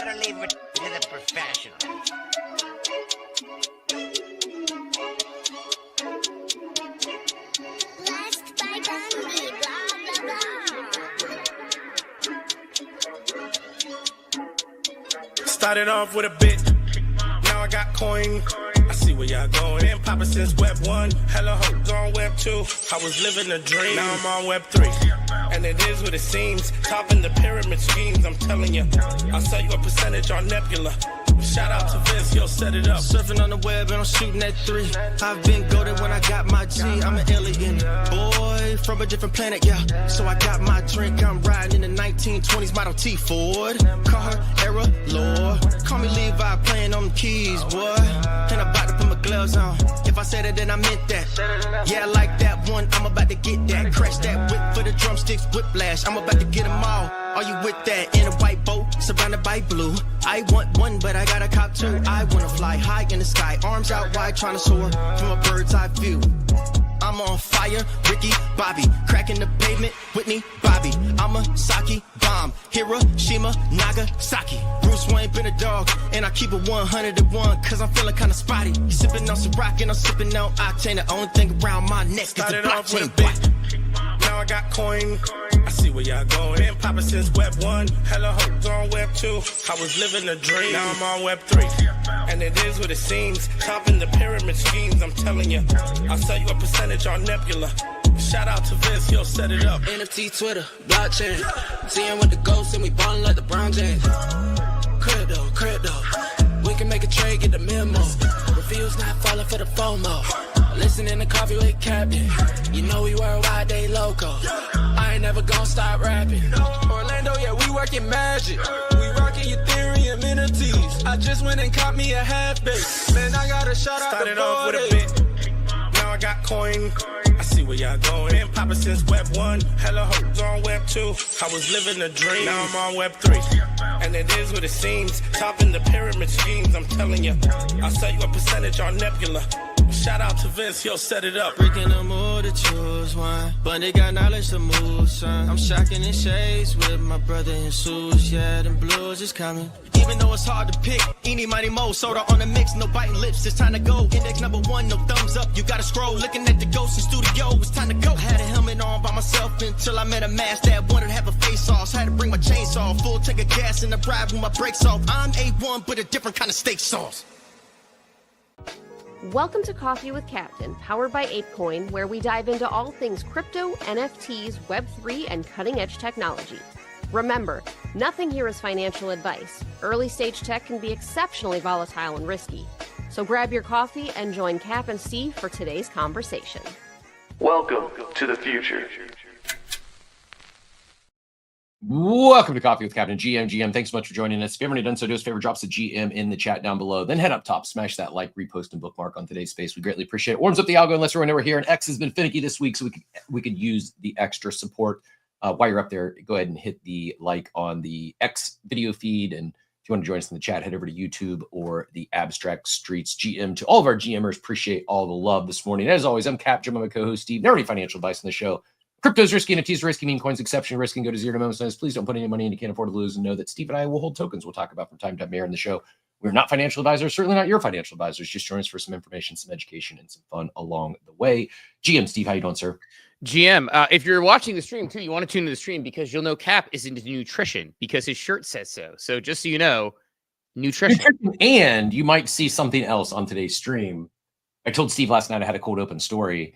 gotta leave it to the professionals. Blessed by Bundy, blah, blah, blah. Started off with a bit, now I got coin. I see where y'all going. Been poppin' since Web 1, hella hoes on Web 2. I was living a dream, now I'm on Web 3. And it is what it seems, topping the pyramid schemes, I'm telling you. I'll sell you a percentage on Nebula. Shout out to Vince, yo, set it up. Surfing on the web and I'm shooting at 3. I've been goated when I got my G. I'm an alien boy from a different planet, yeah. So I got my drink, I'm riding in the 1920s Model T Ford. Car era lore. Call me Levi playing on the keys, boy. And I'm about to put my gloves on. If I said it, then I meant that. Yeah, I like that one, I'm about to get that. Crash that whip for the drumsticks, whiplash. I'm about to get them all. Are you with that? In a white boat, surrounded by blue. I want one, but I got a cop too. I wanna fly high in the sky, arms out wide, trying to soar from a bird's eye view. I'm on fire, Ricky, Bobby, cracking the pavement, Whitney, Bobby. I'm a Saki bomb, Hiroshima, Nagasaki. Bruce Wayne been a dog, and I keep it 101, cause I'm feeling kinda spotty. You sipping on some rock, and I'm sipping on octane. The only thing around my neck is the Started off with a blockchain. bit, now I got coin. I see where y'all going. Been poppin' since Web 1, hella hoes on Web 2. I was living a dream, now I'm on Web 3. And it is what it seems, topping the pyramid schemes, I'm telling you. I'll sell you a percentage on Nebula. Shout out to Vince, he'll set it up. NFT, Twitter, blockchain. Seeing with the ghosts and we ballin' like the Brown James. Crypto. We can make a trade, get the memo. Reviews not falling for the FOMO. Listening to Coffee with Captain. You know we worldwide, they loco. I ain't never gonna stop rapping. Orlando, yeah, we working magic. We rocking Ethereum entities. I just went and caught me a half base. Man, I gotta shout out Started the off with a boy. bit, now I got coin. I see where y'all going. Been poppin' since Web 1, hella hoes on Web 2. I was living a dream, now I'm on Web 3. And it is what it seems, topping the pyramid schemes, I'm telling you. I'll sell you a percentage on Nebula. Shout out to Vince, he'll set it up. Breaking the mood to choose one, but they got knowledge to move, son. I'm shocking in shades with my brother in suits, yeah, them blues is coming. Even though it's hard to pick, eeny, mighty, mo, soda on the mix, no biting lips, it's time to go. Index number 1, no thumbs up, you gotta scroll. Looking at the ghost in studio, it's time to go. I had a helmet on by myself until I met a mask that wanted to have a face off. So I had to bring my chainsaw, full tank of gas in the ride with my brakes off. I'm A1, but a different kind of steak sauce. Welcome to Coffee with Captain, powered by ApeCoin, where we dive into all things crypto, NFTs, Web3, and cutting-edge technology. Remember, nothing here is financial advice. Early-stage tech can be exceptionally volatile and risky. So grab your coffee and join Cap and Steve for today's conversation. Welcome to the future. Welcome to Coffee with Captain. GM, thanks so much for joining us. If you haven't already done so, do us a favor, drop us a GM in the chat down below. Then head up top, smash that like, repost, and bookmark on today's space. We greatly appreciate it. Warms up the algo unless we're nowhere here. And X has been finicky this week, so we could use the extra support. While you're up there, go ahead and hit the like on the X video feed. And if you want to join us in the chat, head over to YouTube or the Abstract Streets GM. To all of our GMers, appreciate all the love this morning. As always, I'm Cap, Jim, my co-host Steve. Never any financial advice on the show. Crypto's risky, NFTs are risky, meme coins exception risky, and go to zero to moments. Please don't put any money in you can't afford to lose, and know that Steve and I will hold tokens we'll talk about from time to time here in the show. We're not financial advisors, certainly not your financial advisors. Just join us for some information, some education, and some fun along the way. GM Steve, how you doing, sir? GM, if you're watching the stream too, you want to tune into the stream because you'll know Cap is into nutrition because his shirt says so. So just so you know, nutrition. And you might see something else on today's stream. I told Steve last night I had a cold open story.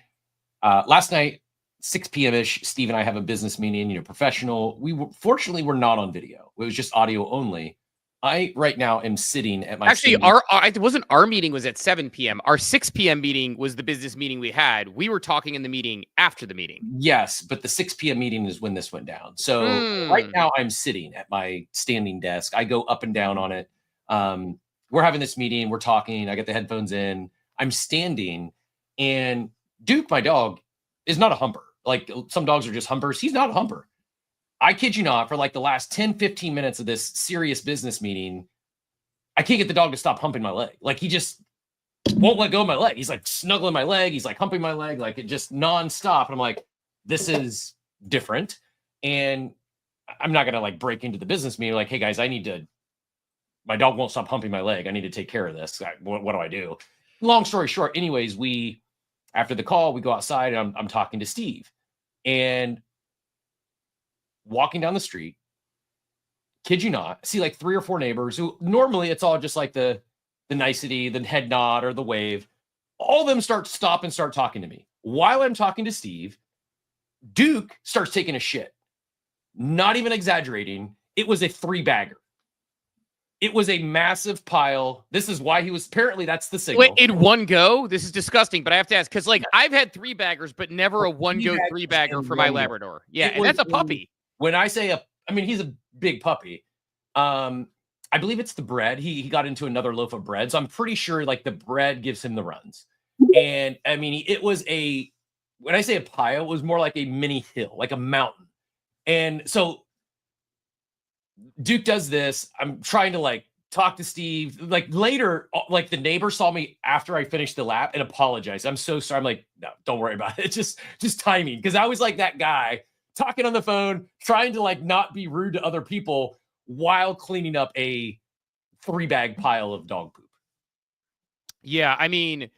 Last night, 6 p.m.-ish, Steve and I have a business meeting, professional. Fortunately, we're not on video. It was just audio only. I right now am sitting at my actually it wasn't our meeting was at 7 p.m. Our 6 p.m. meeting was the business meeting we had. We were talking in the meeting after the meeting. Yes, but the 6 p.m. meeting is when this went down. So right now I'm sitting at my standing desk. I go up and down on it. We're having this meeting. We're talking. I get the headphones in. I'm standing, and Duke, my dog, is not a humper. Like some dogs are just humpers. He's not a humper. I kid you not, for like the last 10, 15 minutes of this serious business meeting, I can't get the dog to stop humping my leg. Like he just won't let go of my leg. He's like snuggling my leg. He's like humping my leg, like it just nonstop. And I'm like, this is different. And I'm not going to like break into the business meeting like, hey guys, I need to my dog won't stop humping my leg. I need to take care of this. What do I do? Long story short, anyways, after the call, we go outside and I'm talking to Steve, and walking down the street, kid you not, see like 3 or 4 neighbors who normally it's all just like the nicety, the head nod or the wave. All of them stop and start talking to me. While I'm talking to Steve, Duke starts taking a shit. Not even exaggerating. It was a 3-bagger. It was a massive pile. This is why he was, apparently that's the signal. Wait, in one go? This is disgusting, but I have to ask, because like I've had 3-baggers, but never a one go 3-bagger for my Labrador. Yeah, and that's a puppy. When I say he's a big puppy. I believe it's the bread. He got into another loaf of bread. So I'm pretty sure like the bread gives him the runs. And I mean, it was when I say a pile, it was more like a mini hill, like a mountain. And so Duke does this. I'm trying to like talk to Steve. Like later, like the neighbor saw me after I finished the lap and apologized. I'm so sorry. I'm like, no, don't worry about it. It's just timing. Because I was like that guy talking on the phone, trying to like not be rude to other people while cleaning up a 3-bag pile of dog poop. Yeah, I mean,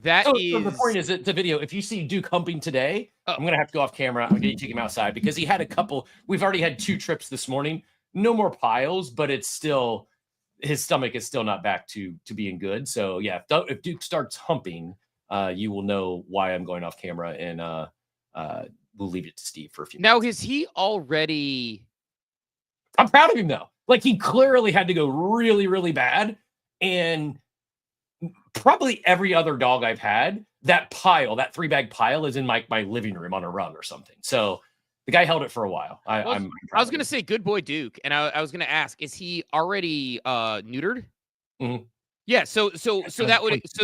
so the point is that the video, if you see Duke humping today, I'm going to have to go off camera. I'm going to take him outside because he had we've already had 2 trips this morning. No more piles, but it's still, his stomach is still not back to being good. So yeah, if Duke starts humping, you will know why I'm going off camera, and we'll leave it to Steve for a few minutes. Now, is he already... I'm proud of him though. Like he clearly had to go really, really bad. And probably every other dog I've had, that 3-bag pile is in my living room on a rug or something. So the guy held it for a while. I was going to say, good boy, Duke. And I was going to ask, is he already neutered? Mm-hmm. Yeah. So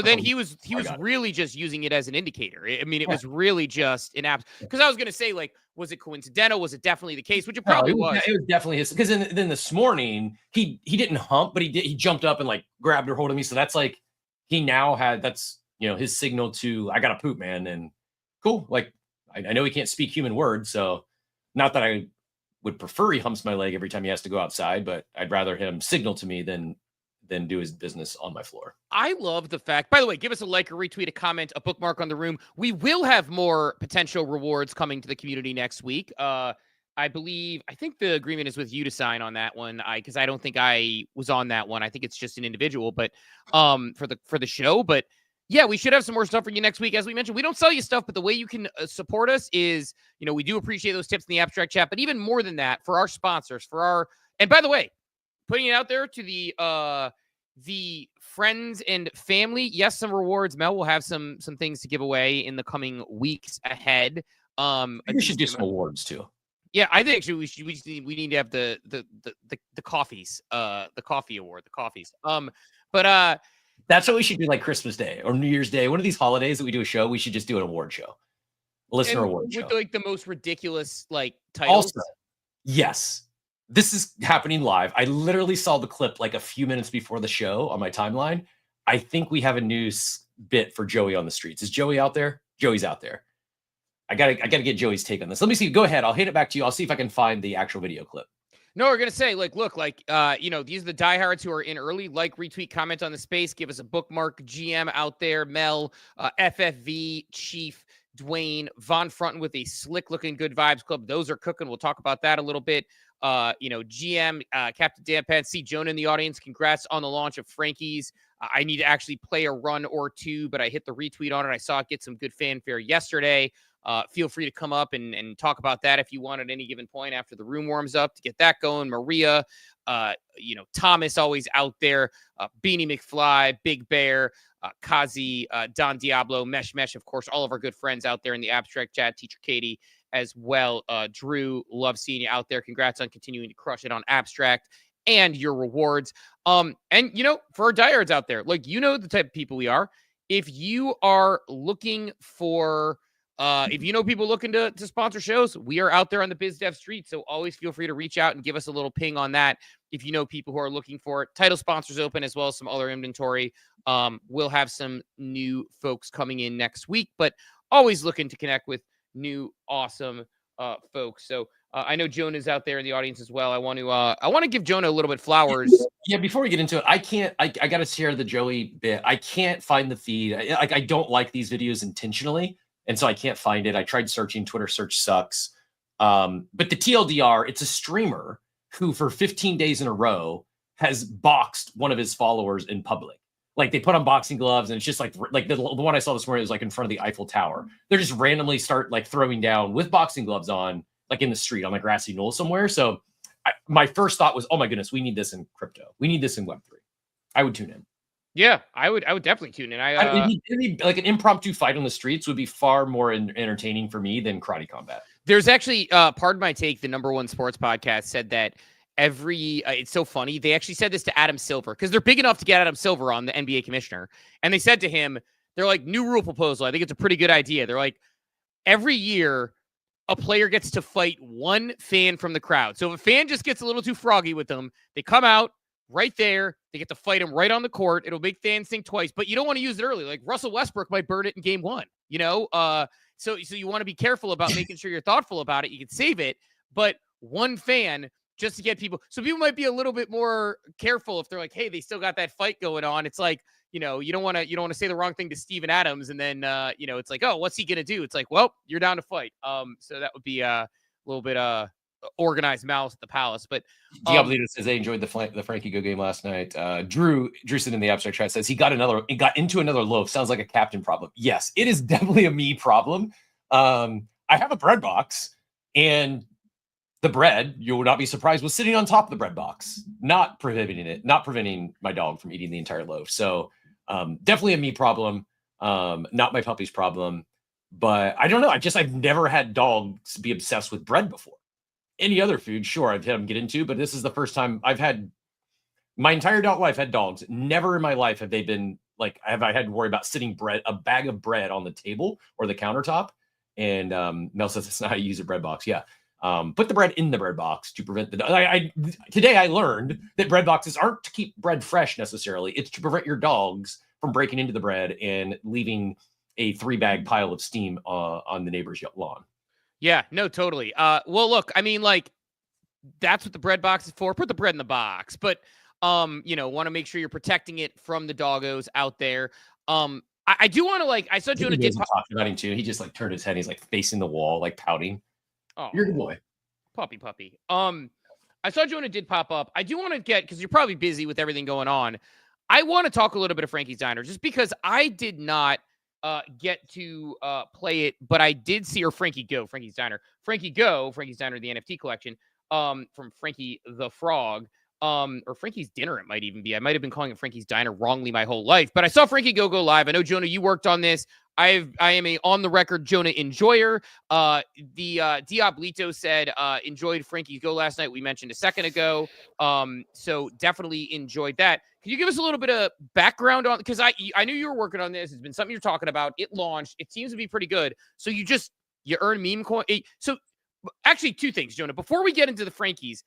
then he was really just using it as an indicator. I mean, it was really just an app. Because I was going to say, like, was it coincidental? Was it definitely the case? Which it probably was. It was definitely his. Because then this morning he didn't hump, but he jumped up and like grabbed hold of me. So that's like he now that's his signal to, I gotta poop, man. And cool. Like I know he can't speak human words, so not that I would prefer he humps my leg every time he has to go outside, but I'd rather him signal to me than do his business on my floor. I love the fact, by the way, give us a like, a retweet, a comment, a bookmark on the room. We will have more potential rewards coming to the community next week. I think the agreement is with you to sign on that one. Because I don't think I was on that one. I think it's just an individual, but for the show. But yeah, we should have some more stuff for you next week. As we mentioned, we don't sell you stuff, but the way you can support us is, we do appreciate those tips in the abstract chat. But even more than that, for our sponsors, and by the way, putting it out there to the friends and family. Yes, some rewards. Mel will have some things to give away in the coming weeks ahead. We should do some awards too. Yeah, I think actually we need to have the coffees, the coffee award, the coffees. But that's what we should do, like Christmas Day or New Year's Day. One of these holidays that we do a show, we should just do an award show, listener award show with like the most ridiculous like titles. Also, yes. This is happening live. I literally saw the clip like a few minutes before the show on my timeline. I think we have a new bit for Joey on the streets. Is Joey out there? Joey's out there. I gotta get Joey's take on this. Let me see. Go ahead. I'll hand it back to you. I'll see if I can find the actual video clip. No, we're gonna say, like, look, like, these are the diehards who are in early. Like, retweet, comment on the space, give us a bookmark. GM out there, Mel, FFV, Chief, Dwayne, Von Fronten with a slick looking Good Vibes Club. Those are cooking. We'll talk about that a little bit. GM, Captain Dan Pence, see Jonah in the audience. Congrats on the launch of Frankie's. I need to actually play a run or two, but I hit the retweet on it. I saw it get some good fanfare yesterday. Feel free to come up and talk about that if you want at any given point after the room warms up to get that going. Maria, Thomas always out there. Beanie McFly, Big Bear, Kazi, Don Diablo, Mesh, of course, all of our good friends out there in the abstract chat, Teacher Katie as well. Drew, love seeing you out there. Congrats on continuing to crush it on abstract and your rewards. And for our diehards out there, like, the type of people we are. If you are looking for if people looking to sponsor shows, we are out there on the biz dev street. So always feel free to reach out and give us a little ping on that. If you know people who are looking for it, title sponsors open as well as some other inventory. We'll have some new folks coming in next week, but always looking to connect with new awesome folks. So I know Jonah's out there in the audience as well. I want to give Jonah a little bit flowers. Yeah, before we get into it, I got to share the Joey bit. I can't find the feed. I don't like these videos intentionally, and so I can't find it. I tried searching. Twitter search sucks. But the TLDR, it's a streamer who for 15 days in a row has boxed one of his followers in public. Like they put on boxing gloves, and it's just like the one I saw this morning was like in front of the Eiffel Tower. They're just randomly start like throwing down with boxing gloves on, like in the street on a grassy knoll somewhere. So my first thought was, oh my goodness, we need this in crypto. We need this in Web3. I would tune in. Yeah, I would definitely tune in. It'd be like an impromptu fight on the streets would be far more entertaining for me than karate combat. There's actually, pardon my take, the #1 sports podcast said that it's so funny. They actually said this to Adam Silver because they're big enough to get Adam Silver on, the NBA commissioner. And they said to him, they're like, new rule proposal. I think it's a pretty good idea. They're like, every year a player gets to fight one fan from the crowd. So if a fan just gets a little too froggy with them, they come out right there. They get to fight him right on the court. It'll make fans think twice, but you don't want to use it early. Like Russell Westbrook might burn it in game 1, you know? So you want to be careful about making sure you're thoughtful about it. You can save it, but one fan just to get people. So people might be a little bit more careful if they're like, hey, they still got that fight going on. It's like, you know, you don't want to say the wrong thing to Steven Adams. And then, it's like, oh, what's he going to do? It's like, well, you're down to fight. So that would be a little bit organized malice at the palace. But Diablito says they enjoyed the FrankyGo game last night. Drew sitting in the abstract chat says he got into another loaf. Sounds like a captain problem. Yes, it is definitely a me problem. I have a bread box, and the bread, you will not be surprised, was sitting on top of the bread box, not preventing my dog from eating the entire loaf. So definitely a me problem, not my puppy's problem. But I don't know. I've never had dogs be obsessed with bread before. Any other food, sure, I've had them get into, but this is the first time I've had my entire adult life had dogs. Never in my life have they been like, I had to worry about sitting a bag of bread on the table or the countertop. And Mel says that's not how you use a bread box. Yeah. Put the bread in the bread box to prevent today I learned that bread boxes aren't to keep bread fresh necessarily. It's to prevent your dogs from breaking into the bread and leaving a 3-bag pile of steam on the neighbor's lawn. Yeah, no, totally. Well, look, I mean, like, that's what the bread box is for. Put the bread in the box, but, want to make sure you're protecting it from the doggos out there. I do want to, I saw Jonah did talking about him too. He just turned his head. He's facing the wall, pouting. Oh, you're a good boy. Puppy. I saw Jonah did pop up. I do want to because you're probably busy with everything going on. I want to talk a little bit of Frankie's Diner just because I did not get to play it, but I did see FrankyGo, Frankie's Diner, Frankie's Diner, the NFT collection from Frankie the Frog, or Frankie's Dinner. It might even be. I might have been calling it Frankie's Diner wrongly my whole life, but I saw FrankyGo go live. I know, Jonah, you worked on this. I am a on the record Jonah enjoyer. The Diablito said enjoyed FrankyGo last night. We mentioned a second ago. So definitely enjoyed that. Can you give us a little bit of background on, because I knew you were working on this. It's been something you're talking about. It launched. It seems to be pretty good. So you earn Memecoin. So actually 2 things, Jonah, before we get into the Frankies,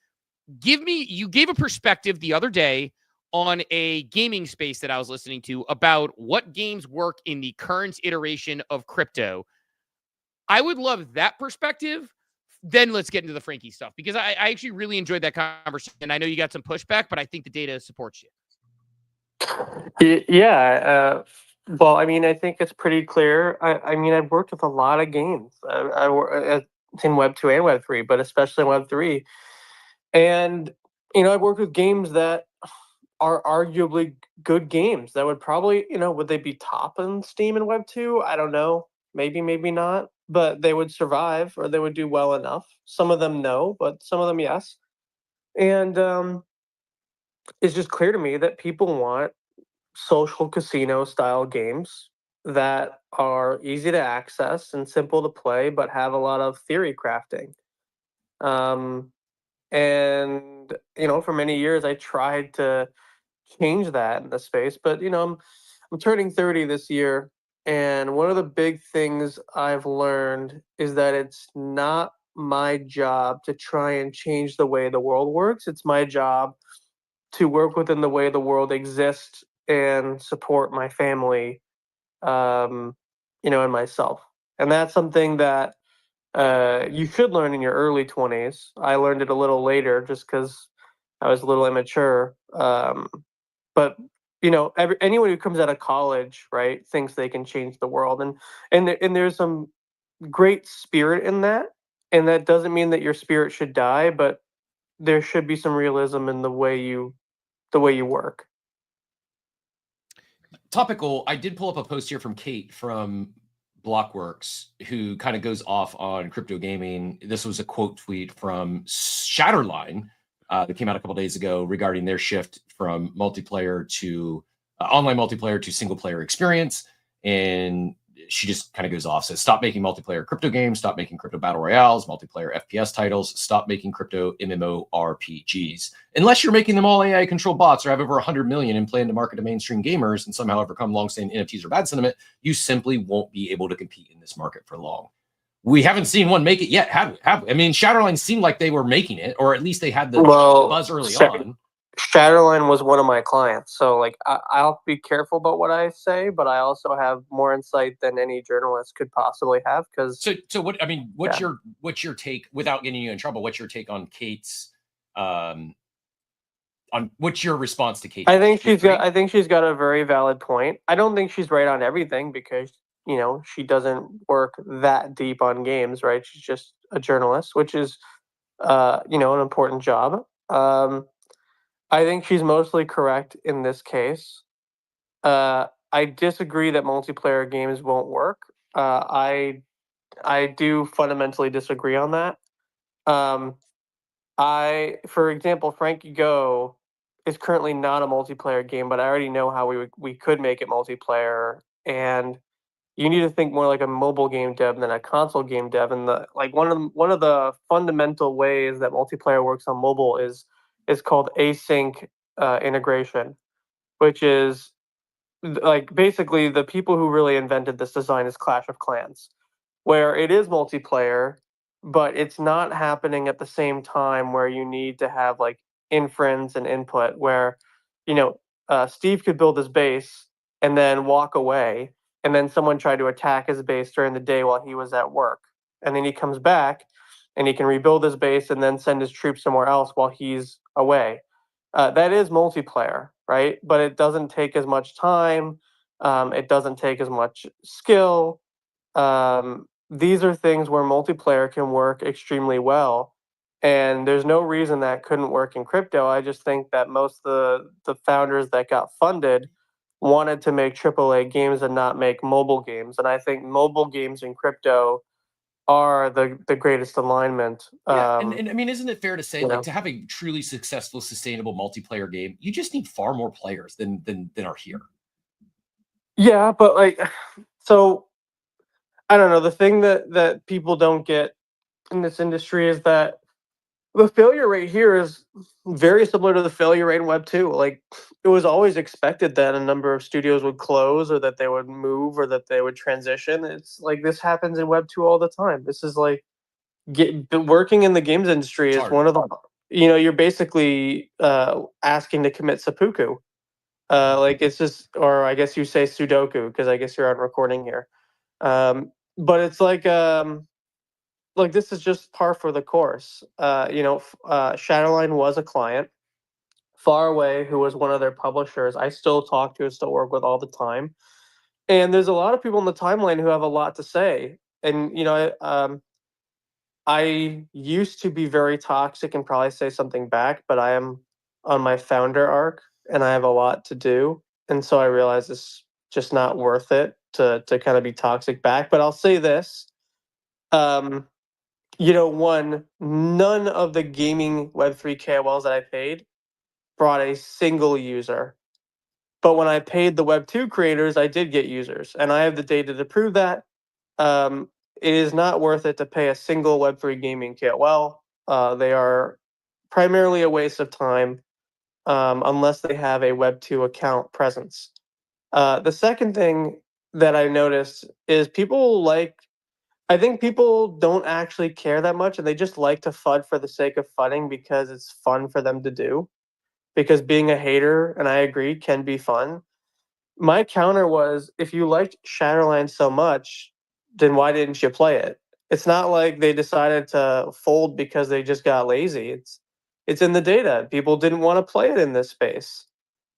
you gave a perspective the other day on a gaming space that I was listening to about what games work in the current iteration of crypto. I would love that perspective. Then let's get into the Frankie stuff, because I actually really enjoyed that conversation. I know you got some pushback, but I think the data supports you. Yeah. Well, I mean, I think it's pretty clear. I mean, I've worked with a lot of games. I work in Web 2 and Web 3, but especially Web 3. And, I've worked with games that are arguably good games that would probably, would they be top in Steam in Web 2? I don't know. Maybe not. But they would survive, or they would do well enough. Some of them no, but some of them yes. And it's just clear to me that people want social casino style games that are easy to access and simple to play, but have a lot of theory crafting. And for many years I tried to change that in the space, but I'm turning 30 this year, and one of the big things I've learned is that it's not my job to try and change the way the world works. It's my job to work within the way the world exists and support my family, and myself. And that's something that you should learn in your early 20s. I learned it a little later just because I was a little immature. But anyone who comes out of college, right, thinks they can change the world, and there's some great spirit in that, and that doesn't mean that your spirit should die, but there should be some realism in the way you work. Topical. I did pull up a post here from Kate from Blockworks, who kind of goes off on crypto gaming. This was a quote tweet from Shatterline that came out a couple days ago regarding their shift from multiplayer to online multiplayer to single player experience. And she just kind of goes off, says, stop making multiplayer crypto games, stop making crypto battle royales, multiplayer FPS titles, stop making crypto MMORPGs. Unless you're making them all AI controlled bots or have over 100 million and plan to market to mainstream gamers and somehow overcome long-standing NFTs or bad sentiment, you simply won't be able to compete in this market for long. We haven't seen one make it yet, have we? I mean, Shatterline seemed like they were making it, or at least they had the buzz early on. Shatterline was one of my clients, so like I'll be careful about what I say, but I also have more insight than any journalist could possibly have. Because so what I mean, what's your take, without getting you in trouble? What's your take on Kate's on what's your response to Kate? I think she's got a very valid point. I don't think she's right on everything because she doesn't work that deep on games, right? She's just a journalist, which is an important job. I think she's mostly correct in this case. I disagree that multiplayer games won't work. I do fundamentally disagree on that. For example, FrankyGo is currently not a multiplayer game, but I already know how we could make it multiplayer. And you need to think more like a mobile game dev than a console game dev. And one of the fundamental ways that multiplayer works on mobile is called async integration, which is like basically the people who really invented this design is Clash of Clans, where it is multiplayer, but it's not happening at the same time where you need to have like inference and input where, Steve could build his base and then walk away, and then someone tried to attack his base during the day while he was at work. And then he comes back and he can rebuild his base and then send his troops somewhere else while he's away. That is multiplayer, right? But it doesn't take as much time. It doesn't take as much skill. These are things where multiplayer can work extremely well. And there's no reason that couldn't work in crypto. I just think that most of the founders that got funded wanted to make AAA games and not make mobile games. And I think mobile games in crypto are the greatest alignment. And I mean, isn't it fair to say, like, to have a truly successful, sustainable multiplayer game, you just need far more players than are here? Yeah, but so I don't know. The thing that people don't get in this industry is that the failure rate here is very similar to the failure rate in Web 2. Like, it was always expected that a number of studios would close or that they would move or that they would transition. It's like this happens in Web 2 all the time. This is like working in the games industry is one of the, you're basically asking to commit seppuku. It's just, or I guess you say Sudoku because I guess you're on recording here. But it's like this is just par for the course. Shadowline was a client. Faraway, who was one of their publishers, I still talk to and still work with all the time. And there's a lot of people in the timeline who have a lot to say. And I used to be very toxic and probably say something back, but I am on my founder arc and I have a lot to do. And so I realize it's just not worth it to kind of be toxic back. But I'll say this. None of the gaming Web3 KOLs that I paid brought a single user. But when I paid the Web2 creators, I did get users. And I have the data to prove that. It is not worth it to pay a single Web3 gaming KOL. They are primarily a waste of time unless they have a Web2 account presence. The second thing that I noticed is I think people don't actually care that much, and they just like to FUD for the sake of FUDding because it's fun for them to do. Because being a hater, and I agree, can be fun. My counter was, if you liked Shatterline so much, then why didn't you play it? It's not like they decided to fold because they just got lazy. It's in the data. People didn't want to play it in this space.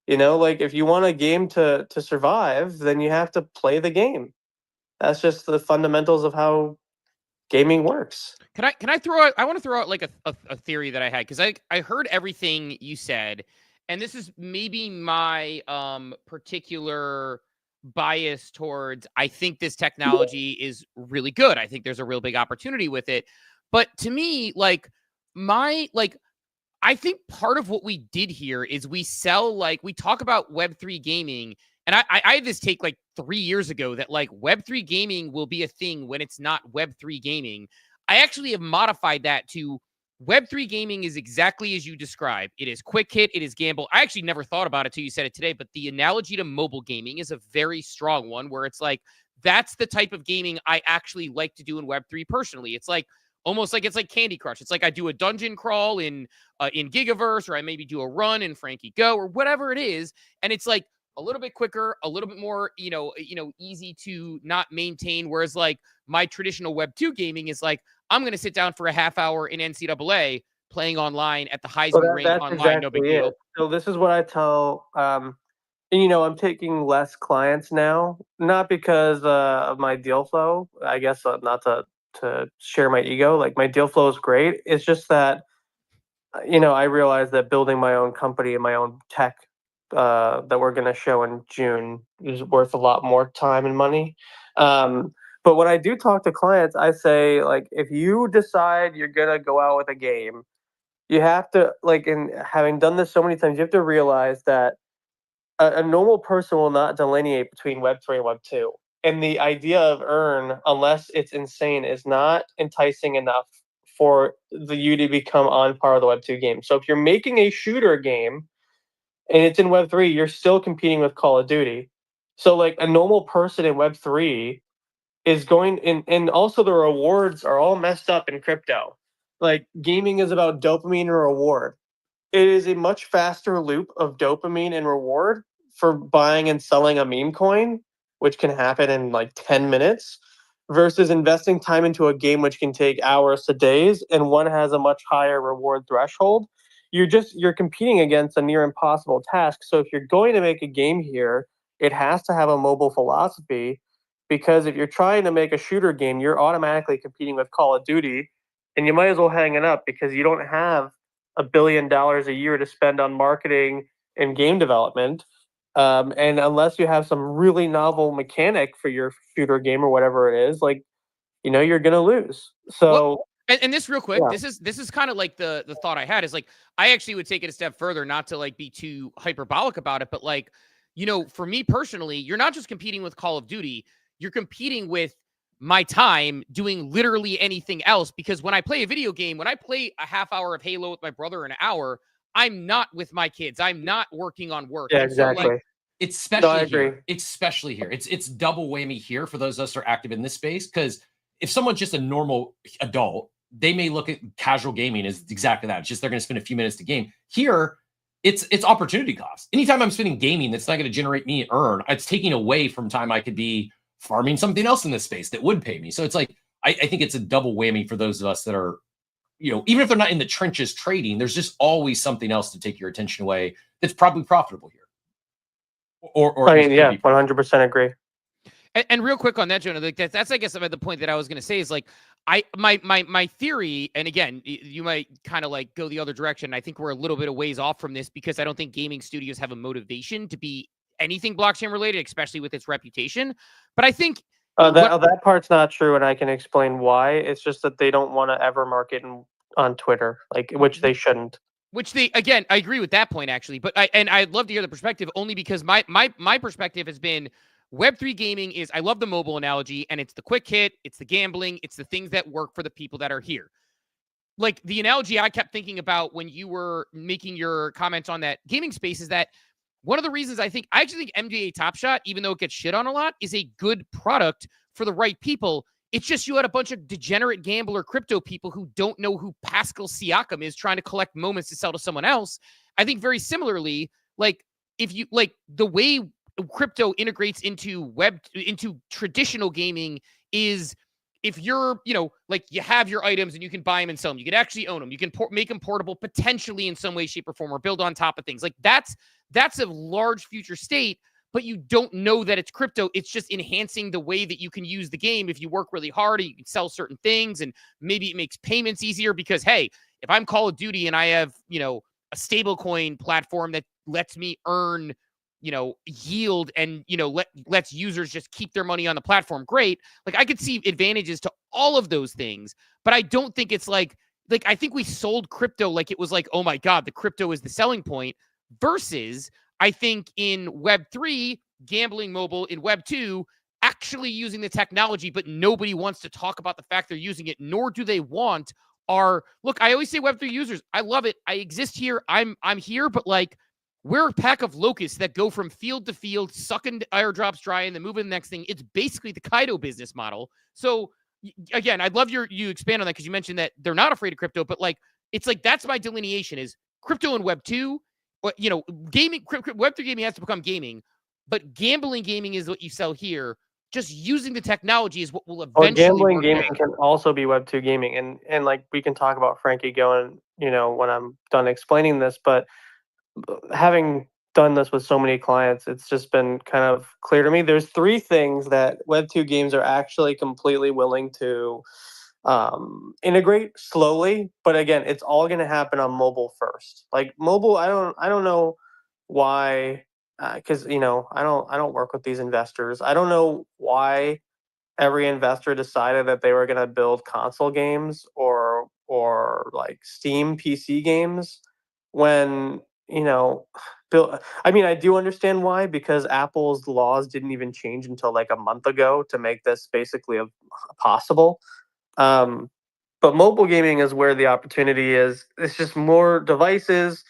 You know, like if you want a game to survive, then you have to play the game. That's just the fundamentals of how gaming works. Can I throw out? I want to throw out like a theory that I had, because I heard everything you said, and this is maybe my particular bias towards, I think this technology is really good. I think there's a real big opportunity with it. But to me, I think part of what we did here is we talk about Web3 gaming. And I had this take like 3 years ago that like Web3 gaming will be a thing when it's not Web3 gaming. I actually have modified that to Web3 gaming is exactly as you described. It is quick hit. It is gamble. I actually never thought about it till you said it today, but the analogy to mobile gaming is a very strong one, where it's like, that's the type of gaming I actually like to do in Web3 personally. It's like almost like it's like Candy Crush. It's like I do a dungeon crawl in Gigaverse, or I maybe do a run in FrankyGo, or whatever it is. And it's like a little bit quicker, a little bit more, easy to not maintain. Whereas like my traditional Web2 gaming is like, I'm going to sit down for a half hour in NCAA playing online at the Heisman rank online. Exactly, no big deal. So this is what I tell, and, I'm taking less clients now, not because of my deal flow. I guess not to share my ego. Like my deal flow is great. It's just that, I realize that building my own company and my own tech that we're going to show in June is worth a lot more time and money. But when I do talk to clients, I say, like, if you decide you're going to go out with a game, you have to, like, in having done this so many times, you have to realize that a normal person will not delineate between Web3 and Web2. And the idea of earn, unless it's insane, is not enticing enough for you to become on par with the Web2 game. So if you're making a shooter game and it's in Web3, you're still competing with Call of Duty. So like a normal person in Web3 is going and also the rewards are all messed up in crypto. Like gaming is about dopamine and reward. It is a much faster loop of dopamine and reward for buying and selling a meme coin, which can happen in like 10 minutes, versus investing time into a game which can take hours to days, and one has a much higher reward threshold. You're competing against a near impossible task. So if you're going to make a game here, it has to have a mobile philosophy, because if you're trying to make a shooter game, you're automatically competing with Call of Duty, and you might as well hang it up because you don't have $1 billion a year to spend on marketing and game development. And unless you have some really novel mechanic for your shooter game or whatever it is, like, you're going to lose. So, and this real quick, yeah. This is kind of like the thought I had is like, I actually would take it a step further, not to like be too hyperbolic about it, but like, for me personally, you're not just competing with Call of Duty, you're competing with my time doing literally anything else. Because when I play a video game, when I play a half hour of Halo with my brother in an hour, I'm not with my kids. I'm not working on work. Yeah, exactly. So like, it's especially here. It's especially here. It's double whammy here for those of us who are active in this space. Because if someone's just a normal adult, they may look at casual gaming as exactly that. It's just they're going to spend a few minutes to game. Here, it's opportunity cost. Anytime I'm spending gaming that's not going to generate me earn, it's taking away from time I could be farming something else in this space that would pay me. So it's like, I think it's a double whammy for those of us that are, even if they're not in the trenches trading, there's just always something else to take your attention away that's probably profitable here. Or I mean, yeah, 100% agree. And real quick on that, Jonah, like that's I guess about the point that I was going to say is like, my theory, and again, you might kind of like go the other direction. I think we're a little bit of ways off from this, because I don't think gaming studios have a motivation to be anything blockchain related, especially with its reputation. But I think that part's not true, and I can explain why. It's just that they don't want to ever market on Twitter, like, which they shouldn't. Which again, I agree with that point actually. But I'd love to hear the perspective, only because my perspective has been Web3 gaming is, I love the mobile analogy, and it's the quick hit, it's the gambling, it's the things that work for the people that are here. Like the analogy I kept thinking about when you were making your comments on that gaming space is that one of the reasons I actually think MDA Top Shot, even though it gets shit on a lot, is a good product for the right people. It's just you had a bunch of degenerate gambler crypto people who don't know who Pascal Siakam is, trying to collect moments to sell to someone else. I think very similarly, like if you like the way crypto integrates into traditional gaming is if you're, like you have your items and you can buy them and sell them, you can actually own them. You can make them portable potentially in some way, shape, or form, or build on top of things. Like that's a large future state, but you don't know that it's crypto. It's just enhancing the way that you can use the game. If you work really hard, you can sell certain things, and maybe it makes payments easier because, hey, if I'm Call of Duty and I have, a stablecoin platform that lets me earn, yield and, lets users just keep their money on the platform, great. Like I could see advantages to all of those things, but I don't think it's like I think we sold crypto like it was like, oh my God, the crypto is the selling point, versus I think in Web3, gambling mobile, in Web2, actually using the technology, but nobody wants to talk about the fact they're using it, nor do they want look, I always say Web3 users, I love it. I exist here. I'm here, but like, we're a pack of locusts that go from field to field, sucking airdrops dry, and then moving to the next thing. It's basically the Kaido business model. So again, I'd love you expand on that because you mentioned that they're not afraid of crypto, but like, it's like, that's my delineation is crypto and Web2, gaming, Web3 gaming has to become gaming, but gambling gaming is what you sell here. Just using the technology is what will eventually gambling work gaming there. can also be Web2 gaming. And like we can talk about FrankyGo and, when I'm done explaining this, but having done this with so many clients, it's just been kind of clear to me. There's 3 things that Web2 games are actually completely willing to integrate slowly. But again, it's all going to happen on mobile first. Like mobile, I don't know why, because I don't work with these investors. I don't know why every investor decided that they were going to build console games or like Steam PC games when I do understand why, because Apple's laws didn't even change until like a month ago to make this basically possible. But mobile gaming is where the opportunity is. It's just more devices.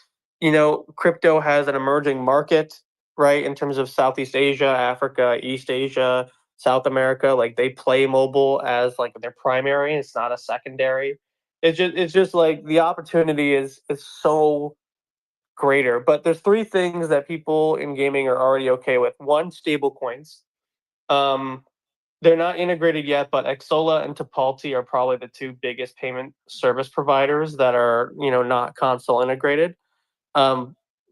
Crypto has an emerging market, right, in terms of Southeast Asia, Africa, East Asia, South America. Like they play mobile as like their primary. It's not a secondary. It's just like the opportunity is so greater. But there's 3 things that people in gaming are already okay with. One, stable coins. They're not integrated yet, but Xsola and Tapalti are probably the 2 biggest payment service providers that are, not console integrated. I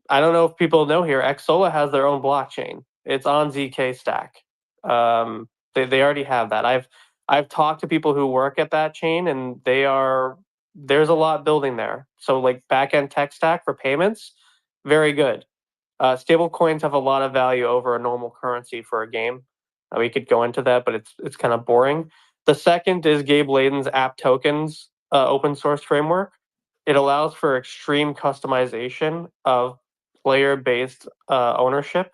don't know if people know here, Xsola has their own blockchain. It's on ZK Stack. They already have that. I've talked to people who work at that chain, and there's a lot building there. So like backend tech stack for payments, very good. Stable coins have a lot of value over a normal currency for a game. We could go into that, but it's kind of boring. The second is Gabe Layden's app tokens open source framework. It allows for extreme customization of player-based ownership,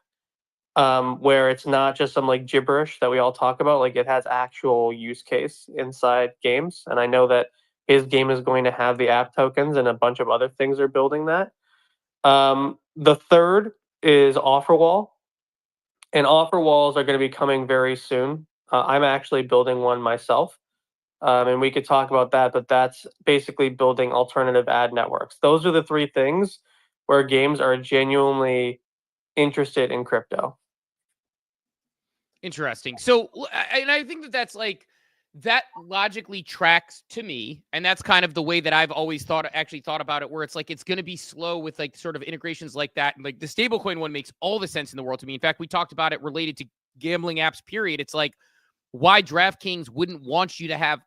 where it's not just some like gibberish that we all talk about. Like it has actual use case inside games, and I know that his game is going to have the app tokens, and a bunch of other things are building that. The third is offer wall. And offer walls are going to be coming very soon. I'm actually building one myself. And we could talk about that, but that's basically building alternative ad networks. Those are the 3 things where games are genuinely interested in crypto. Interesting. So, and I think that's like, that logically tracks to me. And that's kind of the way that I've always thought about it, where it's like, it's going to be slow with like sort of integrations like that. And like the stablecoin one makes all the sense in the world to me. In fact, we talked about it related to gambling apps, period. It's like why DraftKings wouldn't want you to have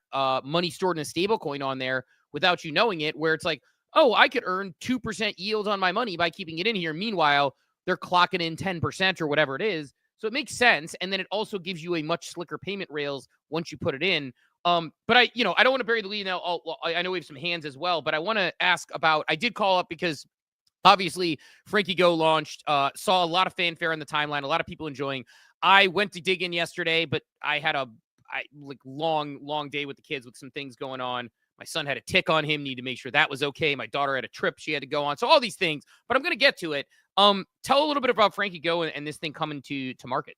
money stored in a stablecoin on there without you knowing it, where it's like, oh, I could earn 2% yield on my money by keeping it in here. Meanwhile, they're clocking in 10% or whatever it is. So it makes sense. And then it also gives you a much slicker payment rails once you put it in. But I don't want to bury the lead now. I know we have some hands as well, but I want to ask about, I did call up because obviously FrankyGo launched, saw a lot of fanfare on the timeline, a lot of people enjoying. I went to dig in yesterday, but I had a long day with the kids with some things going on. My son had a tick on him, need to make sure that was okay. My daughter had a trip she had to go on. So all these things, but I'm going to get to it. Tell a little bit about FrankyGo and this thing coming to market.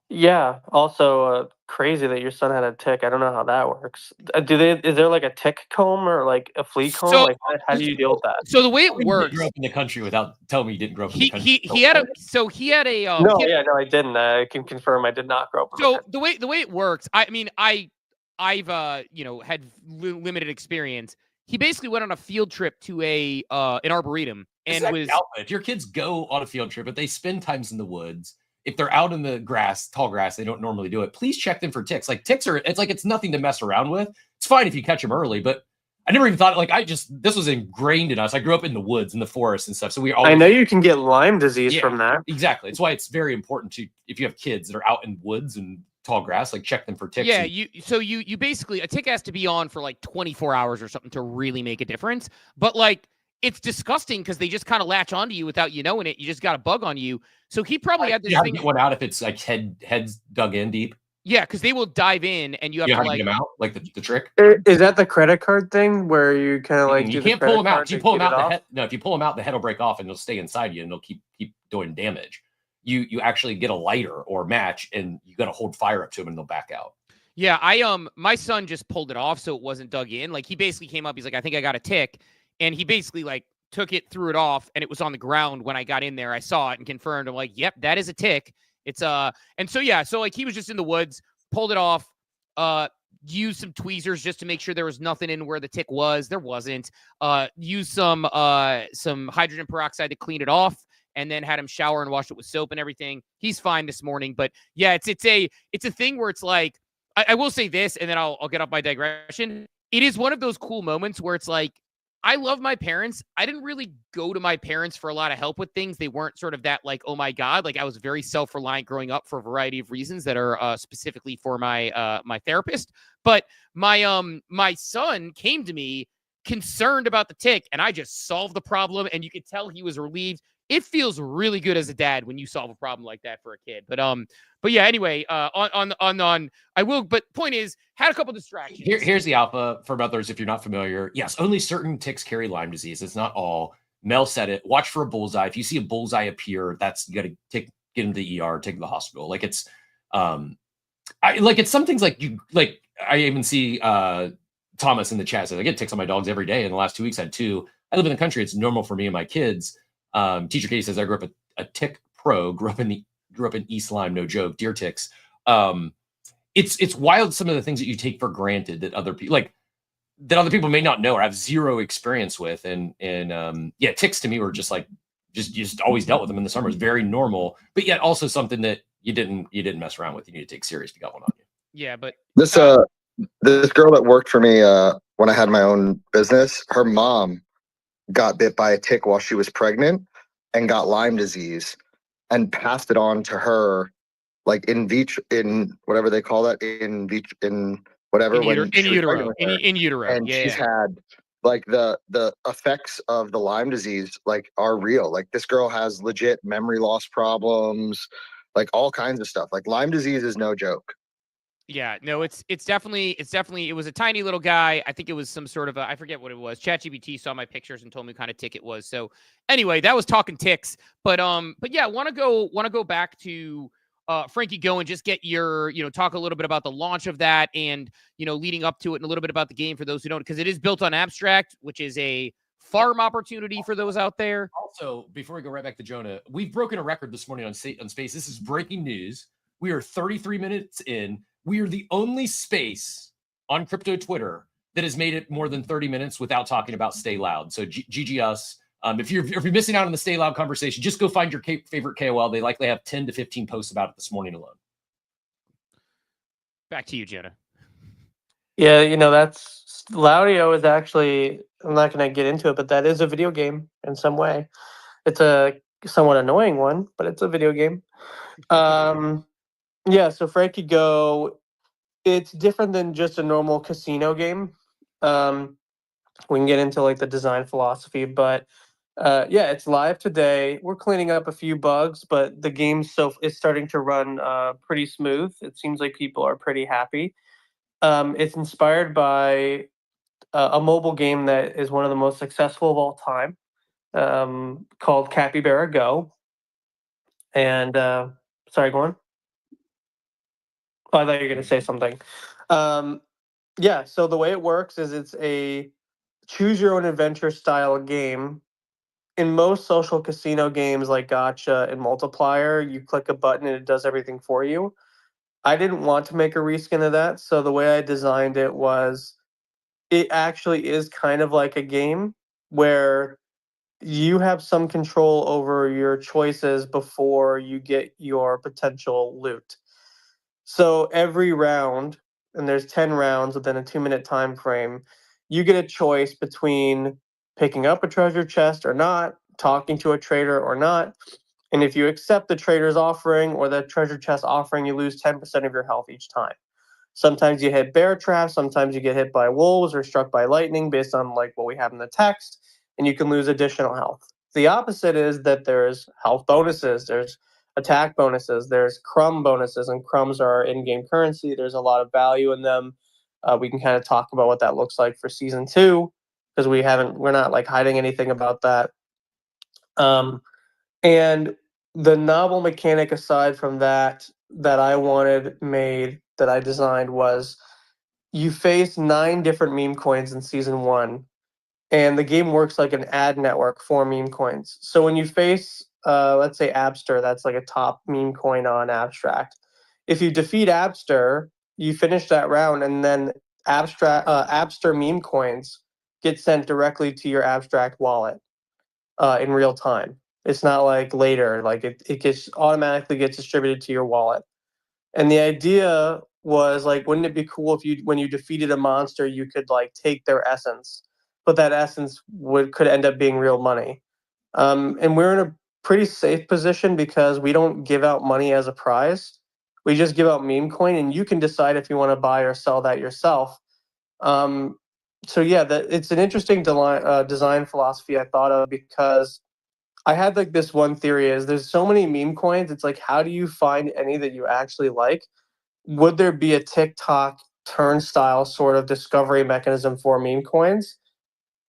Yeah. Also, crazy that your son had a tick. I don't know how that works. Is there like a tick comb or like a flea comb? So Like, how do you deal with that? so the way it You grew works, up in the country without telling me you didn't grow up in the country. he had a so he had a No, he had- yeah, no, I didn't. I can confirm I did not grow up in the so country. the way it works, I mean, I've had limited experience. He basically went on a field trip to a an arboretum and was If your kids go on a field trip, if they spend times in the woods, if they're out in the grass, tall grass, they don't normally do it. Please check them for ticks. Like ticks are, it's nothing to mess around with. It's fine if you catch them early, but I never even thought this was ingrained in us. I grew up in the woods, in the forest and stuff. So we always, I know you can get Lyme disease Yeah. from that. exactly. It's why it's very important to, if you have kids that are out in woods and tall grass, like check them for ticks. Yeah, and- you basically, a tick has to be on for like 24 hours or something to really make a difference. But like, it's disgusting because they just kind of latch onto you without you knowing it. You just got a bug on you. So he probably had this you have to thing. get one out if it's like heads dug in deep. Yeah, because they will dive in and you have You know to how to like. get them out, like the trick. Is that the credit card thing where you kind of like you do the can't pull credit them out. card If you to pull them get it out, the off? head. No, if you pull them out, the head will break off and they'll stay inside you and they'll keep doing damage. You actually get a lighter or match and you got to hold fire up to them and they'll back out. Yeah, my son just pulled it off so it wasn't dug in. Like he basically came up, he's like, I think I got a tick, and he basically like took it, threw it off, and it was on the ground when I got in there. I saw it and confirmed. I'm like, yep, that is a tick. It's and so yeah, so like he was just in the woods, pulled it off, used some tweezers just to make sure there was nothing in where the tick was. There wasn't. Used some hydrogen peroxide to clean it off, and then had him shower and wash it with soap and everything. He's fine this morning. But yeah, it's a thing where it's like, I will say this, and then I'll get off my digression. It is one of those cool moments where it's like, I love my parents. I didn't really go to my parents for a lot of help with things. They weren't sort of that like, oh my God. Like I was very self-reliant growing up for a variety of reasons that are specifically for my my therapist. But my son came to me concerned about the tick, and I just solved the problem, and you could tell he was relieved. It feels really good as a dad when you solve a problem like that for a kid. But yeah, anyway, on I will, but point is, had a couple distractions. Here's the alpha for others if you're not familiar. Yes, only certain ticks carry Lyme disease. It's not all. Mel said it. Watch for a bullseye. If you see a bullseye appear, that's, you got to get him to the ER, take him to the hospital. Like it's it's some things like you, like I even see Thomas in the chat says I get ticks on my dogs every day. In the last 2 weeks, I had 2. I live in the country. It's normal for me and my kids. Teacher Katie says I grew up a tick pro. Grew up in East Lyme. No joke. Deer ticks. It's wild. Some of the things that you take for granted that other people may not know or have zero experience with. And yeah, ticks to me were just like you just always dealt with them in the summer. It's very normal, but yet also something that you didn't mess around with. You need to take serious if you got one on you. Yeah, but this girl that worked for me when I had my own business, her mom got bit by a tick while she was pregnant and got Lyme disease and passed it on to her, like in whatever they call that, in utero. And she's had like the effects of the Lyme disease like are real. Like this girl has legit memory loss problems, like all kinds of stuff. Like Lyme disease is no joke. Yeah, no, it's definitely, it was a tiny little guy. I think it was some sort of I forget what it was. ChatGPT saw my pictures and told me what kind of tick it was. So anyway, that was talking ticks. But yeah, want to go back to FrankyGo and just get your, talk a little bit about the launch of that and, leading up to it, and a little bit about the game for those who don't, because it is built on Abstract, which is a farm opportunity for those out there. Also, before we go right back to Jonah, we've broken a record this morning on Space. This is breaking news. We are 33 minutes in. We are the only space on crypto Twitter that has made it more than 30 minutes without talking about Stay Loud. So GG us. If you're missing out on the Stay Loud conversation, just go find your favorite KOL. They likely have 10 to 15 posts about it this morning alone. Back to you, Jonah. Yeah, that's Laudio is actually, I'm not going to get into it, but that is a video game in some way. It's a somewhat annoying one, but it's a video game. Yeah, so FrankyGo, it's different than just a normal casino game. We can get into like the design philosophy, but yeah, it's live today. We're cleaning up a few bugs, but the game is starting to run pretty smooth. It seems like people are pretty happy. It's inspired by a mobile game that is one of the most successful of all time, called Capybara Go. And sorry, go on. Oh, I thought you were going to say something. Yeah, so the way it works is it's a choose your own adventure style game. In most social casino games like Gotcha and Multiplier, you click a button and it does everything for you. I didn't want to make a reskin of that, so the way I designed it was it actually is kind of like a game where you have some control over your choices before you get your potential loot. So every round, and there's 10 rounds within a 2-minute time frame, you get a choice between picking up a treasure chest or not, talking to a trader or not. And if you accept the trader's offering or the treasure chest offering, you lose 10% of your health each time. Sometimes you hit bear traps, sometimes you get hit by wolves or struck by lightning based on like what we have in the text, and you can lose additional health. The opposite is that there's health bonuses, there's attack bonuses, there's crumb bonuses, and crumbs are in-game currency. There's a lot of value in them. We can kind of talk about what that looks like for season 2 because we're not like hiding anything about that. And the novel mechanic aside from that I wanted made that I designed was you face 9 different meme coins in season 1, and the game works like an ad network for meme coins. So when you face let's say Abster, that's like a top meme coin on Abstract. If you defeat Abster, you finish that round, and then Abster meme coins get sent directly to your Abstract wallet in real time. It's not like later, like it gets automatically gets distributed to your wallet. And the idea was like, wouldn't it be cool if you, when you defeated a monster, you could like take their essence, but that essence could end up being real money. And we're in a pretty safe position because we don't give out money as a prize. We just give out meme coin, and you can decide if you want to buy or sell that yourself. So yeah, it's an interesting design philosophy I thought of because I had like this one theory is there's so many meme coins. It's like, how do you find any that you actually like? Would there be a TikTok turnstile sort of discovery mechanism for meme coins?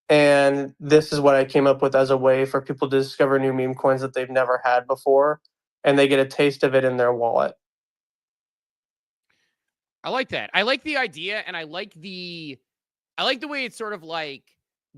And this is what I came up with as a way for people to discover new meme coins that they've never had before, and they get a taste of it in their wallet. I like that. I like the idea, and I like the way it sort of like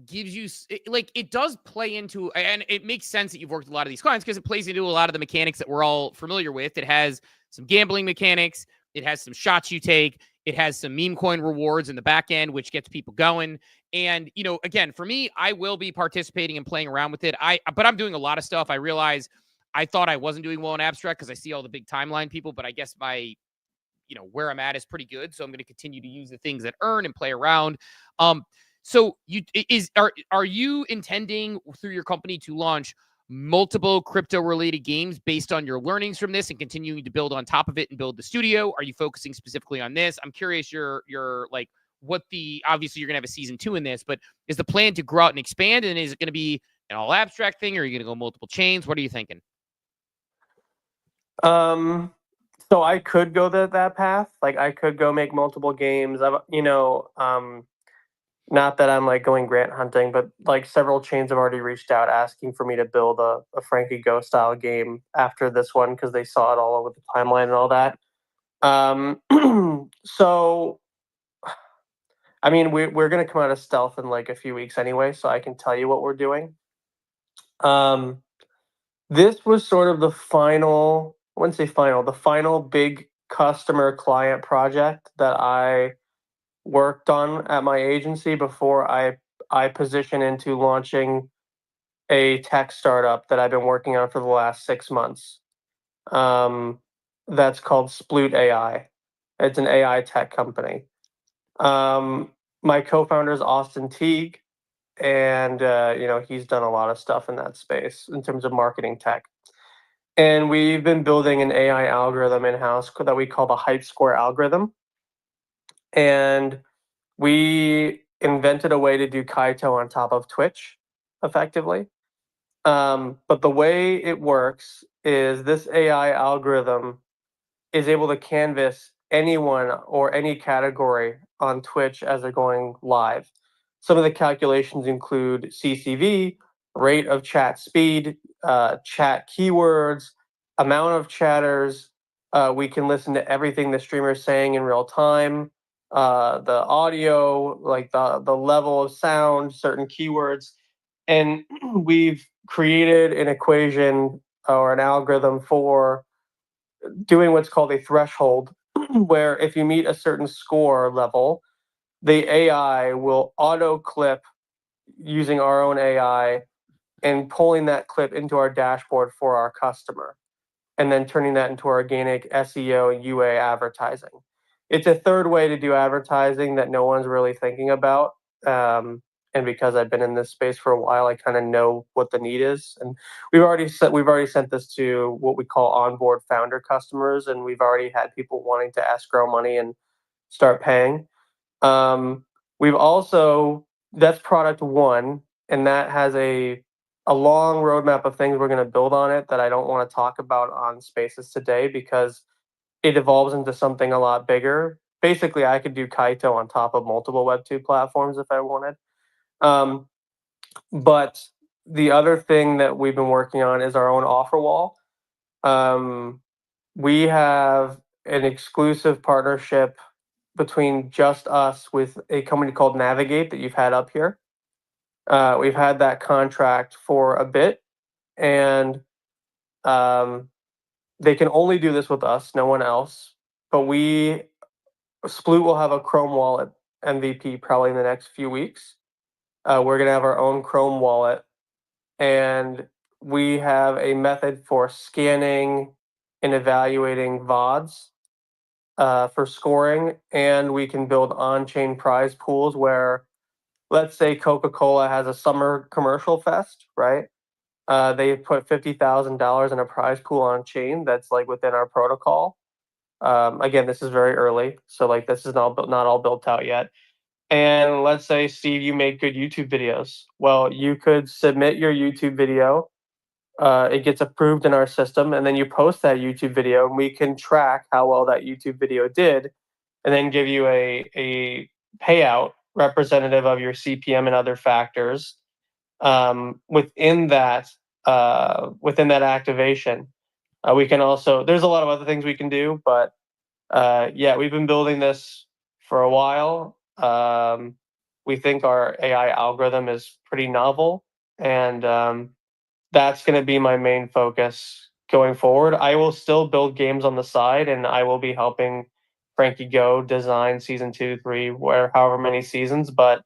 gives you like it does play into, and it makes sense that you've worked with a lot of these clients because it plays into a lot of the mechanics that we're all familiar with. It has some gambling mechanics, it has some shots you take, it has some meme coin rewards in the back end, which gets people going. And again, for me, I will be participating and playing around with it. But I'm doing a lot of stuff. I realize I thought I wasn't doing well in Abstract because I see all the big timeline people, but I guess my where I'm at is pretty good. So I'm going to continue to use the things that earn and play around. So are you intending through your company to launch multiple crypto related games based on your learnings from this and continuing to build on top of it and build the studio? Are you focusing specifically on this? I'm curious your like what obviously you're going to have a season 2 in this, but is the plan to grow out and expand? And is it going to be an all Abstract thing, or are you going to go multiple chains? What are you thinking? So I could go that path. Like I could go make multiple games. Not that I'm like going grant hunting, but like several chains have already reached out asking for me to build a FrankyGo style game after this one because they saw it all over the timeline and all that. So, I mean, we're gonna come out of stealth in like a few weeks anyway, so I can tell you what we're doing. This was sort of the final, I wouldn't say final, the final big customer client project that I worked on at my agency before I position into launching a tech startup that I've been working on for the last 6 months. That's called Sploot AI. It's an AI tech company. My co-founder is Austin Teague, and he's done a lot of stuff in that space in terms of marketing tech. And we've been building an AI algorithm in-house that we call the Hype Score algorithm. And we invented a way to do Kaito on top of Twitch effectively. But the way it works is this AI algorithm is able to canvas anyone or any category on Twitch as they're going live. Some of the calculations include CCV, rate of chat speed, chat keywords, amount of chatters, We can listen to everything the streamer is saying in real time. The audio, like the level of sound, certain keywords, and we've created an equation or an algorithm for doing what's called a threshold, where if you meet a certain score level, the AI will auto clip using our own AI and pulling that clip into our dashboard for our customer, and then turning that into organic SEO and UA advertising. It's a third way to do advertising that no one's really thinking about. And because I've been in this space for a while, I kind of know what the need is. And we've already sent this to what we call onboard founder customers, and we've already had people wanting to escrow money and start paying. We've also, that's product one, and that has a long roadmap of things we're going to build on it that I don't want to talk about on Spaces today because it evolves into something a lot bigger. Basically, I could do Kaito on top of multiple Web2 platforms if I wanted. But the other thing that we've been working on is our own offer wall. We have an exclusive partnership between just us with a company called Navigate that you've had up here. We've had that contract for a bit, and they can only do this with us, no one else. But Sploot will have a Chrome wallet MVP probably in the next few weeks. We're going to have our own Chrome wallet, and we have a method for scanning and evaluating VODs for scoring, and we can build on-chain prize pools where, let's say Coca-Cola has a summer commercial fest, right? They put $50,000 in a prize pool on chain that's like within our protocol. Again, this is very early, so like this is not all built out yet. And let's say, Steve, you make good YouTube videos. Well, you could submit your YouTube video. It gets approved in our system, and then you post that YouTube video, and we can track how well that YouTube video did, and then give you a payout representative of your CPM and other factors within that activation. We can also, there's a lot of other things we can do, but yeah, we've been building this for a while. We think our AI algorithm is pretty novel, and that's going to be my main focus going forward. I will still build games on the side, and I will be helping FrankyGo design season 2, 3, however many seasons. But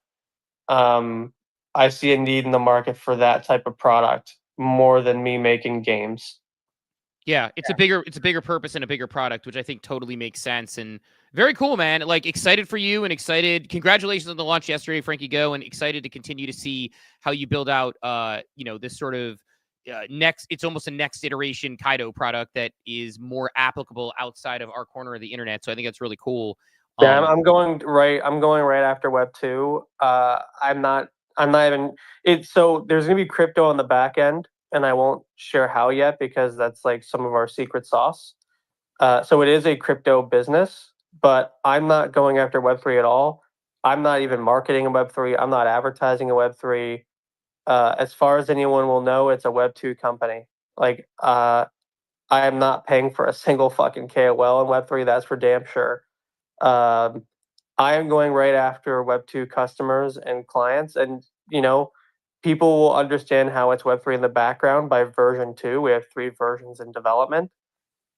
I see a need in the market for that type of product more than me making games. Yeah, it's a bigger purpose and a bigger product, which I think totally makes sense. And very cool, man. Like, excited for you and excited. Congratulations on the launch yesterday, FrankyGo, and excited to continue to see how you build out, this sort of it's almost a next iteration Kaido product that is more applicable outside of our corner of the internet. So I think that's really cool. Yeah, I'm going right after Web 2. I'm not even so there's gonna be crypto on the back end, and I won't share how yet because that's like some of our secret sauce. So it is a crypto business, but I'm not going after Web3 at all. I'm not even marketing a Web3. I'm not advertising a Web3. As far as anyone will know, it's a Web2 company. Like, I am not paying for a single fucking KOL in Web3. That's for damn sure. I am going right after Web2 customers and clients, and people will understand how it's Web3 in the background by version 2. We have 3 versions in development.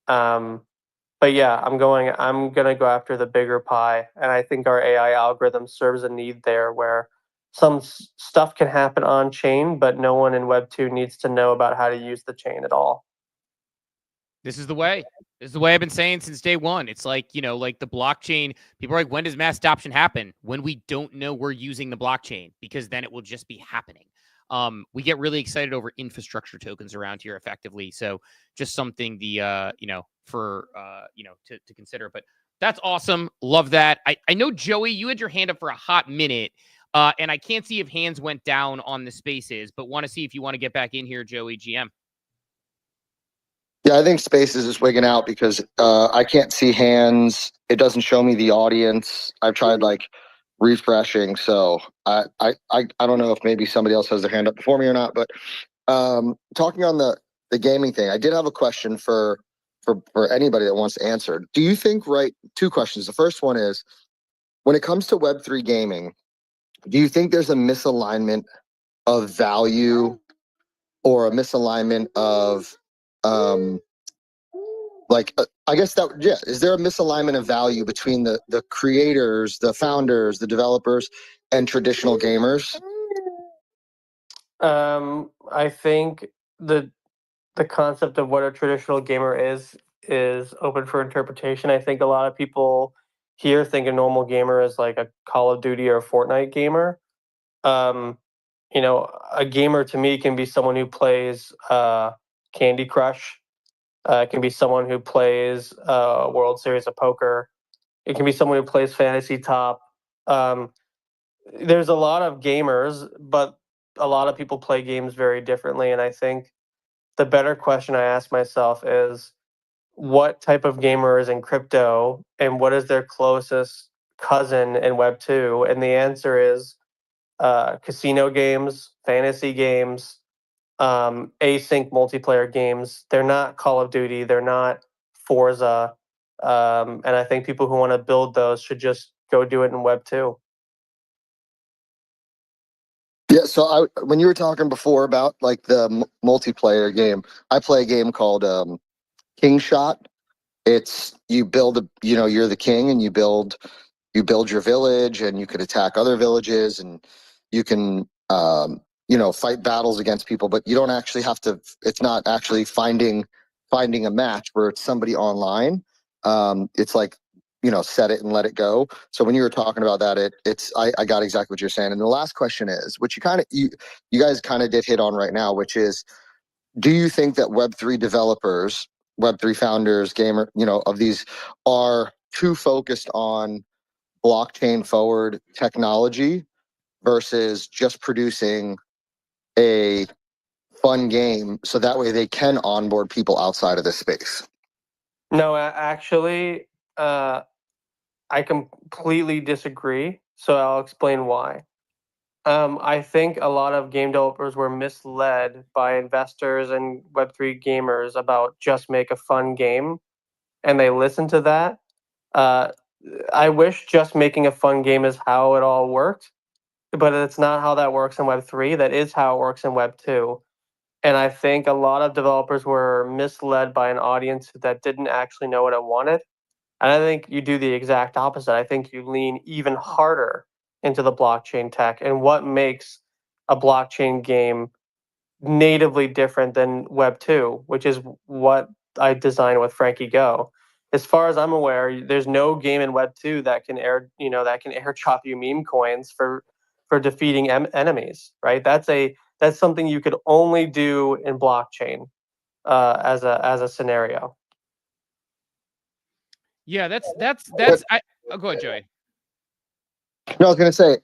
But yeah, I'm gonna go after the bigger pie, and I think our AI algorithm serves a need there where some stuff can happen on chain, but no one in Web2 needs to know about how to use the chain at all. This is the way. This is the way I've been saying since day one. It's like, like the blockchain. People are like, when does mass adoption happen? When we don't know we're using the blockchain, because then it will just be happening. We get really excited over infrastructure tokens around here effectively. So just something to consider. But that's awesome. Love that. I know, Joey, you had your hand up for a hot minute. And I can't see if hands went down on the Spaces, but want to see if you want to get back in here, Joey, GM. Yeah, I think Spaces is wigging out because I can't see hands. It doesn't show me the audience. I've tried refreshing, so I don't know if maybe somebody else has their hand up before me or not. But talking on the gaming thing, I did have a question for for anybody that wants to answer. Do you think, right? Two questions. The first one is, when it comes to Web3 gaming, do you think there's a misalignment of value or a misalignment of I guess that, yeah, is there a misalignment of value between the creators, the founders, the developers, and traditional gamers? I think the concept of what a traditional gamer is open for interpretation. I think a lot of people here think a normal gamer is like a Call of Duty or a Fortnite gamer. Um, a gamer to me can be someone who plays Candy Crush. It can be someone who plays World Series of Poker. It can be someone who plays Fantasy Top. Um, there's a lot of gamers, but a lot of people play games very differently. And I think the better question I ask myself is, what type of gamer is in crypto and what is their closest cousin in Web 2? And the answer is casino games, fantasy games, async multiplayer games. They're not Call of Duty. They're not Forza. And I think people who want to build those should just go do it in Web 2. Yeah, so when you were talking before about like the multiplayer game, I play a game called King Shot. It's you build you're the king and you build your village and you could attack other villages and you can fight battles against people, but you don't actually have to. It's not actually finding a match where it's somebody online. It's like set it and let it go. So when you were talking about that, I got exactly what you're saying. And the last question is, which you guys kind of did hit on right now, which is, do you think that Web3 developers, Web3 founders, gamer, of these are too focused on blockchain forward technology versus just producing a fun game so that way they can onboard people outside of this space? No, actually, I completely disagree. So I'll explain why. I think a lot of game developers were misled by investors and Web3 gamers about just make a fun game, and they listened to that. I wish just making a fun game is how it all worked, but it's not how that works in Web3. That is how it works in Web 2. And I think a lot of developers were misled by an audience that didn't actually know what it wanted. And I think you do the exact opposite. I think you lean even harder into the blockchain tech and what makes a blockchain game natively different than Web 2, which is what I designed with FrankyGo. As far as I'm aware, there's no game in Web 2 that can airdrop you meme coins for defeating enemies, right? That's something you could only do in blockchain as a scenario. Yeah, that's go ahead, Joey. No, I was going to say,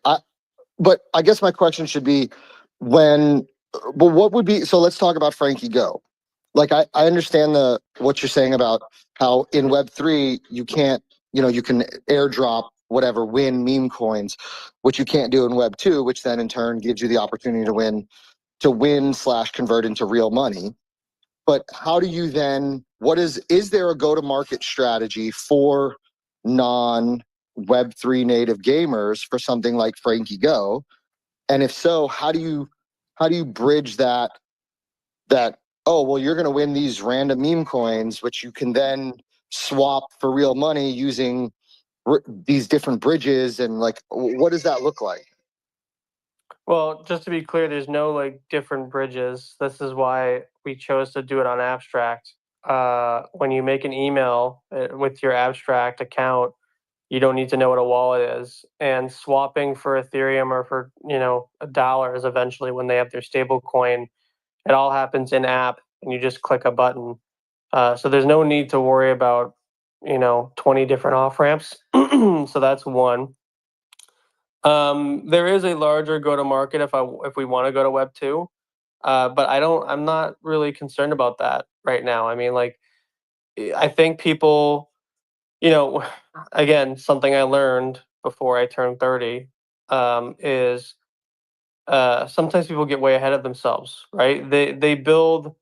but I guess my question should be what would be, so let's talk about FrankyGo. Like, I understand what you're saying about how in Web3, you can't, you can airdrop whatever, win meme coins, which you can't do in Web 2, which then in turn gives you the opportunity to win / convert into real money. But how do you then, is there a go-to-market strategy for non-Web3 native gamers for something like FrankyGo? And if so, how do you bridge that, oh, well, you're going to win these random meme coins, which you can then swap for real money using these different bridges, and like, what does that look like? Well, just to be clear, there's no like different bridges. This is why we chose to do it on Abstract. When you make an email with your Abstract account, you don't need to know what a wallet is. And swapping for Ethereum or for dollars eventually when they have their stable coin, it all happens in app, and you just click a button. So there's no need to worry about 20 different off ramps. So that's one. There is a larger go to market if we want to go to Web 2, but I'm not really concerned about that right now. I mean, like, I think people, again, something I learned before I turned 30 is sometimes people get way ahead of themselves, right? They build,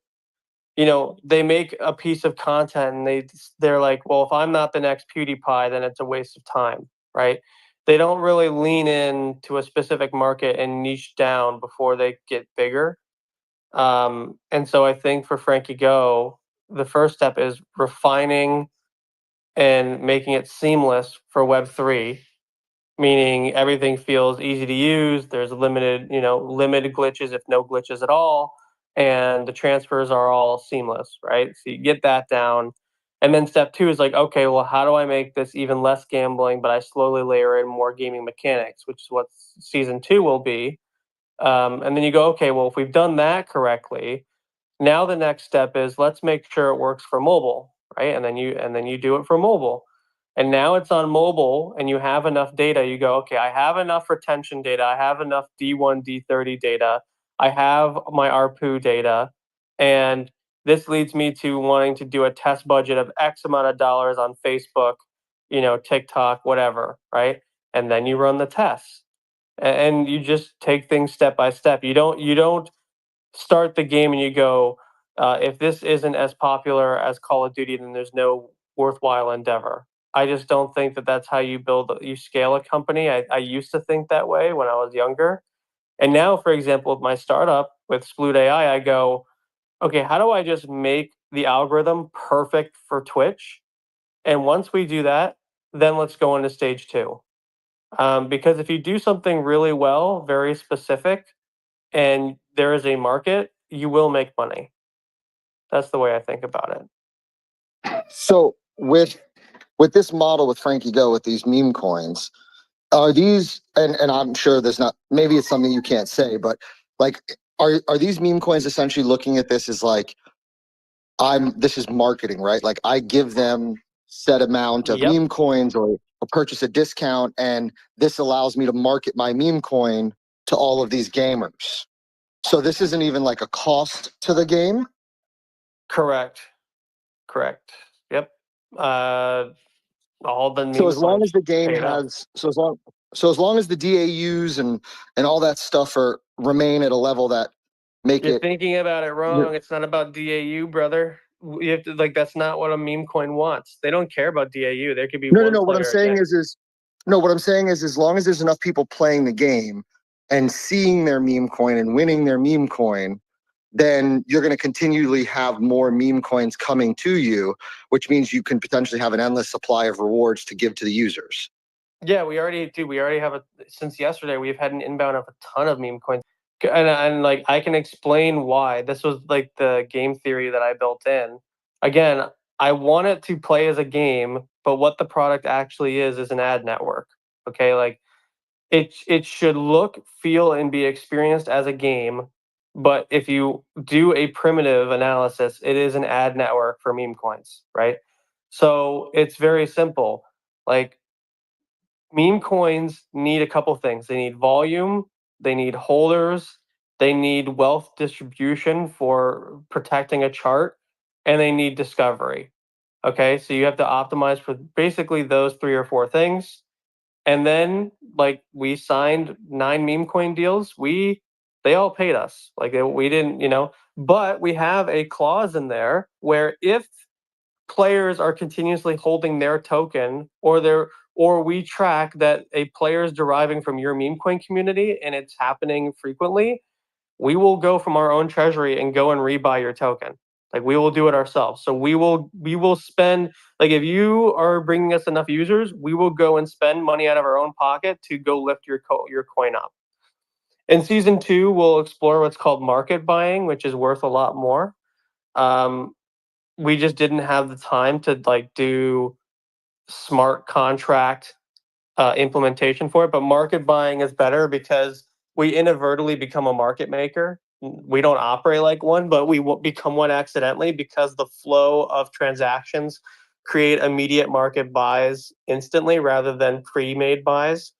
they make a piece of content and they're like, well, if I'm not the next PewDiePie, then it's a waste of time, right? They don't really lean in to a specific market and niche down before they get bigger. And so I think for FrankyGo, the first step is refining and making it seamless for Web3, meaning everything feels easy to use. There's limited glitches, if no glitches at all, and the transfers are all seamless, right? So you get that down. And then step 2 is like, okay, well, how do I make this even less gambling, but I slowly layer in more gaming mechanics, which is what season 2 will be. And then you go, okay, well, if we've done that correctly, now the next step is let's make sure it works for mobile, right? And then you do it for mobile. And now it's on mobile and you have enough data. You go, okay, I have enough retention data. I have enough D1, D30 data. I have my ARPU data. And this leads me to wanting to do a test budget of X amount of dollars on Facebook, TikTok, whatever, right? And then you run the tests. And you just take things step by step. You don't start the game and you go, if this isn't as popular as Call of Duty, then there's no worthwhile endeavor. I just don't think that that's how you scale a company. I used to think that way when I was younger. And now, for example, with my startup with Sploot AI, I go, okay, how do I just make the algorithm perfect for Twitch? And once we do that, then let's go into stage 2. Because if you do something really well, very specific, and there is a market, you will make money. That's the way I think about it. So with this model with FrankyGo, with these meme coins, are these, and I'm sure there's not, maybe it's something you can't say, but like, are these meme coins essentially looking at this as like, this is marketing, right? Like I give them set amount of meme coins or purchase a discount, and this allows me to market my meme coin to all of these gamers. So this isn't even like a cost to the game? Correct. Yep. All the meme So as long coins as the game paid up. has, so as long as the DAUs and all that stuff remain at a level that make You're it. thinking about it wrong. It's not about DAU, brother. You have to, that's not what a meme coin wants. They don't care about DAU. There could be one No. What I'm player saying again. what I'm saying is, as long as there's enough people playing the game and seeing their meme coin and winning their meme coin, then you're going to continually have more meme coins coming to you, which means you can potentially have an endless supply of rewards to give to the users. Yeah, we already do. We already have since yesterday. We've had an inbound of a ton of meme coins, and like I can explain why. This was like the game theory that I built in. Again, I want it to play as a game, but what the product actually is an ad network. Okay, like it should look, feel, and be experienced as a game. But if you do a primitive analysis, it is an ad network for meme coins, right? So it's very simple. Like meme coins need a couple things. They need volume, they need holders, they need wealth distribution for protecting a chart, and they need discovery. Okay, so you have to optimize for basically those 3 or 4 things. And then like we signed 9 meme coin deals. They all paid us. Like we didn't, but we have a clause in there where if players are continuously holding their token or we track that a player is deriving from your meme coin community and it's happening frequently, we will go from our own treasury and go and rebuy your token. Like we will do it ourselves. So we will spend, like if you are bringing us enough users, we will go and spend money out of our own pocket to go lift your coin up. In season 2, we'll explore what's called market buying, which is worth a lot more. We just didn't have the time to like do smart contract implementation for it. But market buying is better because we inadvertently become a market maker. We don't operate like one, but we become one accidentally because the flow of transactions create immediate market buys instantly rather than pre-made buys.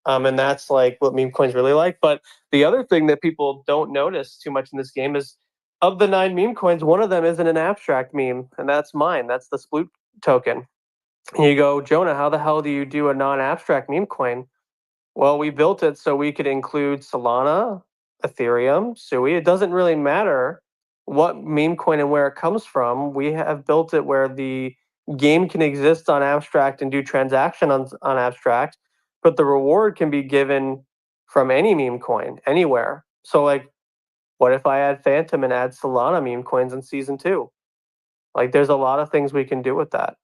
And that's like what meme coins really like. But the other thing that people don't notice too much in this game is of the 9 meme coins, one of them isn't an abstract meme, and that's mine. That's the Sploot token. And you go, Jonah, how the hell do you do a non-abstract meme coin? Well, we built it so we could include Solana, Ethereum, Sui. It doesn't really matter what meme coin and where it comes from, we have built it where the game can exist on abstract and do transaction on abstract, but the reward can be given from any meme coin anywhere. So like, what if I add Phantom and add Solana meme coins in season 2? Like, there's a lot of things we can do with that.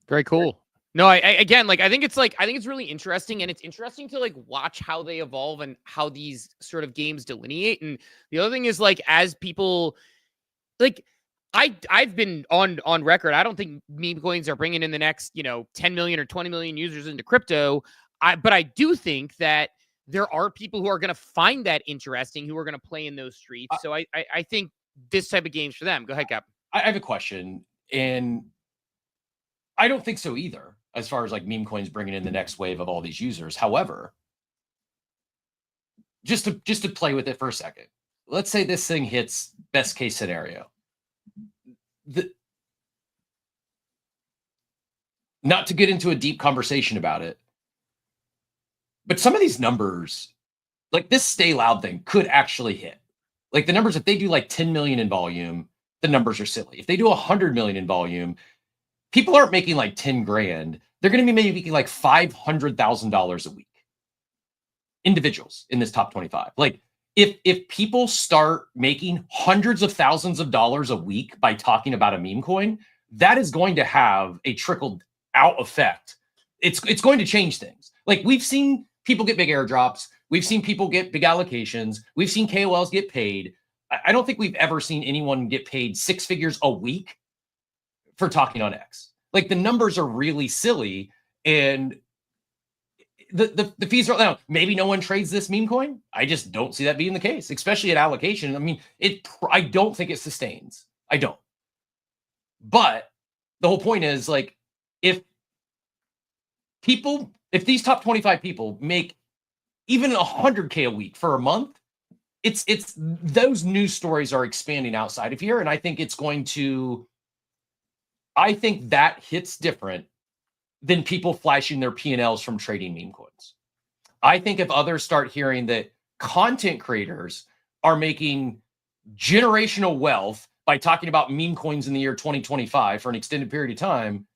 Very cool. No, I again, like, I think it's really interesting, and it's interesting to like watch how they evolve and how these sort of games delineate. And the other thing is, like, as people like, I've been on record, I don't think meme coins are bringing in the next 10 million or 20 million users into crypto. But I do think that there are people who are going to find that interesting, who are going to play in those streets. So I think this type of games for them. Go ahead, Cap. I have a question, and I don't think so either, as far as like meme coins bringing in the next wave of all these users. However, just to play with it for a second, let's say this thing hits best case scenario. Not to get into a deep conversation about it, but some of these numbers, like this Stay Loud thing, could actually hit. Like the numbers, if they do like 10 million in volume, the numbers are silly. If they do 100 million in volume, people aren't making like 10 grand. They're going to be maybe making like $500,000 a week. Individuals in this top 25. Like if people start making hundreds of thousands of dollars a week by talking about a meme coin, that is going to have a trickled out effect. It's going to change things. Like we've seen people get big airdrops. We've seen people get big allocations. We've seen KOLs get paid. I don't think we've ever seen anyone get paid 6 figures a week for talking on X. Like the numbers are really silly, and the fees are down. Maybe no one trades this meme coin. I just don't see that being the case, especially at allocation. I mean, I don't think it sustains. I don't. But the whole point is, like, if these top 25 people make even 100K a week for a month, it's those news stories are expanding outside of here, and I think that hits different than people flashing their P&Ls from trading meme coins. I think if others start hearing that content creators are making generational wealth by talking about meme coins in the year 2025 for an extended period of time,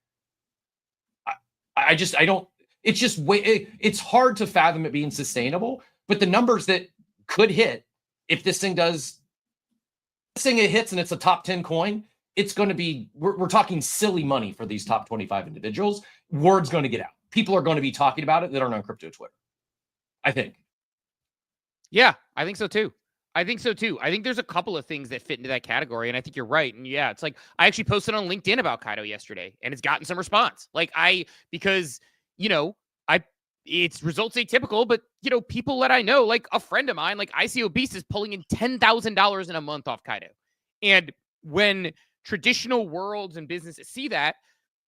it's hard to fathom it being sustainable. But the numbers that could hit, if this thing it hits and it's a top 10 coin, it's going to be, we're talking silly money for these top 25 individuals. Word's going to get out. People are going to be talking about it that aren't on crypto Twitter, I think. Yeah, I think so too. I think there's a couple of things that fit into that category, and I think you're right. And yeah, it's like, I actually posted on LinkedIn about Kaido yesterday, and it's gotten some response. Like because it's results atypical, but people that I know, like a friend of mine, like ICO Beast, is pulling in $10,000 in a month off Kaido. And when traditional worlds and businesses see that,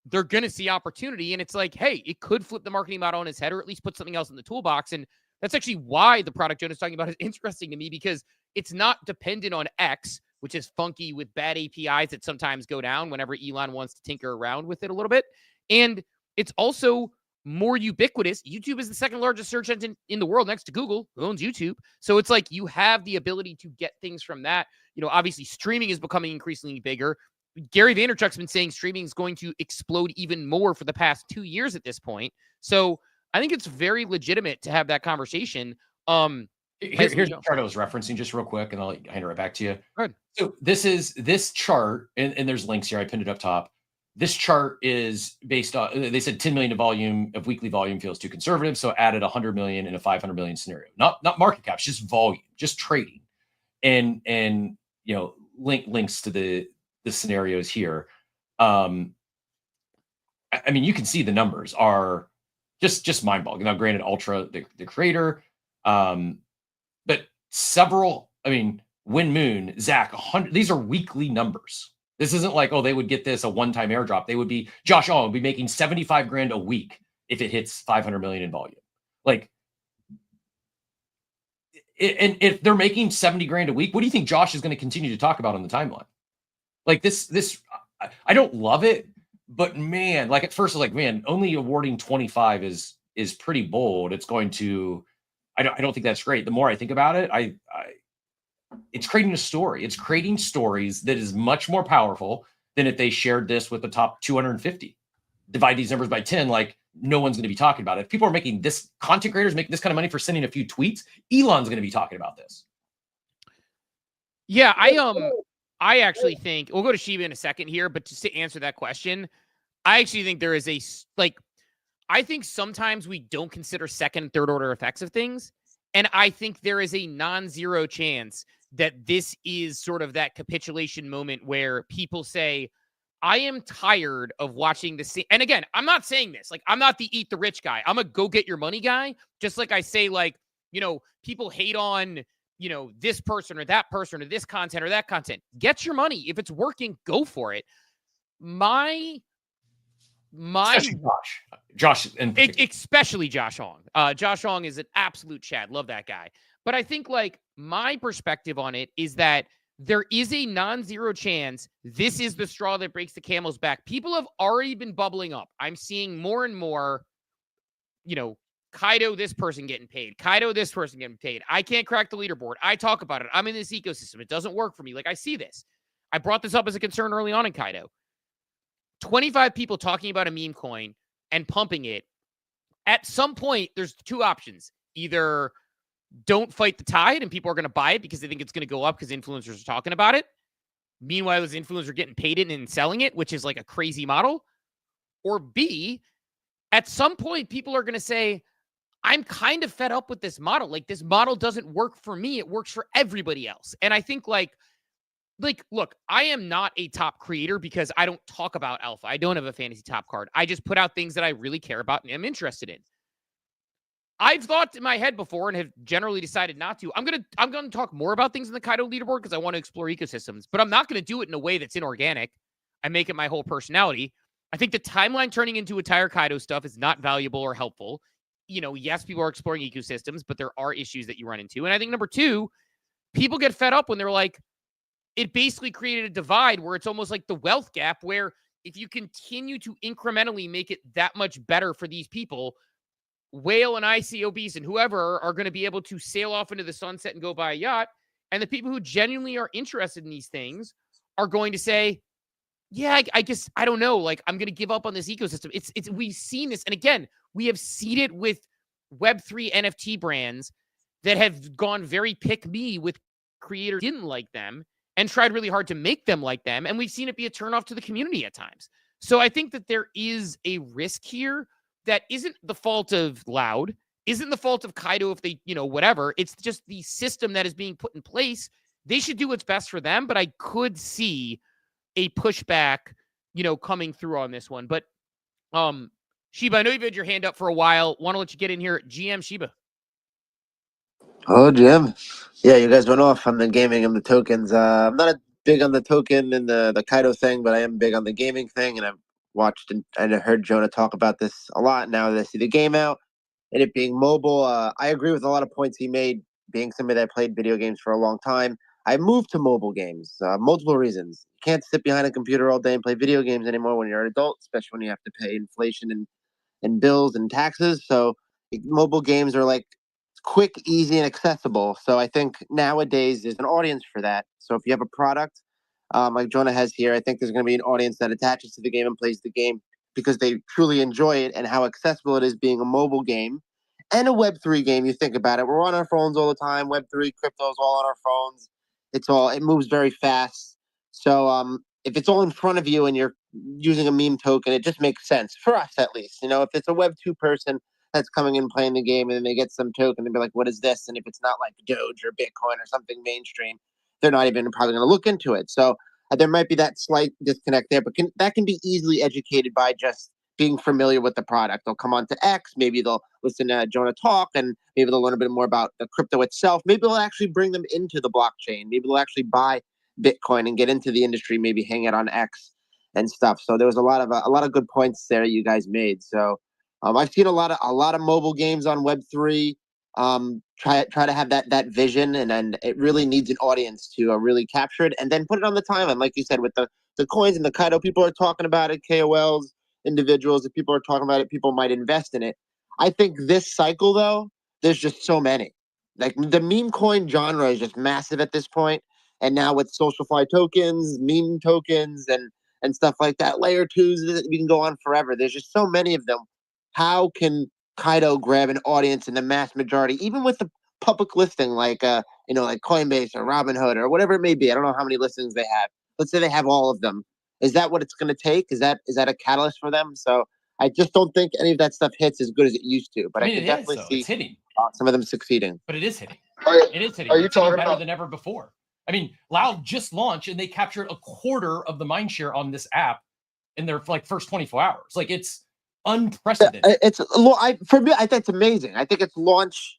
they're going to see opportunity. And it's like, hey, it could flip the marketing model on its head, or at least put something else in the toolbox. And that's actually why the product Jonah's talking about is interesting to me, because it's not dependent on X, which is funky with bad APIs that sometimes go down whenever Elon wants to tinker around with it a little bit. And it's also more ubiquitous. YouTube is the second largest search engine in the world next to Google, who owns YouTube. So it's like you have the ability to get things from that. Obviously streaming is becoming increasingly bigger. Gary Vaynerchuk's been saying streaming is going to explode even more for the past 2 years at this point. So I think it's very legitimate to have that conversation. Here's the chart I was referencing just real quick, and I'll hand it right back to you. Good. So this chart, and there's links here. I pinned it up top. This chart is based on, they said 10 million of weekly volume feels too conservative, so added 100 million in a 500 million scenario. Not market caps, just volume, just trading, and links to the scenarios here. I mean, you can see the numbers are just mind-boggling. Now, granted, Ultra, the creator, but several. I mean, Win Moon, Zach, 100. These are weekly numbers. This isn't like, they would get this a one-time airdrop. They would be, Josh Allen would be making 75 grand a week if it hits 500 million in volume. Like, and if they're making 70 grand a week, what do you think Josh is going to continue to talk about on the timeline? Like this, I don't love it, but man, like at first I was like, man, only awarding 25 is pretty bold. It's going to, I don't think that's great. The more I think about it, it's creating a story. It's creating stories that is much more powerful than if they shared this with the top 250. Divide these numbers by 10, like no one's going to be talking about it. If people are making this, content creators making this kind of money for sending a few tweets, Elon's going to be talking about this. Yeah, I actually think we'll go to Shiba in a second here, but just to answer that question, I actually think there is I think sometimes we don't consider second and third order effects of things. And I think there is a non-zero chance that this is sort of that capitulation moment where people say, I am tired of watching this. And again, I'm not saying this. Like, I'm not the eat the rich guy. I'm a go get your money guy. Just like I say, like, people hate on, this person or that person or this content or that content. Get your money. If it's working, go for it. Especially Josh, and especially Josh Hong. Josh Hong is an absolute Chad. Love that guy. But I think like my perspective on it is that there is a non-zero chance this is the straw that breaks the camel's back. People have already been bubbling up. I'm seeing more and more, Kaido, this person getting paid. Kaido, this person getting paid. I can't crack the leaderboard. I talk about it. I'm in this ecosystem. It doesn't work for me. Like, I see this. I brought this up as a concern early on in Kaido. 25 people talking about a meme coin and pumping it. At some point, there's two options. Either don't fight the tide and people are going to buy it because they think it's going to go up because influencers are talking about it. Meanwhile, those influencers are getting paid it and selling it, which is like a crazy model. Or B, at some point, people are going to say, I'm kind of fed up with this model. Like, this model doesn't work for me. It works for everybody else. And I think like, look, I am not a top creator because I don't talk about alpha. I don't have a fantasy top card. I just put out things that I really care about and am interested in. I've thought in my head before and have generally decided not to. I'm gonna talk more about things in the Kaido leaderboard because I want to explore ecosystems, but I'm not going to do it in a way that's inorganic. I make it my whole personality. I think the timeline turning into entire Kaido stuff is not valuable or helpful. Yes, people are exploring ecosystems, but there are issues that you run into. And I think number two, people get fed up when they're like, it basically created a divide where it's almost like the wealth gap, where if you continue to incrementally make it that much better for these people, Whale and ICOBs and whoever are going to be able to sail off into the sunset and go buy a yacht. And the people who genuinely are interested in these things are going to say, yeah, I guess, I don't know. Like, I'm going to give up on this ecosystem. It's we've seen this. And again, we have seen it with Web3 NFT brands that have gone very pick me with creators who didn't like them and tried really hard to make them like them. And we've seen it be a turnoff to the community at times. So I think that there is a risk here that isn't the fault of Loud, isn't the fault of Kaido if they, whatever. It's just the system that is being put in place. They should do what's best for them, but I could see a pushback, coming through on this one. But Shiba, I know you've had your hand up for a while. Want to let you get in here. GM Shiba. Oh, Jim. Yeah, you guys went off on the gaming and the tokens. I'm not big on the token and the Kaido thing, but I am big on the gaming thing. And I've watched and heard Jonah talk about this a lot now that I see the game out and it being mobile. I agree with a lot of points he made, being somebody that played video games for a long time. I moved to mobile games, multiple reasons. You can't sit behind a computer all day and play video games anymore when you're an adult, especially when you have to pay inflation and bills and taxes. So mobile games are like quick, easy, and accessible. So I think nowadays there's an audience for that. So if you have a product like Jonah has here, I think there's going to be an audience that attaches to the game and plays the game because they truly enjoy it and how accessible it is being a mobile game and a Web3 game. You think about it, we're on our phones all the time. Web3, crypto's all on our phones. It moves very fast. So if it's all in front of you and you're using a meme token, it just makes sense for us, at least. If it's a Web2 person that's coming in playing the game and then they get some token, they'll be like, what is this? And if it's not like Doge or Bitcoin or something mainstream, they're not even probably going to look into it. So there might be that slight disconnect there, but that can be easily educated by just being familiar with the product. They'll come on to X, maybe they'll listen to Jonah talk, and maybe they'll learn a bit more about the crypto itself. Maybe they'll actually bring them into the blockchain. Maybe they'll actually buy Bitcoin and get into the industry, maybe hang out on X and stuff. So there was a lot of good points there you guys made. So I've seen a lot of mobile games on Web3. Try to have that vision, and then it really needs an audience to really capture it and then put it on the timeline. Like you said, with the coins and the Kaido, people are talking about it, KOLs, individuals, if people are talking about it, people might invest in it. I think this cycle, though, there's just so many. Like the meme coin genre is just massive at this point. And now with SocialFi tokens, meme tokens, and stuff like that, layer twos, we can go on forever. There's just so many of them. How can Kaido grab an audience in the mass majority, even with the public listing like like Coinbase or Robinhood or whatever it may be? I don't know how many listings they have. Let's say they have all of them. Is that what it's going to take? Is that a catalyst for them? So I just don't think any of that stuff hits as good as it used to. But I can definitely see it's hitting. Some of them succeeding. But it is hitting. It is hitting. Are you it's hitting talking better about than ever before? I mean, Loud just launched and they captured a quarter of the mind share on this app in their first 24 hours. Like, it's unprecedented. For me, I think it's amazing. I think it's launch.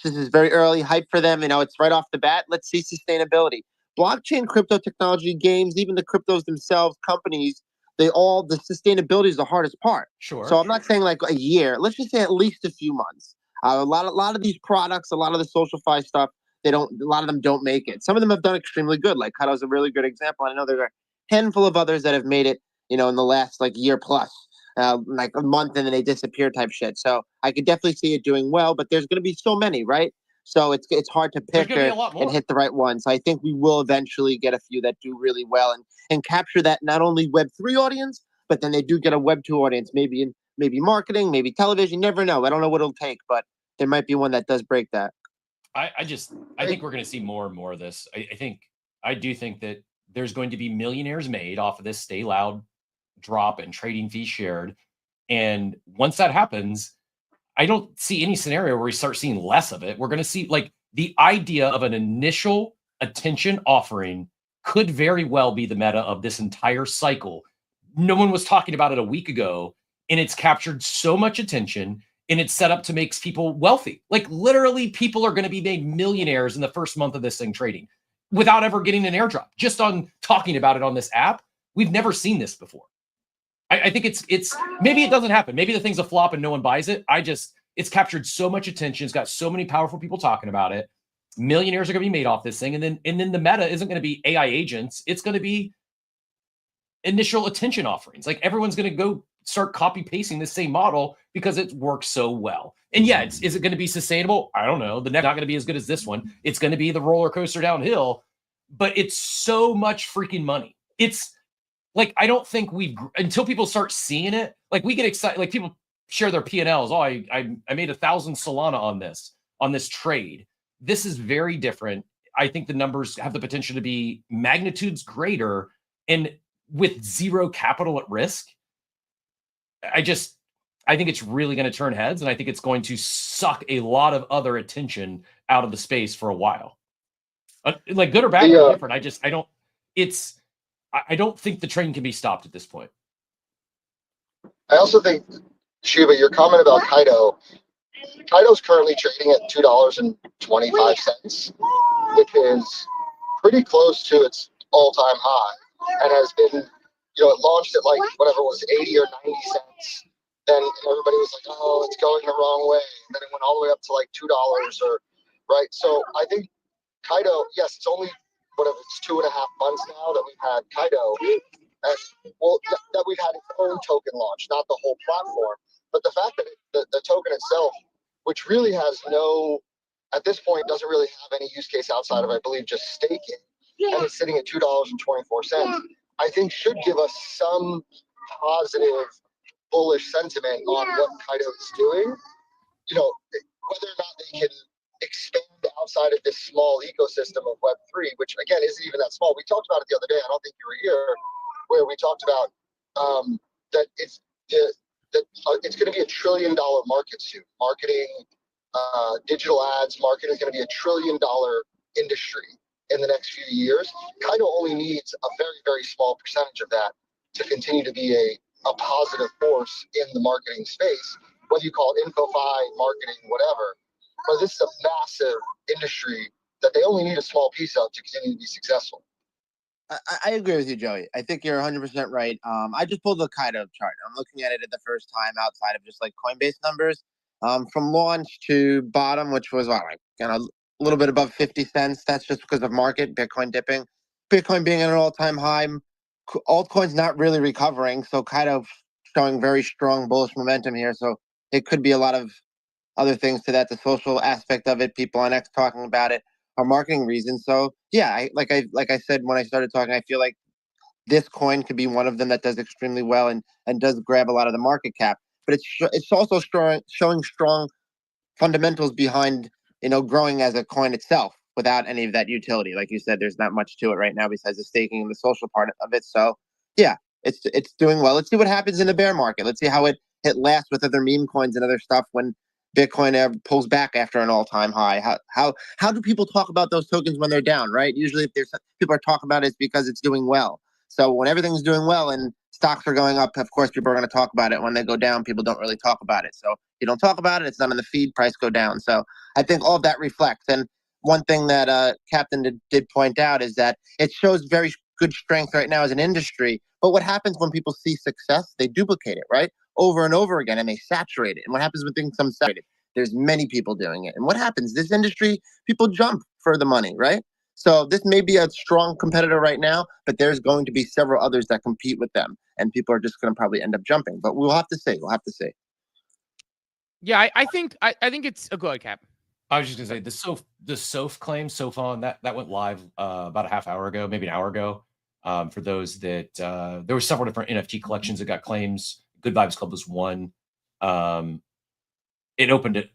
This is very early hype for them. It's right off the bat. Let's see sustainability. Blockchain, crypto technology, games, even the cryptos themselves, companies, the sustainability is the hardest part. Sure. So I'm not saying like a year. Let's just say at least a few months. A lot of these products, a lot of the SocialFi stuff, a lot of them don't make it. Some of them have done extremely good. Like Kaido's a really good example. I know there are a handful of others that have made it, in the last year plus, like a month, and then they disappear type shit. So I could definitely see it doing well, but there's going to be so many, right? So it's hard to pick and hit the right one. So I think we will eventually get a few that do really well and capture that not only Web3 audience, but then they do get a Web2 audience, maybe marketing, maybe television. You never know. I don't know what it'll take, but there might be one that does break that. I think we're going to see more and more of this. I do think that there's going to be millionaires made off of this Stay Loud drop and trading fees shared. And once that happens, I don't see any scenario where we start seeing less of it. We're going to see the idea of an initial attention offering could very well be the meta of this entire cycle. No one was talking about it a week ago, and it's captured so much attention, and it's set up to make people wealthy. Literally, people are going to be made millionaires in the first month of this thing trading without ever getting an airdrop. Just on talking about it on this app, we've never seen this before. I think it's maybe it doesn't happen. Maybe the thing's a flop and no one buys it. It's captured so much attention. It's got so many powerful people talking about it. Millionaires are going to be made off this thing. And then the meta isn't going to be AI agents. It's going to be initial attention offerings. Everyone's going to go start copy pasting the same model because it works so well. And yeah, is it going to be sustainable? I don't know. The next not going to be as good as this one. It's going to be the roller coaster downhill, but it's so much freaking money. It's I don't think until people start seeing it, we get excited, people share their P&Ls. Oh, I made 1,000 Solana on this trade. This is very different. I think the numbers have the potential to be magnitudes greater, and with zero capital at risk. I think it's really going to turn heads, and I think it's going to suck a lot of other attention out of the space for a while. Good or bad or different. I don't think the train can be stopped at this point. I also think, Shiva, your comment about Kaido's currently trading at $2.25, which is pretty close to its all-time high, and has been, it launched at whatever it was, 80 or 90 cents. Then everybody was like, oh, it's going the wrong way. And then it went all the way up to $2 right? So I think Kaido, yes, it's only, it's 2.5 months now that we've had Kaido, that we've had its own token launch, not the whole platform. But the fact that the token itself, which really has at this point, doesn't really have any use case outside of, I believe, just staking, and it's sitting at $2.24, I think should give us some positive, bullish sentiment on what Kaido is doing. Whether or not they can expand outside of this small ecosystem of Web3, which again isn't even that small. We talked about it the other day. I don't think you were here, where we talked about that it's going to be $1 trillion market soon. Marketing, digital ads, marketing is going to be $1 trillion industry in the next few years. Kaido only needs a very, very small percentage of that to continue to be a positive force in the marketing space, whether you call it InfoFi, marketing, whatever. But this is a massive industry that they only need a small piece of to continue to be successful. I agree with you, Joey. I think you're 100% right. I just pulled the Kaido chart. I'm looking at it at the first time outside of just Coinbase numbers. From launch to bottom, which was a little bit above 50 cents. That's just because of market, Bitcoin dipping. Bitcoin being at an all-time high. Altcoins not really recovering. So Kaido showing very strong bullish momentum here. So it could be a lot of other things to that, the social aspect of it, people on X talking about it, are marketing reasons. So yeah, like I said when I started talking, I feel like this coin could be one of them that does extremely well and does grab a lot of the market cap. But it's also showing strong fundamentals behind, growing as a coin itself without any of that utility. Like you said, there's not much to it right now besides the staking and the social part of it. So yeah, it's doing well. Let's see what happens in the bear market. Let's see how it lasts with other meme coins and other stuff when Bitcoin pulls back after an all-time high. How do people talk about those tokens when they're down, right? Usually if there's people are talking about it, it's because it's doing well. So when everything's doing well and stocks are going up, of course, people are going to talk about it. When they go down, people don't really talk about it. So you don't talk about it, it's not in the feed, price go down. So I think all of that reflects. And one thing that Captain did point out is that it shows very good strength right now as an industry. But what happens when people see success? They duplicate it, right? Over and over again, and they saturate it. And what happens when things become saturated? There's many people doing it. And what happens? This industry, people jump for the money, right? So this may be a strong competitor right now, but there's going to be several others that compete with them. And people are just going to probably end up jumping. But we'll have to see. We'll have to see. Yeah, I think it's a good cap. I was just gonna say the Soph claim, Sophon, that went live about a half hour ago, maybe an hour ago. For those that there were several different NFT collections that got claims. Good Vibes Club was one. It opened at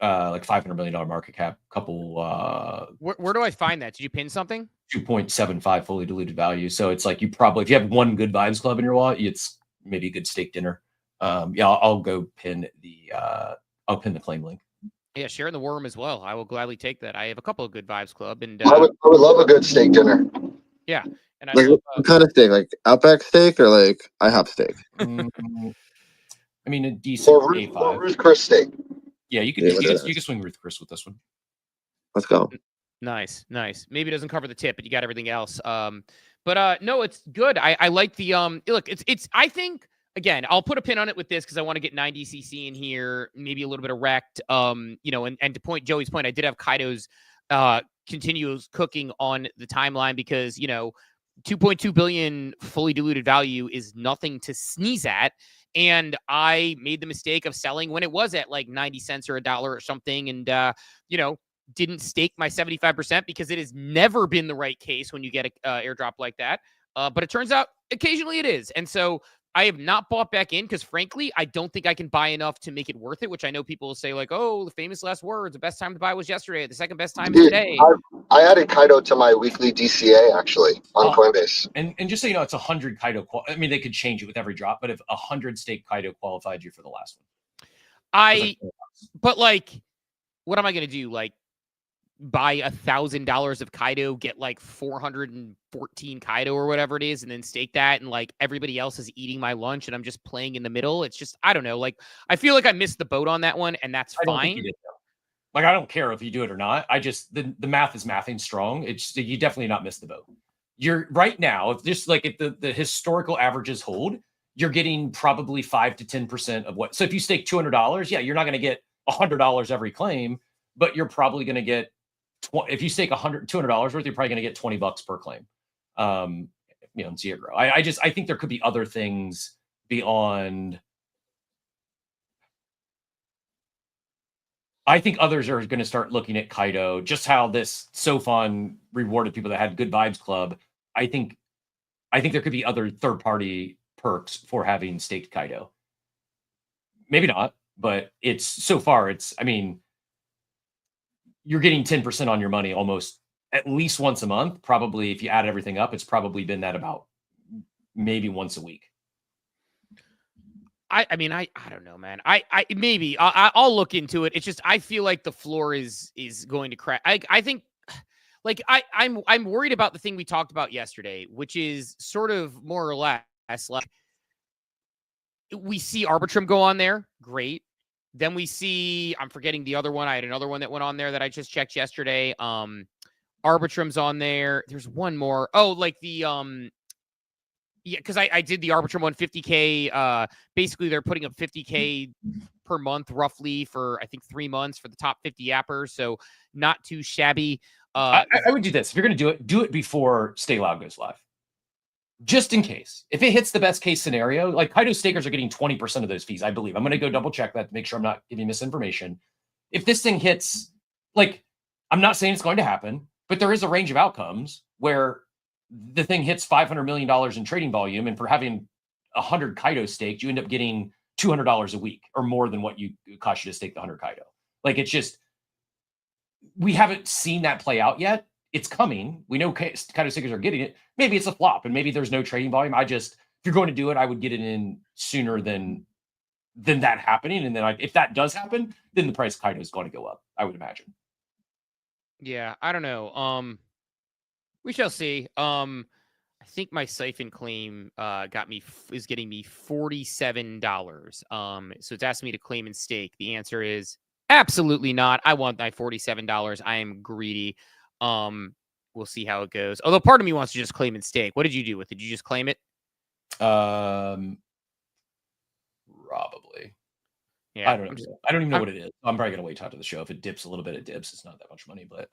like $500 million market cap. Couple. Where do I find that? Did you pin something? 2.75 fully diluted value. So it's like you probably, if you have one Good Vibes Club in your wallet, it's maybe a good steak dinner. Yeah, I'll go pin the claim link. Yeah, share in the war room as well. I will gladly take that. I have a couple of Good Vibes Club, and I would love a good steak dinner. Yeah, and I like love, what kind of steak? Like Outback steak or like IHOP steak? I mean, a decent Or Ruth Chris steak. Yeah, you could you can swing Ruth Chris with this one. Let's go. Nice. Maybe it doesn't cover the tip, but you got everything else. But no, it's good. I like the look. It's I think. Again, I'll put a pin on it with this because I want to get 90cc in here, maybe a little bit of wrecked. And to Joey's point, I did have Kaido's continuous cooking on the timeline because 2.2 billion fully diluted value is nothing to sneeze at. And I made the mistake of selling when it was at like 90 cents or $1 or something, and didn't stake my 75% because it has never been the right case when you get an airdrop like that. But it turns out occasionally it is, and so I have not bought back in because, frankly, I don't think I can buy enough to make it worth it, which I know people will say, like, oh, the famous last words, the best time to buy was yesterday. The second best time is today. I added Kaido to my weekly DCA, actually, on Coinbase. And just so you know, it's 100 Kaido. I mean, they could change it with every drop, but if 100 stake Kaido qualified you for the last one. But, like, what am I going to do? Like, buy $1,000 of Kaido, get like 414 Kaido or whatever it is, and then stake that, and like everybody else is eating my lunch and I'm just playing in the middle. It's just, I don't know. Like, I feel like I missed the boat on that one, and that's fine. Like, I don't care if you do it or not. I just the math is mathing strong. It's you definitely not missed the boat. You're right now, if the historical averages hold, you're getting probably 5 to 10% of what. So if you stake $200, yeah, you're not going to get $100 every claim, but you're probably going to get if you stake $200 worth, you're probably going to get $20 per claim. In zero. I think there could be other things beyond. I think others are going to start looking at Kaido, just how this Sophon rewarded people that had Good Vibes Club. I think there could be other third-party perks for having staked Kaido. Maybe not, but you're getting 10% on your money almost at least once a month. Probably if you add everything up, it's probably been that about maybe once a week. I don't know, man. I'll look into it. It's just, I feel like the floor is going to crack. I think like I'm worried about the thing we talked about yesterday, which is sort of more or less like we see Arbitrum go on there. Great. Then we see, I'm forgetting the other one. I had another one that went on there that I just checked yesterday. Arbitrum's on there. There's one more. Oh, like the, because I did the Arbitrum 150K. Basically, they're putting up 50K per month roughly for, I think, 3 months for the top 50 appers. So not too shabby. I would do this. If you're going to do it before Stay Loud goes live. Just in case. If it hits the best case scenario, like Kaido stakers are getting 20% of those fees, I believe. I'm going to go double check that to make sure I'm not giving misinformation. if this thing hits, like, I'm not saying it's going to happen, but there is a range of outcomes where the thing hits $500 million in trading volume, and for having 100 Kaido staked, you end up getting $200 a week or more than what you cost you to stake the 100 Kaido. Like, it's just, we haven't seen that play out yet. It's coming. We know Kaido stakers are getting it. Maybe it's a flop, and maybe there's no trading volume. If you're going to do it, I would get it in sooner than that happening. And then if that does happen, then the price of Kaido is going to go up, I would imagine. Yeah, I don't know. We shall see. I think my siphon claim is getting me $47. So it's asking me to claim and stake. The answer is absolutely not. I want my $47. I am greedy. We'll see how it goes. Although part of me wants to just claim and stake. What did you do with it? Did you just claim it? Probably. Yeah, I don't know. I don't even know what it is. I'm probably gonna wait till after the show. If it dips a little bit, it dips. It's not that much money, but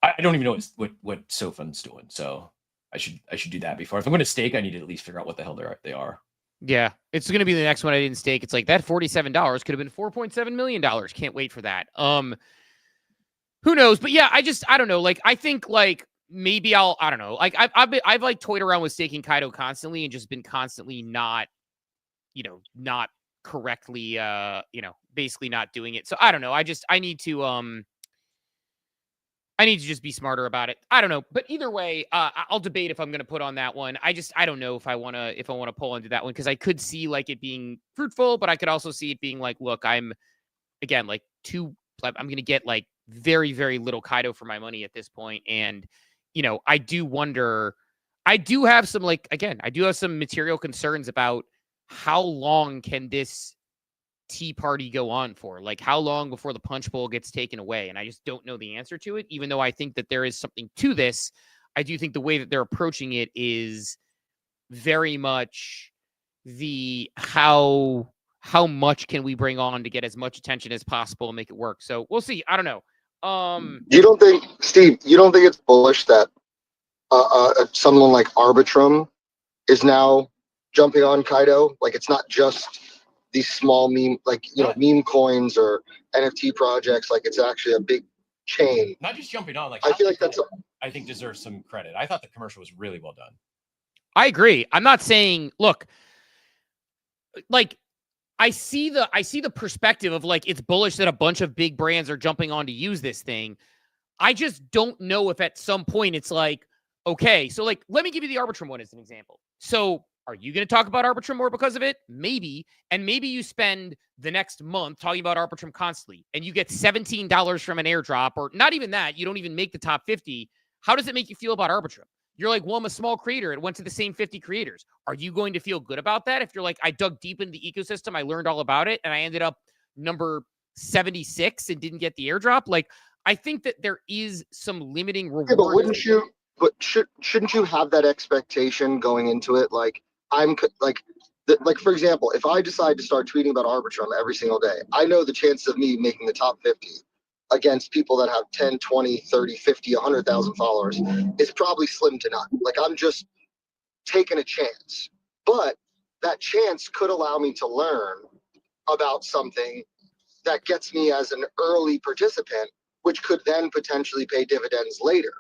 I don't even know what Sophon's doing. So I should do that before. If I'm going to stake, I need to at least figure out what the hell they are. Yeah, it's going to be the next one I didn't stake. It's like that $47 could have been $4.7 million. Can't wait for that. Who knows? But yeah, I don't know. Like, I think like maybe I don't know. Like I've like toyed around with staking Kaido constantly and just been constantly not correctly, basically not doing it. So I don't know. I need to just be smarter about it. I don't know. But either way, I'll debate if I'm going to put on that one. I don't know if I want to pull into that one, because I could see like it being fruitful, but I could also see it being like, look, I'm going to get like very, very little Kaido for my money at this point. And, I do wonder, I do have some material concerns about how long can this tea party go on for? Like, how long before the punch bowl gets taken away? And I just don't know the answer to it. Even though I think that there is something to this, I do think the way that they're approaching it is very much the how much can we bring on to get as much attention as possible and make it work. So we'll see. I don't know. You don't think, Steve, it's bullish that someone like Arbitrum is now jumping on Kaido? Like, it's not just these small meme coins or NFT projects. Like, it's actually a big chain. Not just jumping on. Like, I feel like I think deserves some credit. I thought the commercial was really well done. I agree. I'm not saying, look, like, I see the perspective of like, it's bullish that a bunch of big brands are jumping on to use this thing. I just don't know if at some point it's like, okay, so like, let me give you the Arbitrum one as an example. So are you going to talk about Arbitrum more because of it? Maybe. And maybe you spend the next month talking about Arbitrum constantly and you get $17 from an airdrop, or not even that. You don't even make the top 50. How does it make you feel about Arbitrum? You're like, well, I'm a small creator. It went to the same 50 creators. Are you going to feel good about that? If you're like, I dug deep into the ecosystem, I learned all about it, and I ended up number 76 and didn't get the airdrop. Like, I think that there is some limiting reward. Yeah, but shouldn't you have that expectation going into it? Like, for example, if I decide to start tweeting about Arbitrum every single day, I know the chances of me making the top 50 against people that have 10, 20, 30, 50, 100,000 followers is probably slim to none. Like, I'm just taking a chance. But that chance could allow me to learn about something that gets me as an early participant, which could then potentially pay dividends later.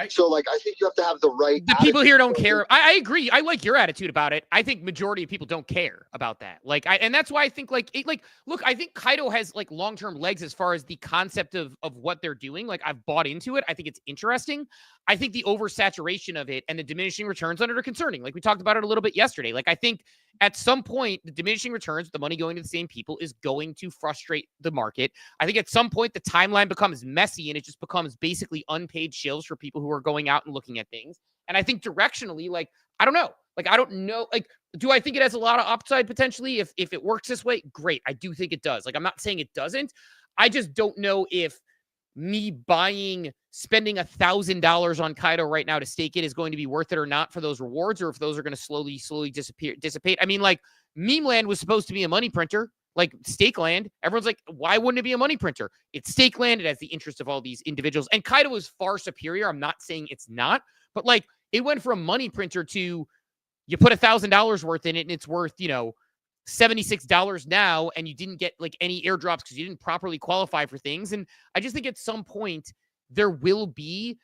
So, like, I think you have to have the right. The people here don't care. I agree. I like your attitude about it. I think majority of people don't care about that. Like, and that's why I think look, I think Kaido has like long-term legs as far as the concept of what they're doing. Like, I've bought into it. I think it's interesting. I think the oversaturation of it and the diminishing returns on it are concerning. Like, we talked about it a little bit yesterday. Like, I think at some point, the diminishing returns, the money going to the same people, is going to frustrate the market. I think at some point, the timeline becomes messy and it just becomes basically unpaid shills for people who are going out and looking at things. And I think directionally, like, I don't know. Like, I don't know. Like, do I think it has a lot of upside potentially? If it works this way, great. I do think it does. Like, I'm not saying it doesn't. I just don't know if me spending $1,000 on Kaido right now to stake it is going to be worth it or not for those rewards, or if those are going to slowly dissipate. I mean, like, Meme Land was supposed to be a money printer, like Stake Land. Everyone's like, why wouldn't it be a money printer? It's Stake Land. It has the interest of all these individuals, and Kaido is far superior. I'm not saying it's not, but like, it went from money printer to you put $1,000 worth in it and it's worth, $76 now and you didn't get like any airdrops because you didn't properly qualify for things. And I just think at some point there will be,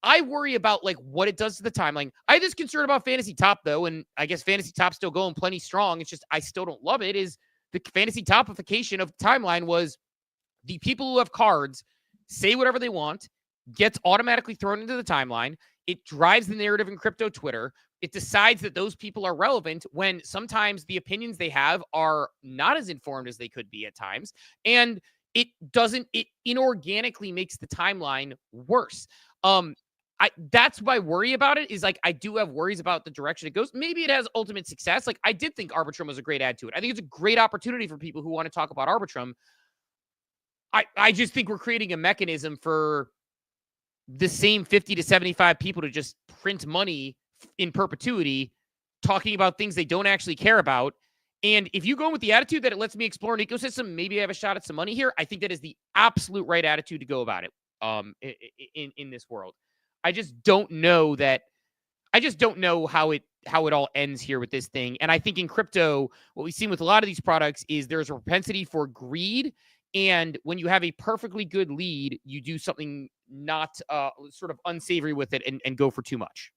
I worry about like what it does to the timeline. I have this concern about Fantasy Top though, and I guess Fantasy Top's still going plenty strong. It's just I still don't love it. Is the Fantasy Topification of the timeline was the people who have cards say whatever they want, gets automatically thrown into the timeline. It drives the narrative in crypto Twitter. It decides that those people are relevant when sometimes the opinions they have are not as informed as they could be at times. And it inorganically makes the timeline worse. That's my worry about it, is like, I do have worries about the direction it goes. Maybe it has ultimate success. Like, I did think Arbitrum was a great add to it. I think it's a great opportunity for people who want to talk about Arbitrum. I just think we're creating a mechanism for the same 50 to 75 people to just print money in perpetuity, talking about things they don't actually care about. And if you go with the attitude that it lets me explore an ecosystem, maybe I have a shot at some money here, I think that is the absolute right attitude to go about it in this world. I just don't know how it all ends here with this thing. And I think in crypto, what we've seen with a lot of these products is there's a propensity for greed. And when you have a perfectly good lead, you do something not sort of unsavory with it and go for too much.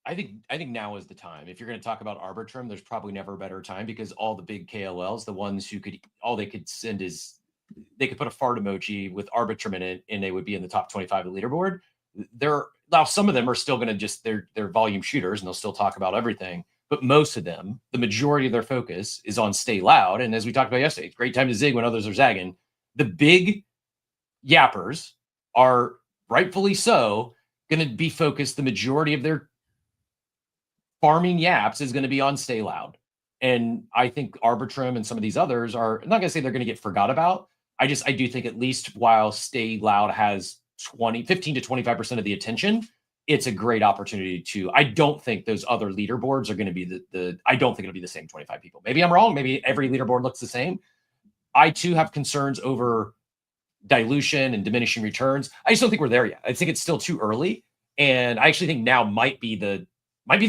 I think now is the time. If you're going to talk about Arbitrum, there's probably never a better time, because all the big KOLs, the ones who all they could send is they could put a fart emoji with Arbitrum in it, and they would be in the top 25 of the leaderboard. Now some of them are still going to they're volume shooters, and they'll still talk about everything. But most of them, the majority of their focus is on stay loud. And as we talked about yesterday, great time to zig when others are zagging. The big yappers are rightfully so going to be focused. The majority of their farming yaps is going to be on stay loud. And I think Arbitrum and some of these others are, I'm not going to say they're going to get forgot about. I do think at least while stay loud has 15 to 25% of the attention, it's a great opportunity to, I don't think those other leaderboards are going to be I don't think it'll be the same 25 people. Maybe I'm wrong. Maybe every leaderboard looks the same. I too have concerns over dilution and diminishing returns. I just don't think we're there yet. I think it's still too early. And I actually think now might be the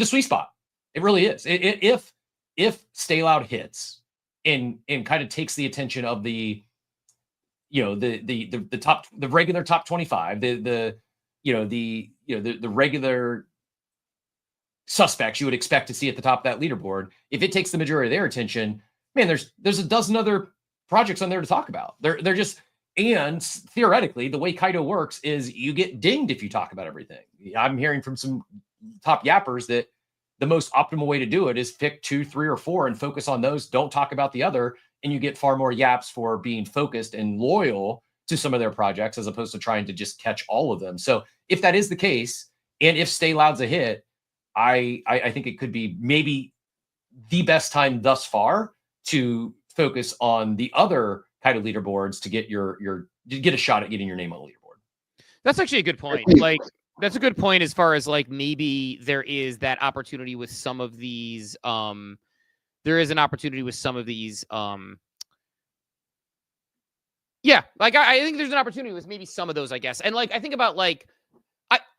sweet spot. It really is. If stay loud hits and kind of takes the attention of the regular top 25, the regular suspects you would expect to see at the top of that leaderboard, if it takes the majority of their attention, man, there's a dozen other projects on there to talk about. They're just, and theoretically, the way Kaido works is you get dinged if you talk about everything. I'm hearing from some top yappers that the most optimal way to do it is pick 2, 3, or 4 and focus on those. Don't talk about the other, and you get far more yaps for being focused and loyal to some of their projects as opposed to trying to just catch all of them. So if that is the case, and if Stay Loud's a hit, I think it could be maybe the best time thus far to focus on the other kind of leaderboards to get get a shot at getting your name on the leaderboard. That's actually a good point. Like, that's a good point as far as like maybe there is that opportunity with some of these. There is an opportunity with some of these. Yeah, like I think there's an opportunity with maybe some of those, I guess. And like I think about like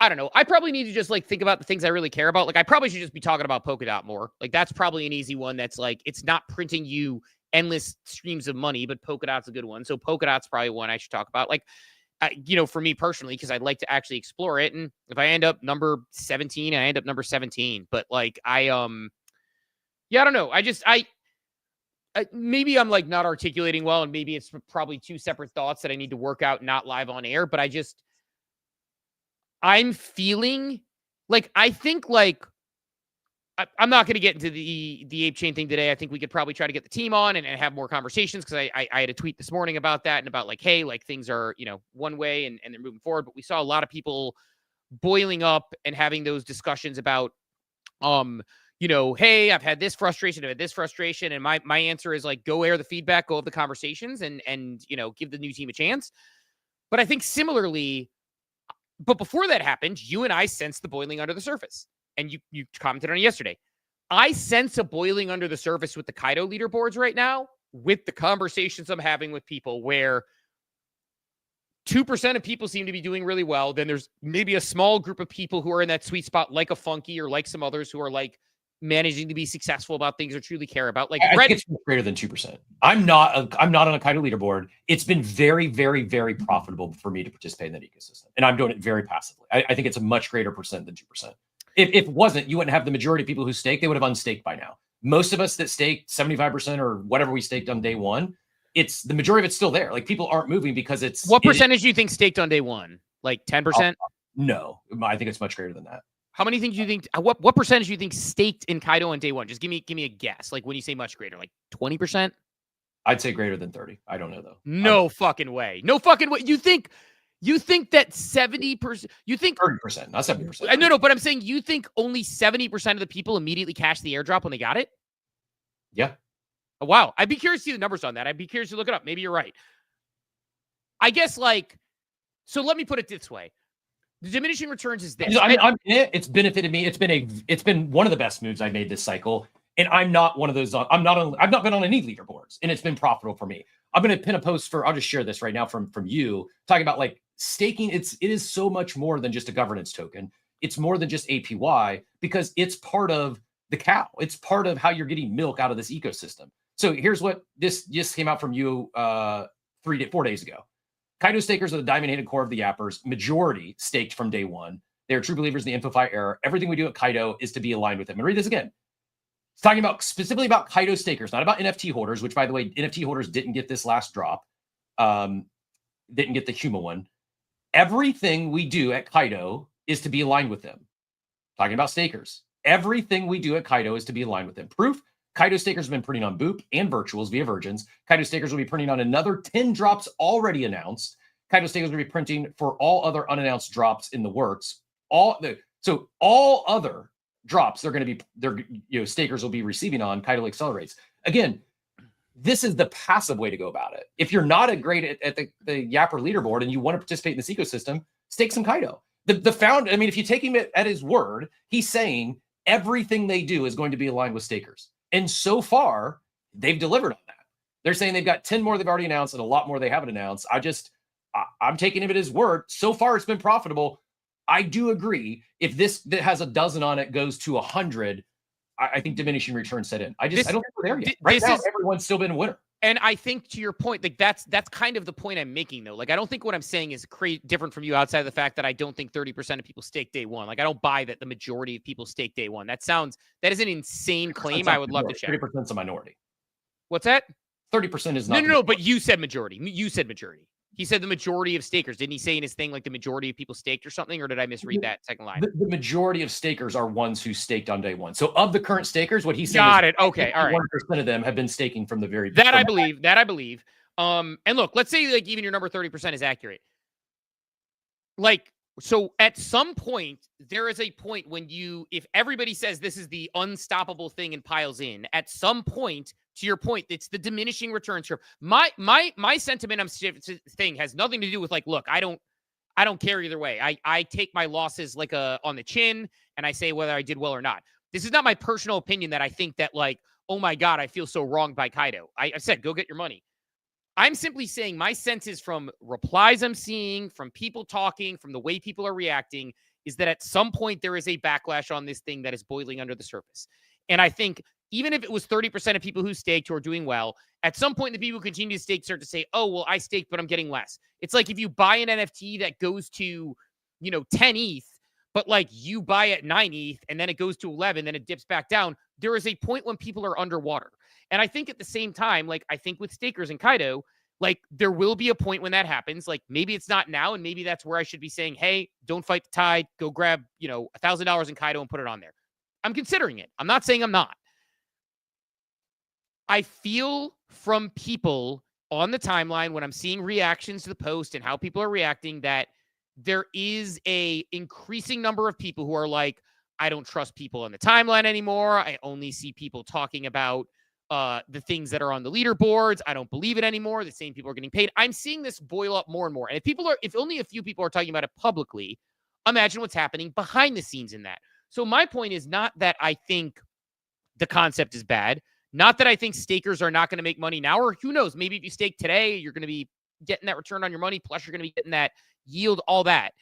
I don't know. I probably need to just like think about the things I really care about. Like I probably should just be talking about Polkadot more. Like that's probably an easy one. That's like it's not printing you endless streams of money, but Polkadot's a good one. So Polkadot's probably one I should talk about. Like. For me personally, because I'd like to actually explore it. And if I end up number 17, I end up number 17. But like, I don't know. Maybe I'm like not articulating well, and maybe it's probably two separate thoughts that I need to work out, not live on air. But I'm feeling like, I think like, I'm not going to get into the ape chain thing today. I think we could probably try to get the team on and have more conversations, because I had a tweet this morning about that and about like, hey, like things are, one way and they're moving forward. But we saw a lot of people boiling up and having those discussions about, hey, I've had this frustration, And my answer is like, go air the feedback, go have the conversations and give the new team a chance. But I think similarly, but before that happened, you and I sensed the boiling under the surface. And you commented on it yesterday. I sense a boiling under the surface with the Kaido leaderboards right now, with the conversations I'm having with people, where 2% of people seem to be doing really well. Then there's maybe a small group of people who are in that sweet spot, like a Funky or like some others who are like managing to be successful about things or truly care about. Like I think it's greater than 2%. I'm not on a Kaido leaderboard. It's been very, very, very profitable for me to participate in that ecosystem, and I'm doing it very passively. I think it's a much greater percent than 2%. If it wasn't, you wouldn't have the majority of people who stake. They would have unstaked by now. Most of us that staked 75% or whatever we staked on day one, it's the majority of it's still there. Like people aren't moving because it's. What percentage do you think staked on day one? Like 10%? No, I think it's much greater than that. How many things do you think? What percentage do you think staked in Kaido on day one? Just give me a guess. Like when you say much greater, like 20%? I'd say greater than 30. I don't know though. No fucking way. No fucking way. You think that 70%? You think 30%, not 70%? No, but I'm saying you think only 70% of the people immediately cashed the airdrop when they got it? Yeah. Oh, wow. I'd be curious to see the numbers on that. I'd be curious to look it up. Maybe you're right. I guess so let me put it this way. The diminishing returns is this. It's benefited me. It's been one of the best moves I made this cycle. And I'm not one of those. I've not been on any leaderboards, and it's been profitable for me. I'm going to pin a post I'll just share this right now from you talking about like staking. It is so much more than just a governance token. It's more than just APY because it's part of the cow. It's part of how you're getting milk out of this ecosystem. So here's what this just came out from you 4 days ago. Kaido stakers are the diamond-handed core of the yappers. Majority staked from day one. They are true believers in the InfoFi era. Everything we do at Kaido is to be aligned with them. And read this again. It's talking about specifically about Kaido stakers, not about NFT holders, which, by the way, NFT holders didn't get this last drop. Didn't get the Huma one. Everything we do at Kaido is to be aligned with them. Talking about stakers. Everything we do at Kaido is to be aligned with them. Proof, Kaido stakers have been printing on Boop and Virtuals via Virgins. Kaido stakers will be printing on another 10 drops already announced. Kaido stakers will be printing for all other unannounced drops in the works. All other drops stakers will be receiving on Kaido accelerates. Again, this is the passive way to go about it. If you're not a great at the Yapper leaderboard and you want to participate in this ecosystem, stake some Kaido. The founder, I mean, if you take him at his word, he's saying everything they do is going to be aligned with stakers. And so far, they've delivered on that. They're saying they've got 10 more they've already announced and a lot more they haven't announced. I'm taking him at his word. So far, it's been profitable. I do agree. If this that has a dozen on it goes to 100, I think diminishing returns set in. I don't think we're there yet. Right now, everyone's still been a winner. And I think to your point, like that's kind of the point I'm making, though. Like, I don't think what I'm saying is different from you outside of the fact that I don't think 30% of people stake day one. Like, I don't buy that the majority of people stake day one. That is an insane claim. I would love to check. 30% is a minority. What's that? 30% is not. No. But you said majority. You said majority. He said the majority of stakers. Didn't he say in his thing like the majority of people staked or something? Or did I misread that second line? The majority of stakers are ones who staked on day one. So of the current stakers, what he said got it. Okay, all right. 1% of them have been staking from the very beginning. That I believe. And look, let's say like even your number 30% is accurate. Like, so at some point, there is a point when if everybody says this is the unstoppable thing and piles in, at some point, to your point, it's the diminishing returns curve. My sentiment on thing has nothing to do with like, look, I don't care either way. I take my losses like on the chin and I say whether I did well or not. This is not my personal opinion that I think that like, oh my God, I feel so wronged by Kaido. I said, go get your money. I'm simply saying my sense is from replies I'm seeing, from people talking, from the way people are reacting, is that at some point there is a backlash on this thing that is boiling under the surface. And I think even if it was 30% of people who staked who are doing well, at some point the people who continue to stake start to say, oh, well, I staked, but I'm getting less. It's like if you buy an NFT that goes to, 10 ETH, but like you buy at 9 ETH and then it goes to 11, then it dips back down. There is a point when people are underwater. And I think at the same time, like I think with stakers and Kaido, like there will be a point when that happens. Like maybe it's not now. And maybe that's where I should be saying, hey, don't fight the tide. Go grab, $1,000 in Kaido and put it on there. I'm considering it. I'm not saying I'm not. I feel from people on the timeline when I'm seeing reactions to the post and how people are reacting that there is a increasing number of people who are like, I don't trust people on the timeline anymore. I only see people talking about the things that are on the leaderboards. I don't believe it anymore. The same people are getting paid. I'm seeing this boil up more and more. And if only a few people are talking about it publicly, imagine what's happening behind the scenes in that. So my point is not that I think the concept is bad. Not that I think stakers are not going to make money now, or who knows, maybe if you stake today, you're going to be getting that return on your money, plus you're going to be getting that yield, all that.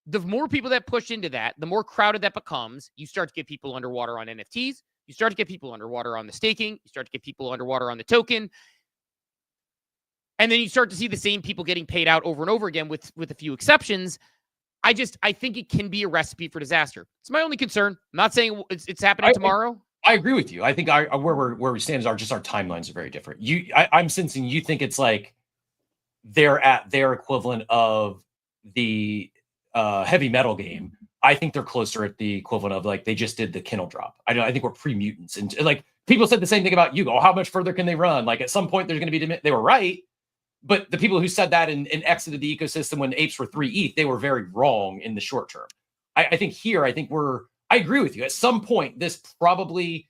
the more people that push into that, the more crowded that becomes. You start to get people underwater on NFTs. You start to get people underwater on the staking. You start to get people underwater on the token. And then you start to see the same people getting paid out over and over again with a few exceptions. I think it can be a recipe for disaster. It's my only concern. I'm not saying it's happening tomorrow. I agree with you. I think where we stand is our timelines are very different. I'm sensing you think it's like they're at their equivalent of the heavy metal game. I think they're closer at the equivalent of like they just did the kennel drop. I think we're pre-mutants, and like people said the same thing about Yugo. How much further can they run? Like at some point there's going to be. They were right, but the people who said that and exited the ecosystem when apes were 3 ETH, they were very wrong in the short term. I think I agree with you. At some point, this probably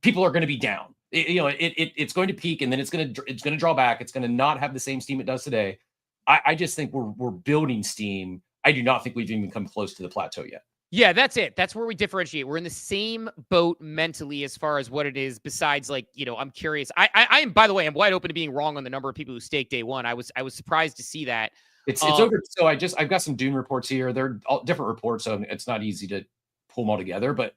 people are going to be down. It's going to peak and then it's going to draw back. It's going to not have the same steam it does today. I just think we're building steam. I do not think we've even come close to the plateau yet. Yeah, that's it. That's where we differentiate. We're in the same boat mentally as far as what it is. Besides, like, I'm curious. I am, by the way, I'm wide open to being wrong on the number of people who staked day one. I was surprised to see that. It's over. So I've got some Dune reports here. They're all different reports, so it's not easy to pull them all together. But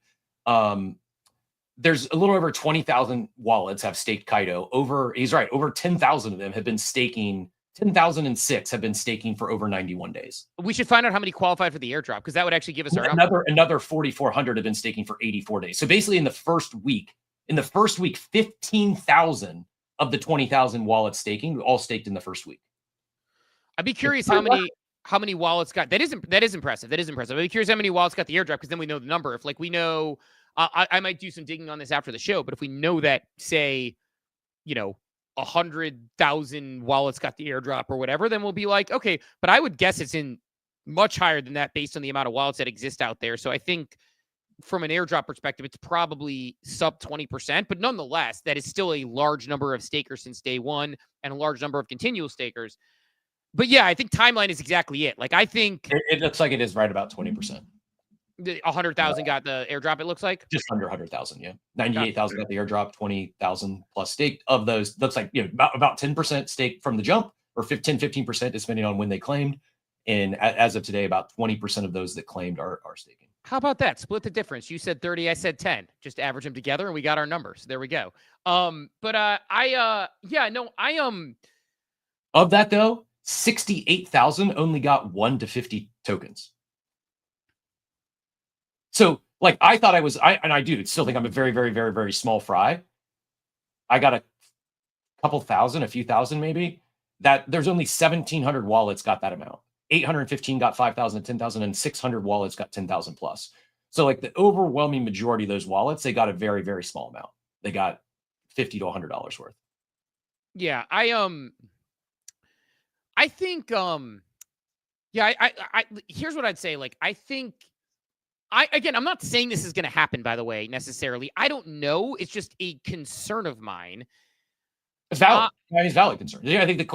there's a little over 20,000 wallets have staked Kaido. He's right. Over 10,000 of them have been staking. 10,006 have been staking for over 91 days. We should find out how many qualified for the airdrop, because that would actually give us another 4,400 have been staking for 84 days. So basically in the first week, 15,000 of the 20,000 wallets staking all staked in the first week. I'd be curious how many wallets got that is impressive. That is impressive. I'd be curious how many wallets got the airdrop, because then we know the number. If like we know, I might do some digging on this after the show, but if we know that, say, 100,000 wallets got the airdrop or whatever, then we'll be like, okay, but I would guess it's in much higher than that based on the amount of wallets that exist out there. So I think from an airdrop perspective, it's probably sub 20%, but nonetheless, that is still a large number of stakers since day one and a large number of continual stakers. But yeah, I think timeline is exactly it. Like, I think it looks like it is right about 20%. 100,000 got the airdrop, it looks like? Just under 100,000, yeah. 98,000 got the airdrop, 20,000 plus staked. Of those, looks like about 10% staked from the jump, or 15%, depending on when they claimed. And as of today, about 20% of those that claimed are staking. How about that? Split the difference. You said 30, I said 10. Just average them together, and we got our numbers. There we go. Of that, though, 68,000 only got 1 to 50 tokens. So, like, I thought I do still think I'm a very, very, very, very small fry. I got a couple thousand, a few thousand maybe. That there's only 1,700 wallets got that amount. 815 got 5,000 to 10,000, and 600 wallets got 10,000 plus. So, like, the overwhelming majority of those wallets, they got a very, very small amount. They got $50 to $100 worth. Yeah, I think here's what I'd say. Like, I think I'm not saying this is going to happen, by the way, necessarily. I don't know. It's just a concern of mine. It's valid. It's valid concern. Yeah, I think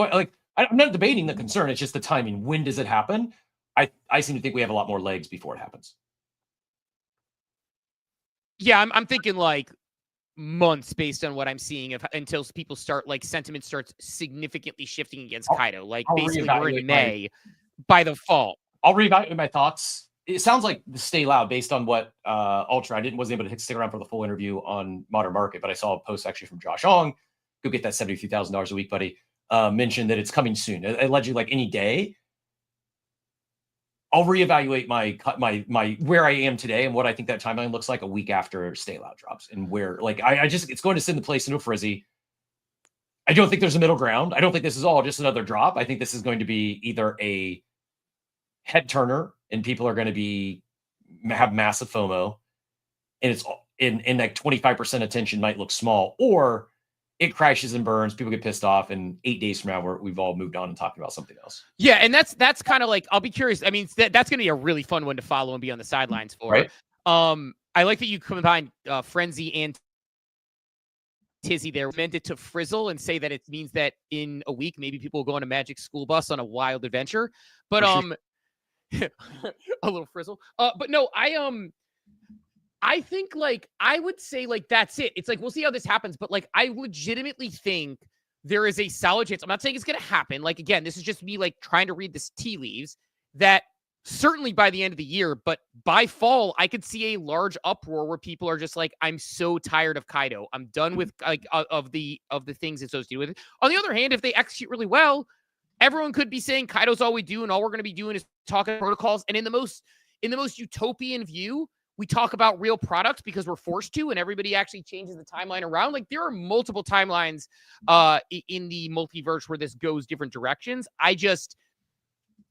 I'm not debating the concern. It's just the timing. When does it happen? I seem to think we have a lot more legs before it happens. Yeah, I'm thinking like months based on what I'm seeing until people start, like, sentiment starts significantly shifting against Kaido. Like, basically we're in May by the fall. I'll reevaluate my thoughts. It sounds like the Stay Loud based on what Ultra. Wasn't able to stick around for the full interview on Modern Market, but I saw a post actually from Josh Ong. Go get that $73,000 a week, buddy. Mentioned that it's coming soon. Allegedly, like any day. I'll reevaluate my where I am today and what I think that timeline looks like a week after Stay Loud drops, and where, like, I just, it's going to send the place into a frizzy. I don't think there's a middle ground. I don't think this is all just another drop. I think this is going to be either a head turner and people are going to have massive FOMO, and it's in like 25% attention might look small, or it crashes and burns, people get pissed off, and 8 days from now we've all moved on and talking about something else. Yeah, and that's kind of like, I'll be curious. I mean, that's going to be a really fun one to follow and be on the sidelines for. Right. I like that you combine Frenzy and Tizzy there. Meant it to frizzle and say that it means that in a week maybe people will go on a Magic school bus on a wild adventure. But a little frizzle. But no, I think, like, I would say, like, that's it. It's like, we'll see how this happens. But, like, I legitimately think there is a solid chance. I'm not saying it's going to happen. Like, again, this is just me, like, trying to read this tea leaves, that certainly by the end of the year, but by fall, I could see a large uproar where people are just like, I'm so tired of Kaido. I'm done with like of the things associated with it. On the other hand, if they execute really well, everyone could be saying Kaido's all we do, and all we're going to be doing is talking protocols. And in the most utopian view, we talk about real products because we're forced to, and everybody actually changes the timeline around. Like, there are multiple timelines in the multiverse where this goes different directions.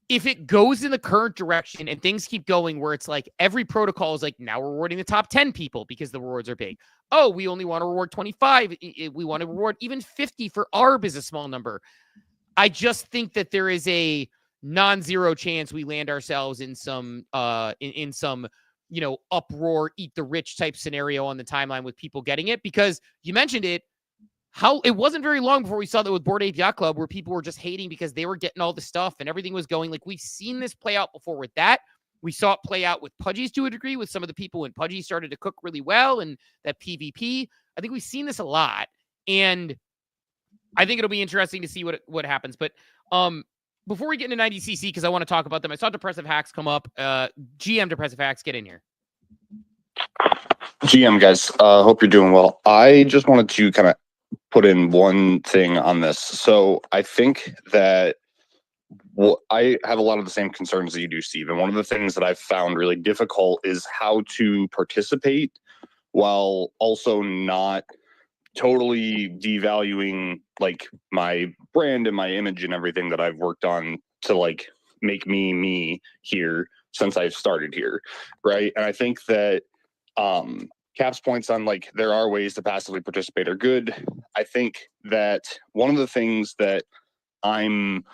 If it goes in the current direction and things keep going where it's like every protocol is like, now we're rewarding the top 10 people because the rewards are big. Oh, we only want to reward 25. We want to reward even 50 for ARB is a small number. I just think that there is a non-zero chance we land ourselves in some uproar, eat the rich type scenario on the timeline with people getting it, because you mentioned it. It wasn't very long before we saw that with Bored Ape Yacht Club, where people were just hating because they were getting all the stuff and everything was going. Like, we've seen this play out before with that. We saw it play out with Pudgies to a degree, with some of the people when Pudgy started to cook really well and that PvP. I think we've seen this a lot, and I think it'll be interesting to see what happens. But before we get into 90cc, because I want to talk about them, I saw Depressive Hacks come up. GM Depressive Hacks, get in here. GM guys, hope you're doing well. I just wanted to kind of put in one thing on this. So I think that I have a lot of the same concerns that you do, Steve. And one of the things that I've found really difficult is how to participate while also not totally devaluing like my brand and my image and everything that I've worked on to like make me here since I've started here. Right. And I think that Cap's points on like there are ways to passively participate are good. I think that one of the things that I'm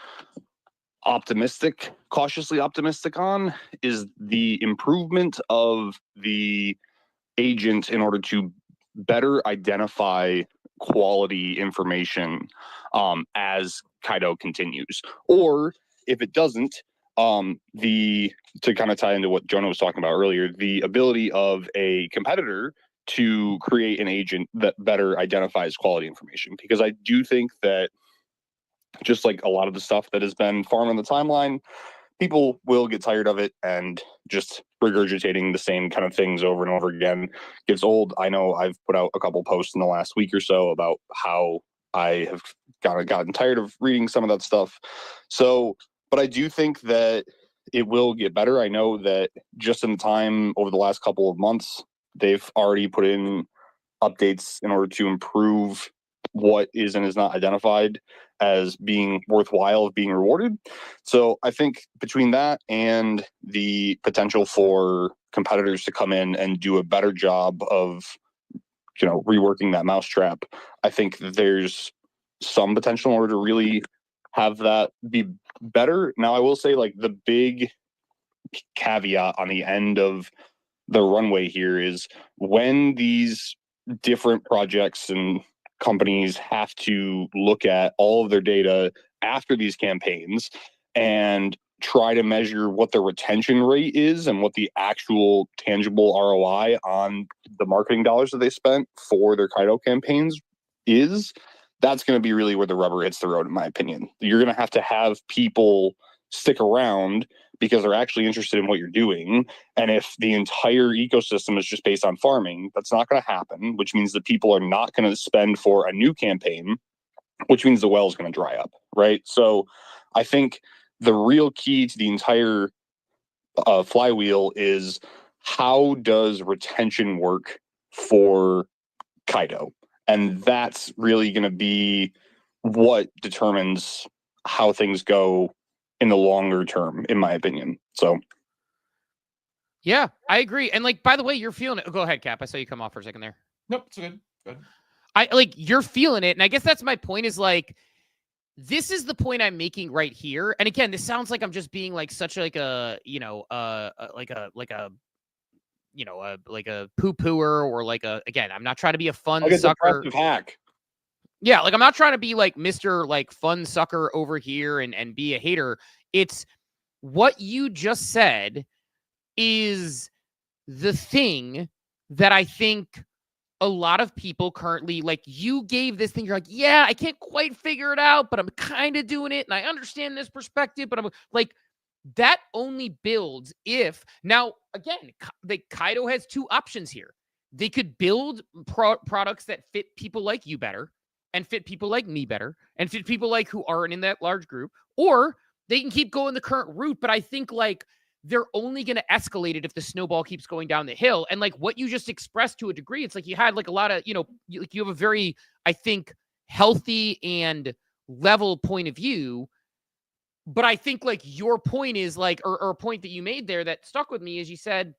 cautiously optimistic on is the improvement of the agent in order to better identify quality information as Kaido continues. Or if it doesn't, to kind of tie into what Jonah was talking about earlier, the ability of a competitor to create an agent that better identifies quality information. Because I do think that just like a lot of the stuff that has been farmed on the timeline, people will get tired of it, and just regurgitating the same kind of things over and over again gets old. I know I've put out a couple posts in the last week or so about how I have gotten tired of reading some of that stuff. So, but I do think that it will get better. I know that just in the time over the last couple of months, they've already put in updates in order to improve what is and is not identified as being worthwhile of being rewarded. So I think between that and the potential for competitors to come in and do a better job of, reworking that mousetrap, I think there's some potential in order to really have that be better. Now, I will say, like, the big caveat on the end of the runway here is when these different projects and companies have to look at all of their data after these campaigns and try to measure what the retention rate is and what the actual tangible ROI on the marketing dollars that they spent for their Kaido campaigns is, that's going to be really where the rubber hits the road, in my opinion. You're going to have people stick around because they're actually interested in what you're doing. And if the entire ecosystem is just based on farming, that's not going to happen, which means that people are not going to spend for a new campaign, which means the well is going to dry up, right? So I think the real key to the entire flywheel is, how does retention work for Kaido? And that's really going to be what determines how things go in the longer term, in my opinion. So, yeah, I agree. And like, by the way, you're feeling it. Go ahead, Cap. I saw you come off for a second there. Nope, it's good. Go ahead. You're feeling it. And I guess that's my point, is like, this is the point I'm making right here. And again, this sounds like I'm just being like such like a, like a poo-pooer, or like again, I'm not trying to be a fun sucker. Hack. Yeah, like I'm not trying to be like Mr. like fun sucker over here and be a hater. It's what you just said is the thing that I think a lot of people currently, like, you gave this thing, you're like, yeah, I can't quite figure it out, but I'm kind of doing it, and I understand this perspective, but I'm like, that only builds if now again, Kaido has two options here. They could build products that fit people like you better and fit people like me better and fit people like who aren't in that large group, or they can keep going the current route. But I think like they're only going to escalate it if the snowball keeps going down the hill. And like what you just expressed to a degree, it's like you had like a lot of, you have a very, I think, healthy and level point of view. But I think like your point is like, or a point that you made there that stuck with me is you said,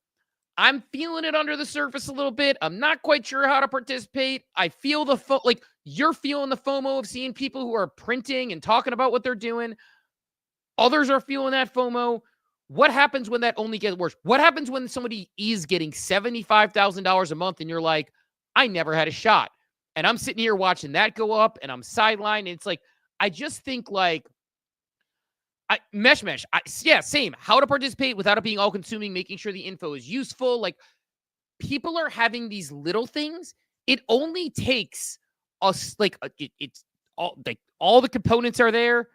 I'm feeling it under the surface a little bit. I'm not quite sure how to participate. I feel like you're feeling the FOMO of seeing people who are printing and talking about what they're doing. Others are feeling that FOMO. What happens when that only gets worse? What happens when somebody is getting $75,000 a month and you're like, I never had a shot. And I'm sitting here watching that go up and I'm sidelined. And it's like, I just think like, same. How to participate without it being all consuming, making sure the info is useful. Like people are having these little things. It only takes us like it's all like all the components are there.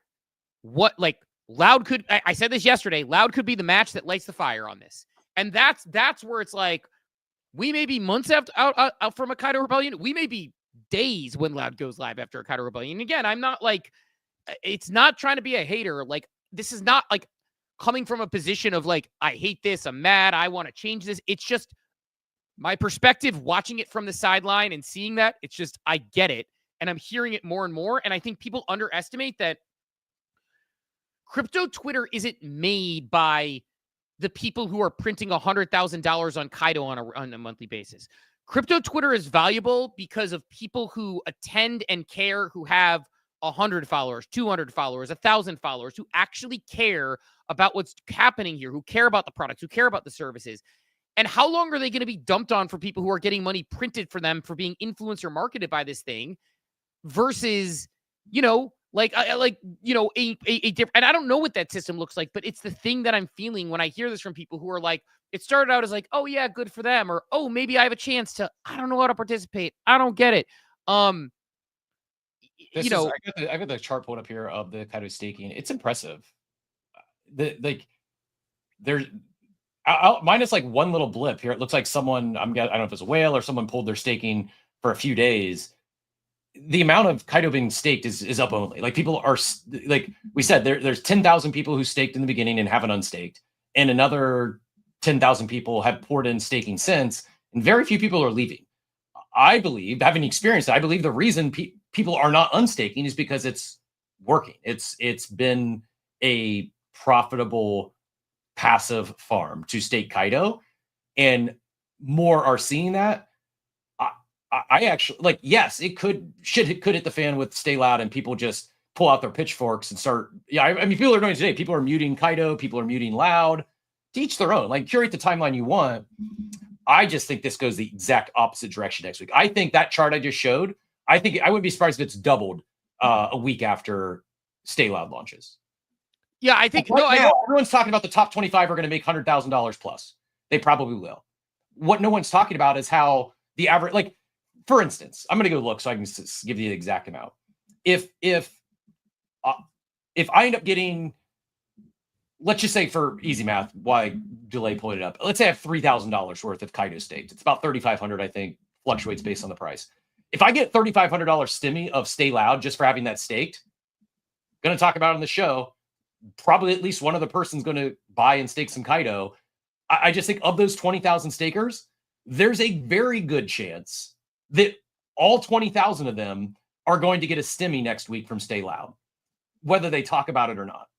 What like Loud could I said this yesterday. Loud could be the match that lights the fire on this, and that's where it's like we may be months out from a Kaido Rebellion. We may be days when Loud goes live after a Kaido Rebellion. Again, I'm not like it's not trying to be a hater. Like this is not like coming from a position of like, I hate this. I'm mad. I want to change this. It's just my perspective watching it from the sideline and seeing that. It's just, I get it. And I'm hearing it more and more. And I think people underestimate that crypto Twitter isn't made by the people who are printing $100,000 on Kaido on a monthly basis. Crypto Twitter is valuable because of people who attend and care, who have 100 followers, 200 followers, 1,000 followers, who actually care about what's happening here, who care about the products, who care about the services. And how long are they going to be dumped on for people who are getting money printed for them for being influenced or marketed by this thing versus, a different, and I don't know what that system looks like, but it's the thing that I'm feeling when I hear this from people who are like, it started out as like, oh yeah, good for them. Or, oh, maybe I have a chance to, I don't know how to participate. I don't get it. I got the chart pulled up here of the Kaido staking. It's impressive. There's minus like one little blip here. It looks like someone, I don't know if it's a whale or someone pulled their staking for a few days. The amount of Kaido being staked is up only. Like people are like we said, there's 10,000 people who staked in the beginning and haven't unstaked, and another 10,000 people have poured in staking since, and very few people are leaving. I believe, having experienced it, I believe the reason people are not unstaking is because it's working. It's been a profitable passive farm to stake Kaido, and more are seeing that. I actually like, yes, it could hit the fan with Stay Loud and people just pull out their pitchforks and start. Yeah, I mean, people are doing it today. People are muting Kaido. People are muting Loud. To each their own. Like, curate the timeline you want. I just think this goes the exact opposite direction next week. I think that chart I just showed, I wouldn't be surprised if it's doubled a week after Stay Loud launches. Yeah, I think everyone's talking about the top 25 are going to make $100,000 plus. They probably will. What no one's talking about is how the average, like, for instance, I'm going to go look so I can give you the exact amount. If I end up getting, let's just say for easy math, why delay pulled it up. Let's say I have $3,000 worth of Kaido staked. It's about 3,500, I think, fluctuates based on the price. If I get $3,500 stimmy of Stay Loud just for having that staked, going to talk about it on the show, probably at least one other person's going to buy and stake some Kaido. I just think of those 20,000 stakers, there's a very good chance that all 20,000 of them are going to get a stimmy next week from Stay Loud, whether they talk about it or not.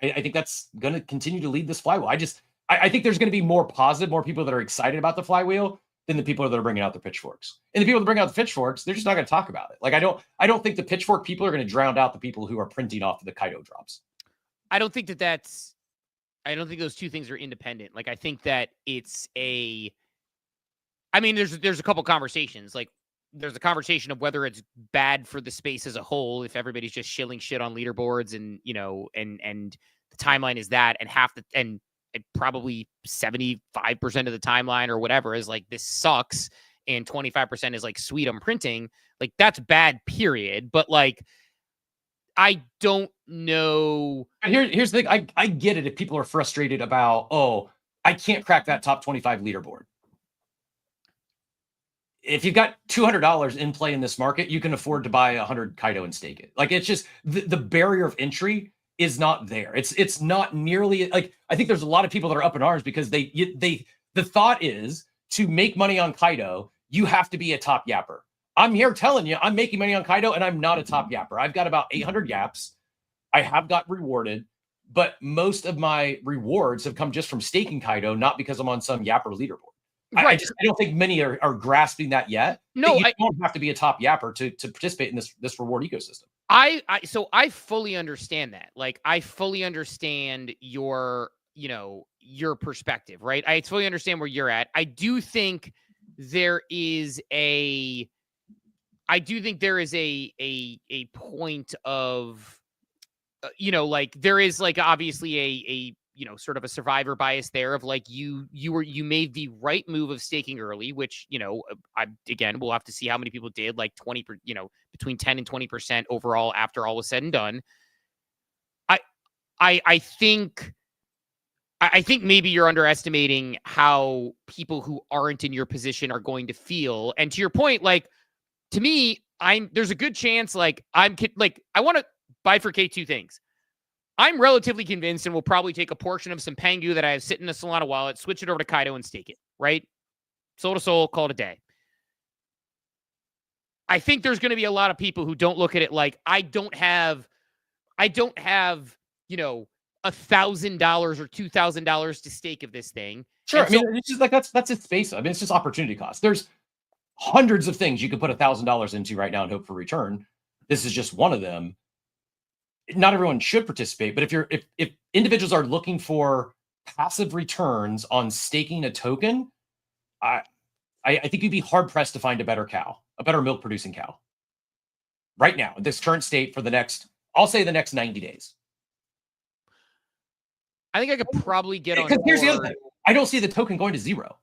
I think that's going to continue to lead this flywheel. I think there's going to be more positive, more people that are excited about the flywheel than the people that are bringing out the pitchforks. And the people that bring out the pitchforks, they're just not going to talk about it. Like, I don't think the pitchfork people are going to drown out the people who are printing off of the Kaido drops. I don't think those two things are independent. Like, I think that there's a couple conversations. Like, there's a conversation of whether it's bad for the space as a whole if everybody's just shilling shit on leaderboards and the timeline is that, and probably 75% of the timeline or whatever is like, this sucks, and 25% is like, sweet, I'm printing. Like, that's bad, period. But like, I don't know. And here's the thing. I get it if people are frustrated about, oh, I can't crack that top 25 leaderboard. If you've got $200 in play in this market, you can afford to buy 100 Kaido and stake it. Like, it's just the barrier of entry is not there. It's not nearly like, I think there's a lot of people that are up in arms because the thought is to make money on Kaido, you have to be a top yapper. I'm here telling you, I'm making money on Kaido and I'm not a top yapper. I've got about 800 yaps. I have got rewarded, but most of my rewards have come just from staking Kaido, not because I'm on some yapper leaderboard. Right. I don't think many are grasping that yet. No, you don't have to be a top yapper to participate in this reward ecosystem. So I fully understand that. Like, I fully understand your perspective, right? I fully understand where you're at. I do think there is a point of, like, there is, like, obviously a sort of a survivor bias there of, like, you made the right move of staking early, which, again, we'll have to see how many people did, like 20, between 10 and 20% overall after all was said and done. I think maybe you're underestimating how people who aren't in your position are going to feel. And to your point, like, to me, there's a good chance, like, I want to bifurcate two things. I'm relatively convinced and will probably take a portion of some Pengu that I have sitting in a Solana wallet, switch it over to Kaido and stake it, right? Soul to soul, call it a day. I think there's going to be a lot of people who don't look at it like, I don't have, $1,000 or $2,000 to stake of this thing. Sure. I mean, it's just like, that's its space. I mean, it's just opportunity cost. There's hundreds of things you could put $1,000 into right now and hope for return. This is just one of them. Not everyone should participate, but if individuals are looking for passive returns on staking a token, I think you'd be hard pressed to find a better milk producing cow right now, this current state for the next 90 days. I think I could probably get on. Here's the other thing. I don't see the token going to zero.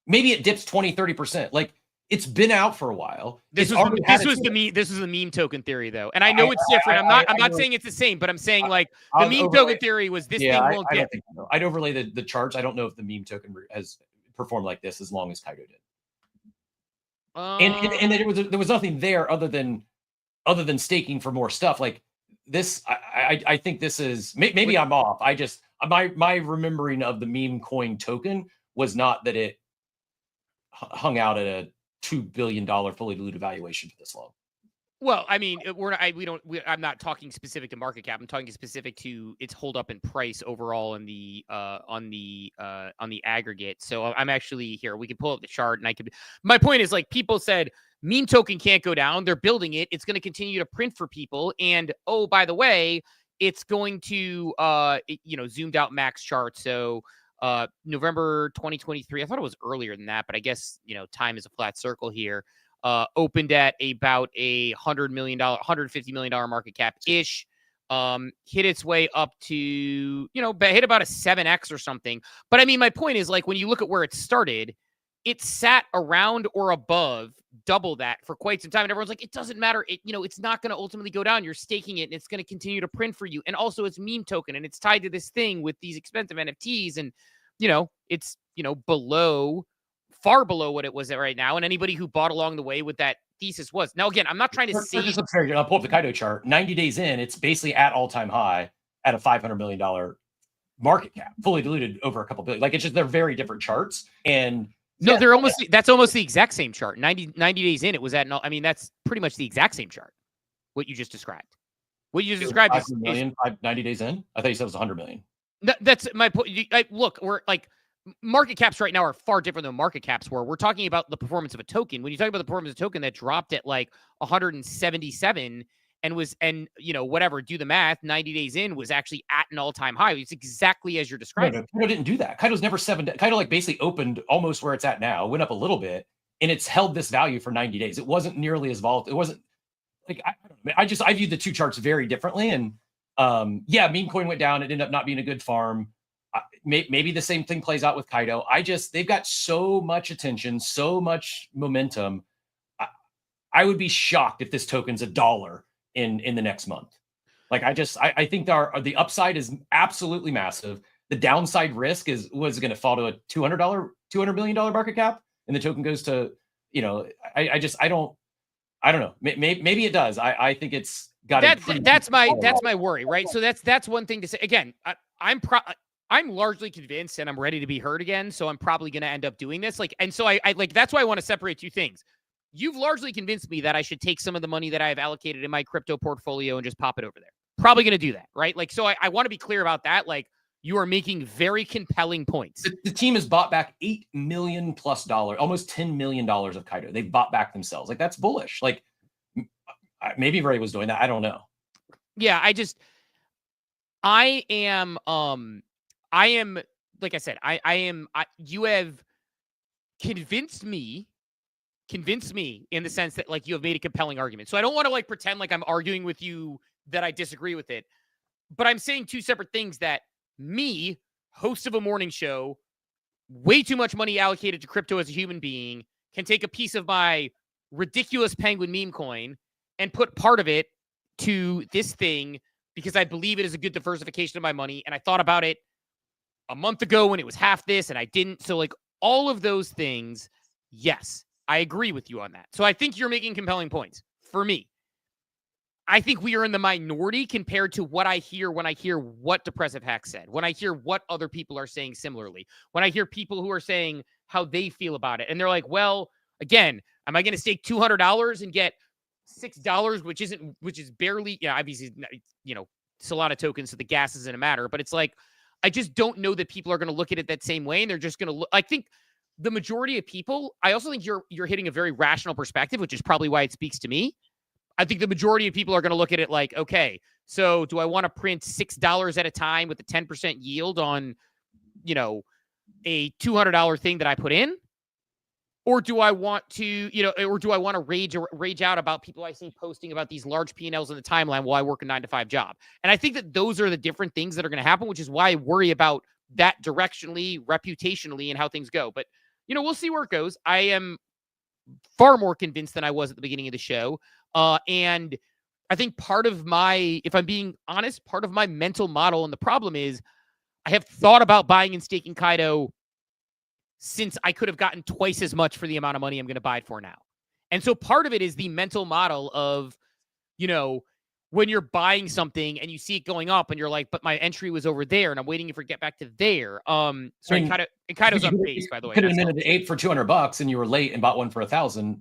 Maybe it dips 20, 30%. Like, it's been out for a while. This was the meme token theory, though, and I know it's different. I'm not saying it's the same, but I'm saying, like, the meme token theory was this thing won't get. I'd overlay the charts. I don't know if the meme token has performed like this as long as Kaido did. And there was nothing there other than staking for more stuff like this. I think this is maybe I'm off. My remembering of the Memecoin token was not that it hung out at a $2 billion fully diluted valuation for this long. Well, I mean, I'm not talking specific to market cap. I'm talking specific to its hold up in price overall on the aggregate. So I'm actually here. We can pull up the chart, and my point is, like, people said meme token can't go down. They're building it. It's going to continue to print for people. And, oh, by the way, it's going to, zoomed out max chart. So November 2023, I thought it was earlier than that, but I guess, time is a flat circle here. Opened at about a $150 million market cap ish. Hit its way up to, hit about a 7x or something. But I mean, my point is, like, when you look at where it started, it sat around or above double that for quite some time. And everyone's like, it doesn't matter. It's not going to ultimately go down. You're staking it and it's going to continue to print for you. And also it's meme token and it's tied to this thing with these expensive NFTs. And, it's, far below what it was at right now. And anybody who bought along the way with that thesis was. Now, again, I'm not trying to see. I'll pull up the Kaido chart. 90 days in, it's basically at all-time high at a $500 million market cap, fully diluted over a couple billion. Like, it's just, they're very different charts. And no, that's almost the exact same chart. 90 days in, it was at, I mean, that's pretty much the exact same chart. What you just described. What you just described is 90 days in. I thought you said it was 100 million. That's my point. Look, we're like, market caps right now are far different than market caps were. We're talking about the performance of a token. When you talk about the performance of a token that dropped at like 177 and whatever, do the math, 90 days in was actually at an all-time high. It's exactly as you're describing. No, Kaido didn't do that. Kaido's never Kaido like basically opened almost where it's at now, went up a little bit, and it's held this value for 90 days. It wasn't nearly as volatile. It wasn't like, I viewed the two charts very differently. And Memecoin went down. It ended up not being a good farm. Maybe the same thing plays out with Kaido. They've got so much attention, so much momentum. I would be shocked if this token's $1 in the next month. Like I think the upside is absolutely massive. The downside risk was going to fall to a $200 million market cap, and the token goes to, I don't know. Maybe it does. I think it's got that's my worry, right? So that's one thing to say. Again, I'm largely convinced, and I'm ready to be heard again. So I'm probably going to end up doing this. So I that's why I want to separate two things. You've largely convinced me that I should take some of the money that I have allocated in my crypto portfolio and just pop it over there. Probably going to do that, right? So I want to be clear about that. You are making very compelling points. The team has bought back $8 million+, almost $10 million of Kaido. They bought back themselves. That's bullish. Maybe Ray was doing that. I don't know. Yeah, I am, like I said, you have convinced me in the sense that you have made a compelling argument. So I don't want to pretend like I'm arguing with you that I disagree with it, but I'm saying two separate things that me, host of a morning show, way too much money allocated to crypto as a human being, can take a piece of my ridiculous penguin meme coin and put part of it to this thing because I believe it is a good diversification of my money. And I thought about it a month ago when it was half this and I didn't. So all of those things, yes, I agree with you on that. So I think you're making compelling points. For me, I think we are in the minority compared to what I hear when I hear what Depressive Hack said, when I hear what other people are saying similarly, when I hear people who are saying how they feel about it. And they're like, well, again, am I going to stake $200 and get $6, which is barely, obviously, Solana tokens, so the gas isn't a matter, but it's I just don't know that people are going to look at it that same way. And they're just going to look, I think the majority of people, I also think you're hitting a very rational perspective, which is probably why it speaks to me. I think the majority of people are going to look at it okay, so do I want to print $6 at a time with a 10% yield on, a $200 thing that I put in? Or do I want to, rage out about people I see posting about these large P&Ls in the timeline while I work a 9-to-5 job? And I think that those are the different things that are going to happen, which is why I worry about that directionally, reputationally, and how things go. But, we'll see where it goes. I am far more convinced than I was at the beginning of the show. And I think if I'm being honest, part of my mental model, and the problem is I have thought about buying and staking Kaido since I could have gotten twice as much for the amount of money I'm going to buy it for now. And so part of it is the mental model of, when you're buying something and you see it going up and you're like, but my entry was over there and I'm waiting for it to get back to there. Kaido's on base, by the way. Could have been at 8 for $200 and you were late and bought one for $1,000.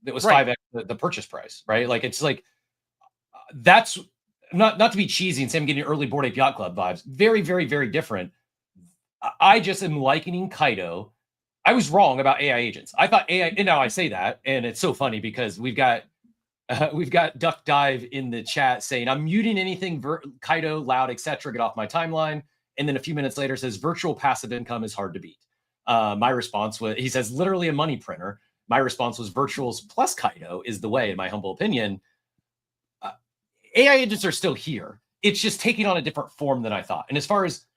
It was 5x the purchase price, right? That's not to be cheesy and say I'm getting early Bored Ape Yacht Club vibes. Very, very, very different. I just am likening Kaido. I was wrong about AI agents. I thought AI, and now I say that, and it's so funny because we've got Duck Dive in the chat saying, I'm muting anything Kaido, loud, etc. Get off my timeline. And then a few minutes later says, virtual passive income is hard to beat. My response was, he says, literally a money printer. My response was, virtuals plus Kaido is the way, in my humble opinion. AI agents are still here. It's just taking on a different form than I thought. And as far as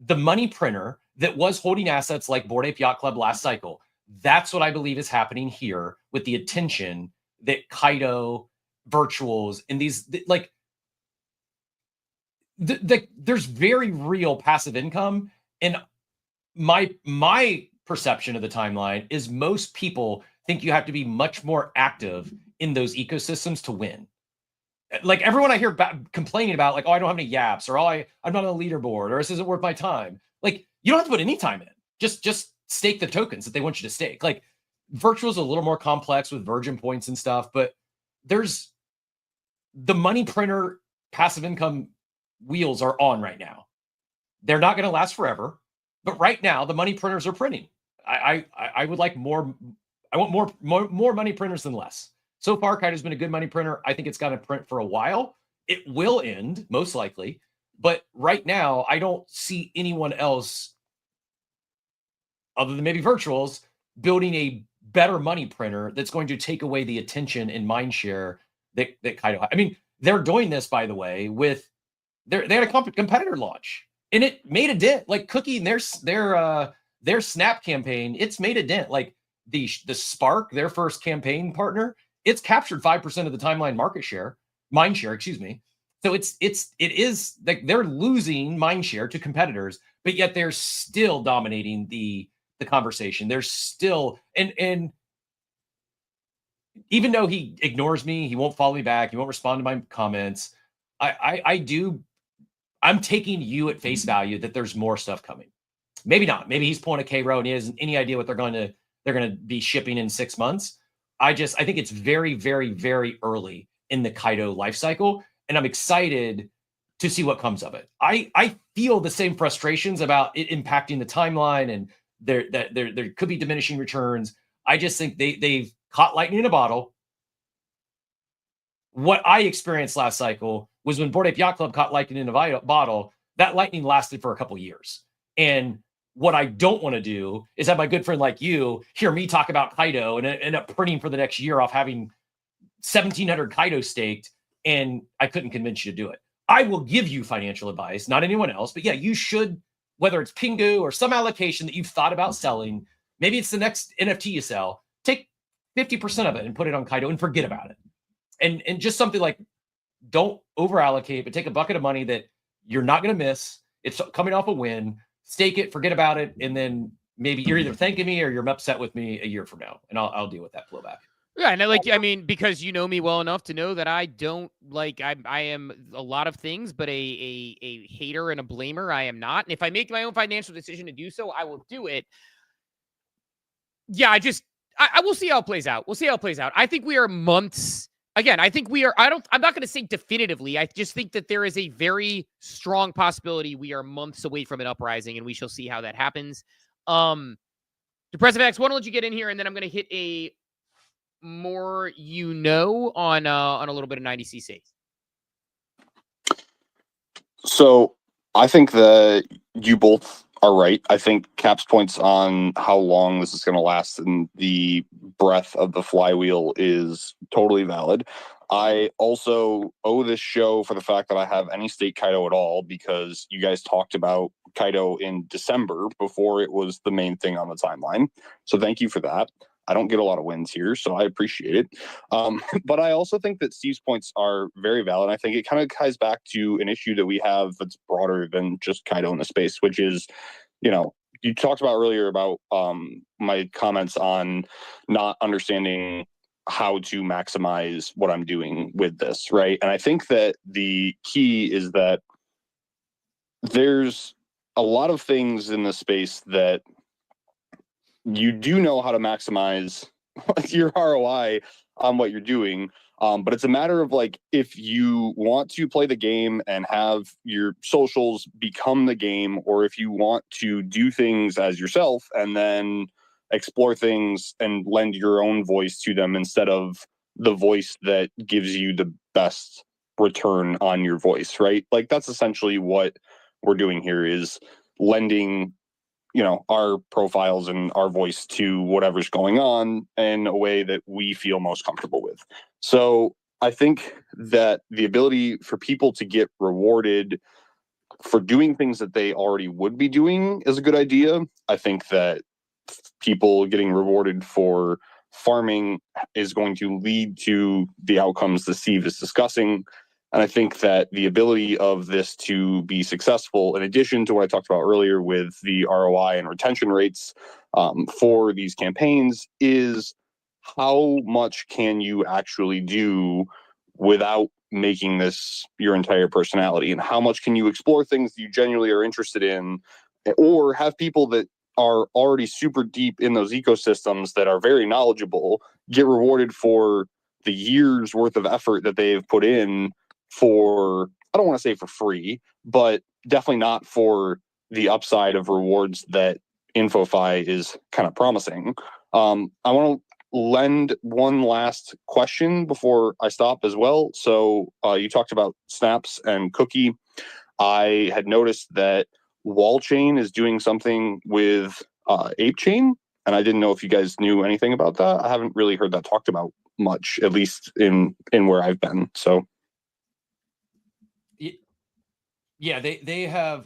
the money printer that was holding assets like Bored Ape Yacht Club last cycle, that's what I believe is happening here with the attention that Kaido, virtuals, and these, there's very real passive income. And my perception of the timeline is most people think you have to be much more active in those ecosystems to win. Everyone I hear complaining about, oh, I don't have any yaps, or I'm not on a leaderboard, or this isn't worth my time. You don't have to put any time in. Just stake the tokens that they want you to stake. Virtual is a little more complex with virgin points and stuff, but there's the money printer passive income wheels are on right now. They're not going to last forever, but right now the money printers are printing. I would like more. I want more money printers than less. So far, Kaido's been a good money printer. I think it's going to print for a while. It will end, most likely. But right now, I don't see anyone else, other than maybe virtuals, building a better money printer that's going to take away the attention and mind share that Kaido has. I mean, they're doing this, by the way, with they had a competitor launch, and it made a dent. Cookie and their Snap campaign, it's made a dent. The Spark, their first campaign partner, it's captured 5% of the timeline mind share, excuse me. So it is like they're losing mind share to competitors, but yet they're still dominating the conversation. They're still and even though he ignores me, he won't follow me back, he won't respond to my comments. I'm taking you at face value that there's more stuff coming. Maybe not. Maybe he's pulling a K-Row and he hasn't any idea what they're going to be shipping in 6 months. I think it's very, very, very early in the Kaido life cycle, and I'm excited to see what comes of it. I feel the same frustrations about it impacting the timeline, and there could be diminishing returns. I just think they've caught lightning in a bottle. What I experienced last cycle was when Bored Ape Yacht Club caught lightning in a bottle. That lightning lasted for a couple years, and what I don't want to do is have my good friend like you hear me talk about Kaido and end up printing for the next year off having 1,700 Kaido staked, and I couldn't convince you to do it. I will give you financial advice, not anyone else, but yeah, you should, whether it's Pingu or some allocation that you've thought about selling, maybe it's the next NFT you sell, take 50% of it and put it on Kaido and forget about it. And just something like, don't over allocate, but take a bucket of money that you're not going to miss. It's coming off a win. Stake it, forget about it, and then maybe you're either thanking me or you're upset with me a year from now, and I'll deal with that blowback. Yeah, and I mean, because you know me well enough to know that I don't I am a lot of things, but a hater and a blamer I am not. And if I make my own financial decision to do so, I will do it. Yeah, I will see how it plays out. We'll see how it plays out. I think we are months. Again, I think we are, I'm not going to say definitively. I just think that there is a very strong possibility we are months away from an uprising, and we shall see how that happens. Depressive X, why don't let you get in here, and then I'm going to hit a more, on a little bit of 90cc. So I think that you both are right. I think Cap's points on how long this is going to last and the breadth of the flywheel is totally valid. I also owe this show for the fact that I have any stake Kaido at all, because you guys talked about Kaido in December before it was the main thing on the timeline. So thank you for that. I don't get a lot of wins here, so I appreciate it. But I also think that Steve's points are very valid. I think it kind of ties back to an issue that we have that's broader than just Kaido in the space, which is, you talked about earlier about my comments on not understanding how to maximize what I'm doing with this, right? And I think that the key is that there's a lot of things in the space that you do know how to maximize your ROI on what you're doing. But it's a matter of if you want to play the game and have your socials become the game, or if you want to do things as yourself and then explore things and lend your own voice to them instead of the voice that gives you the best return on your voice, right? That's essentially what we're doing here, is lending our profiles and our voice to whatever's going on in a way that we feel most comfortable with. So I think that the ability for people to get rewarded for doing things that they already would be doing is a good idea. I think that people getting rewarded for farming is going to lead to the outcomes that Steve is discussing. And I think that the ability of this to be successful, in addition to what I talked about earlier with the ROI and retention rates for these campaigns, is how much can you actually do without making this your entire personality, and how much can you explore things that you genuinely are interested in, or have people that are already super deep in those ecosystems that are very knowledgeable get rewarded for the years worth of effort that they've put in for, I don't want to say for free, but definitely not for the upside of rewards that InfoFi is kind of promising. I want to lend one last question before I stop as well. So you talked about snaps and cookie. I had noticed that Wallchain is doing something with ApeChain, and I didn't know if you guys knew anything about that. I haven't really heard that talked about much, at least in where I've been. So yeah, they have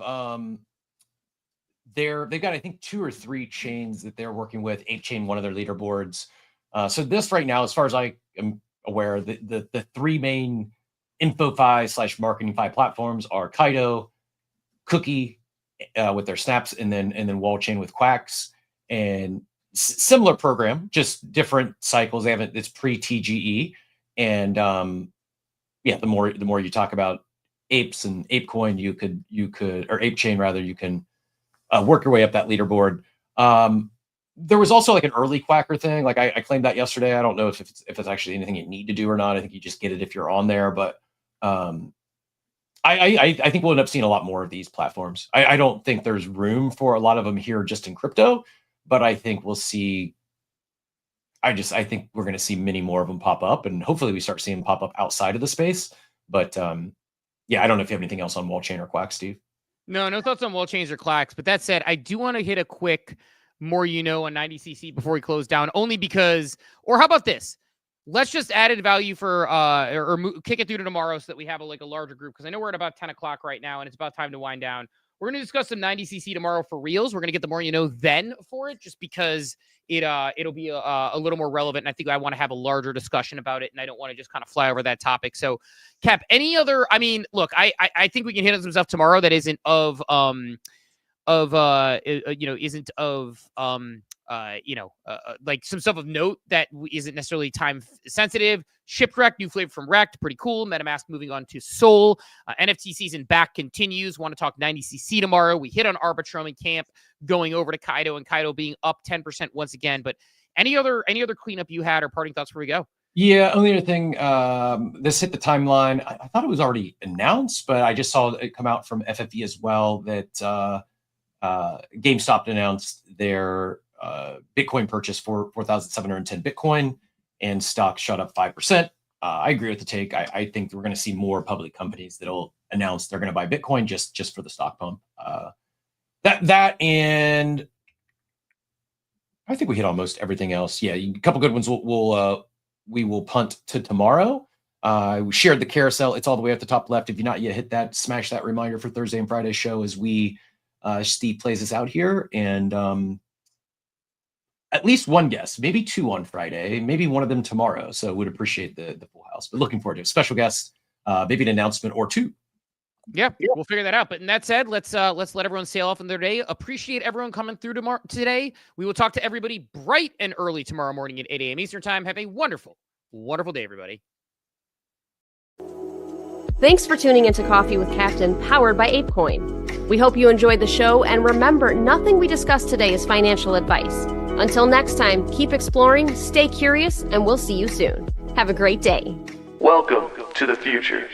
they've got, I think, 2 or 3 chains that they're working with. ApeChain, one of their leaderboards. So this right now, as far as I am aware, the 3 main InfoFi/MarketingFi platforms are Kaido, Cookie with their snaps, and then Wallchain with Quacks, and similar program, just different cycles. They haven't. It's pre-TGE, and the more you talk about apes and ApeCoin, you could or ApeChain rather, you can work your way up that leaderboard. There was also like an early Quacker thing. Like I claimed that yesterday. I don't know if it's actually anything you need to do or not. I think you just get it if you're on there. But I think we'll end up seeing a lot more of these platforms. I don't think there's room for a lot of them here just in crypto, but I think we'll see. I think we're going to see many more of them pop up, and hopefully we start seeing them pop up outside of the space. But I don't know if you have anything else on Wallchain or Quack, Steve. No thoughts on Wallchains or Quacks. But that said, I do want to hit a quick more on 90cc before we close down, only because, or how about this? Let's just added value for kick it through to tomorrow so that we have a larger group, because I know we're at about 10 o'clock right now and it's about time to wind down. We're going to discuss some 90cc tomorrow for reals. We're going to get the more then for it, just because it'll be a little more relevant, and I think I want to have a larger discussion about it, and I don't want to just kind of fly over that topic. So, Cap, any other? I mean, look, I think we can hit on some stuff tomorrow that isn't like some stuff of note that isn't necessarily time sensitive. Shipwreck, new flavor from Wrecked, pretty cool. MetaMask moving on to Sol. NFT season back continues. Want to talk 90cc tomorrow. We hit on Arbitrum Camp going over to Kaido, and Kaido being up 10% once again. But any other cleanup you had or parting thoughts before we go? Yeah, only other thing, this hit the timeline. I thought it was already announced, but I just saw it come out from FFE as well that GameStop announced their Bitcoin purchase for 4,710 Bitcoin, and stock shot up 5%. I agree with the take. I think we're going to see more public companies that'll announce they're going to buy Bitcoin just for the stock pump. That and I think we hit almost everything else. Yeah, a couple good ones. We will punt to tomorrow. We shared the carousel. It's all the way at the top left. If you've not yet hit that, smash that reminder for Thursday and Friday show as Steve plays us out here, and at least one guest, maybe two on Friday, maybe one of them tomorrow. So would appreciate the full house, but looking forward to a special guest, maybe an announcement or two. Yeah, we'll figure that out. But in that said, let's let everyone sail off in their day. Appreciate everyone coming through today. We will talk to everybody bright and early tomorrow morning at 8 a.m. Eastern time. Have a wonderful, wonderful day, everybody. Thanks for tuning into Coffee with Captain, powered by ApeCoin. We hope you enjoyed the show, and remember, nothing we discussed today is financial advice. Until next time, keep exploring, stay curious, and we'll see you soon. Have a great day. Welcome to the future.